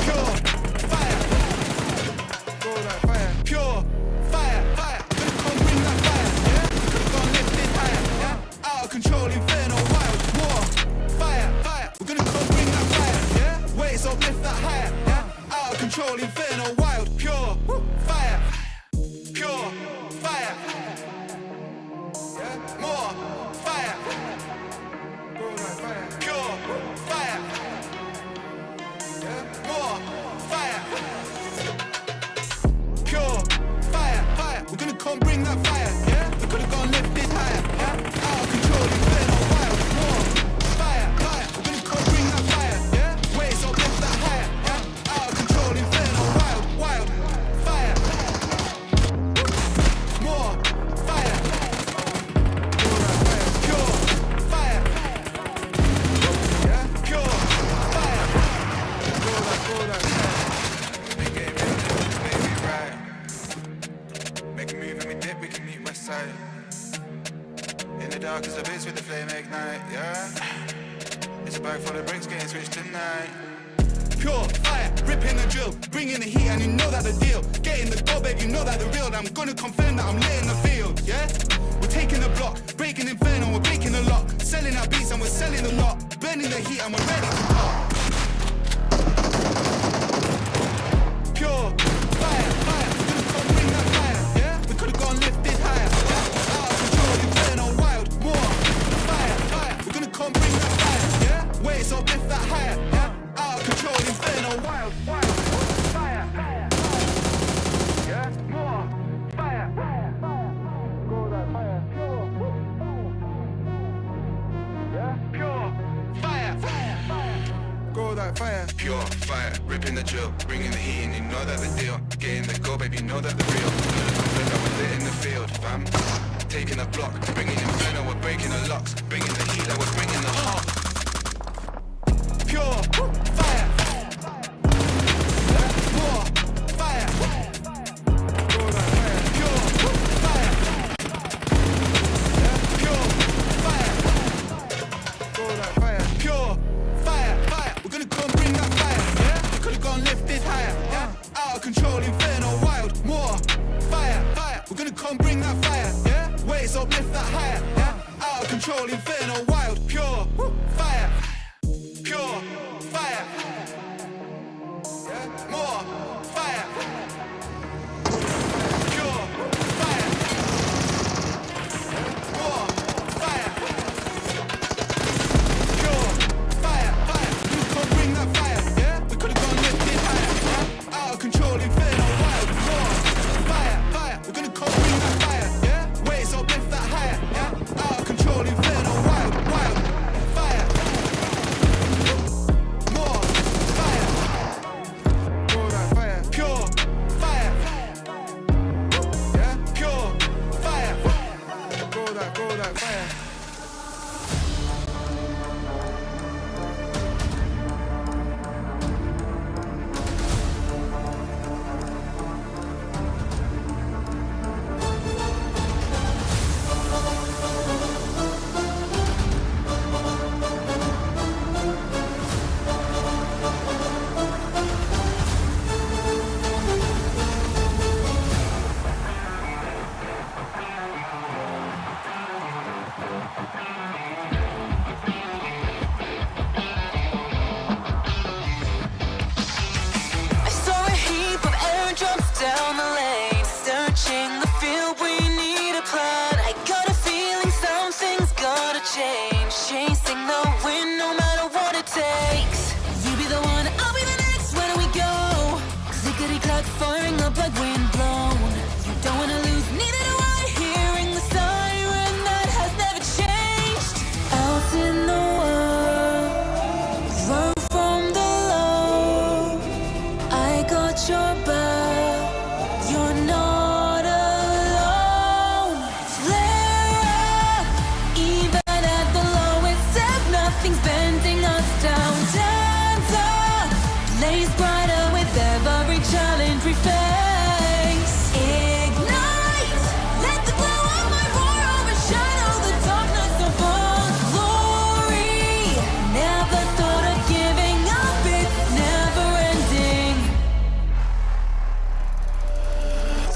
Pure fire. Go that fire. Pure fire. Fire. Gonna come bring that fire, yeah. Gonna go lift it higher, yeah. Out of control, inferno, wild, war, fire, fire. We're gonna come bring that fire, yeah. Waves up, lift that higher, yeah. Out of control, inferno, wild, pure fire, pure fire, yeah. More fire, go that fire, pure fire, yeah. More fire, pure fire, fire. We're gonna come bring that fire, yeah. We could've gone lift it higher, yeah. Out of control, inferno, wild, war, fire, fire. We're gonna come bring that fire, yeah. Waves up, lift that higher, yeah. Out of control, inferno, wild, wild, fire. More fire. Pure fire. Yeah, pure fire. Go that fire. Big game, baby, right. Make a move and we dip, we can meet west side. In the darkest abyss with the flame ignite, yeah. It's a bag full of bricks getting switched tonight. Pure fire, ripping the drill, bringing the heat, and you know that the deal. Getting the goal, babe, you know that the real. I'm gonna confirm that I'm lit in the field, yeah. We're taking the block, breaking inferno, we're breaking the lock. Selling our beats and we're selling them not. Burning the heat and we're ready to talk. Pure fire, fire, we're gonna come bring that fire, yeah. We could've gone lifted higher, yeah. Out of control, inferno, wild, war, fire, fire. We're gonna come bring that fire, yeah. Waves up, lift that higher, yeah. Out of control, inferno, wild, wild, fire, yeah. More fire, go that fire, yeah. Pure fire. the drill. Bringing the heat and you know that the deal. Getting the goal, baby, know that the real. Confident that we're lit in the field, fam. Taking the block, bringing inferno, we're breaking the locks. Bringing the heat, like we're bringing the heart. Pure fire. More fire. Pure fire. Pure fire. Pure fire, fire. We're gonna go and bring that fire, yeah? Could've gone lift this higher, yeah? Out of control, inferno, wild, more fire, fire. We're gonna come bring that fire, yeah? Waves up, lift that higher, yeah? Out of control, inferno, wild, pure fire, pure fire, yeah? More fire, pure fire, more fire. Control inferno, wild, more fire, fire. We're gonna come bring that fire, yeah? Waves up, lift that higher, yeah? Out of control inferno, wild, wild, fire. More fire. Go that fire, pure fire. Yeah, pure fire. Go that fire. I saw a heap of airdrops down the lane. Searching the field, we need a plan. I got a feeling something's gotta change. Chasing the wind, no matter what it takes. You be the one, I'll be the next. Where do we go? Clickety-clack, firing up like wind blown. You don't wanna lose, neither do I. Hearing the siren that has never changed. Out in the world, run from the low. I got your back, you're not alone. Flare up, even at the lowest step, nothing's bending us down. Stand up, blaze brighter with every challenge we face. Ignite, let the glow of my roar overshadow the darkness of our glory. Never thought of giving up, it's never ending.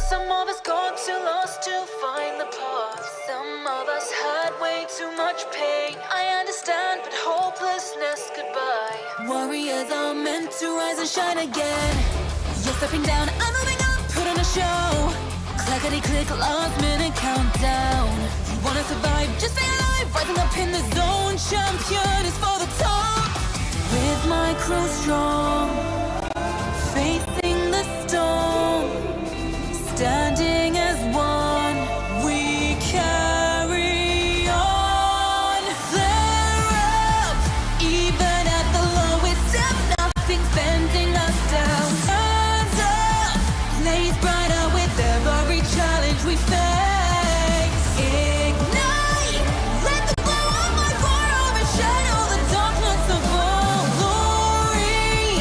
Some of us got too lost to find the path. Some of us had way too much pain. I understand, but hopelessness goodbye. Warriors are meant to rise and shine again. You're stepping down, I'm moving up, put on a show. Clackety-click, last minute countdown. You wanna survive, just stay alive. Rising up in the zone, champion is for the top. With my crew strong, facing the storm. Standing as one, we carry on. Flare up, even at the lowest step, nothing's bending us down. Hands up, blaze brighter with every challenge we face. Ignite, let the glow of my roar overshadow the darkness of our glory.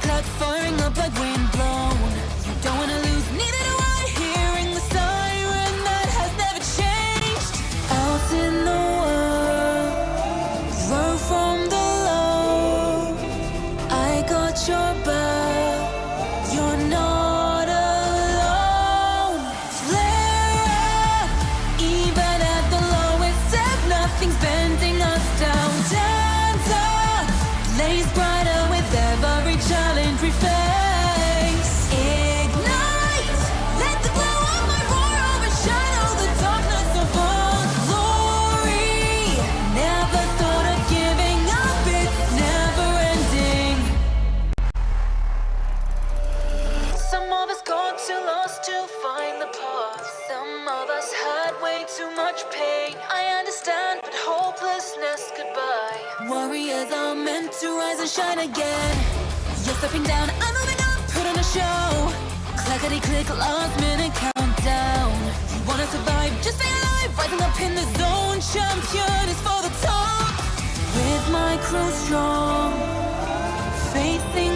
clock firing up like wind blown. You don't wanna lose, neither do I. Hearing the siren that has never changed. Out in the world, row from the low. I got your back, you're not alone. Flare up, even at the lowest ebb, nothing's bending us down. Stand up, blaze brighter with every challenge we face. Ignite, let the glow of my roar overshadow the darkness of our glory. Never thought of giving up, it's never ending. Some of us got too lost to find the path. Some of us had way too much pain. I understand, but hopelessness goodbye. Warriors are meant to rise and shine again. You're stepping down, I'm moving up, put on a show. Clackety click, last minute countdown. You wanna survive, just stay alive. Rising up in the zone, champion is for the top. With my crew strong, facing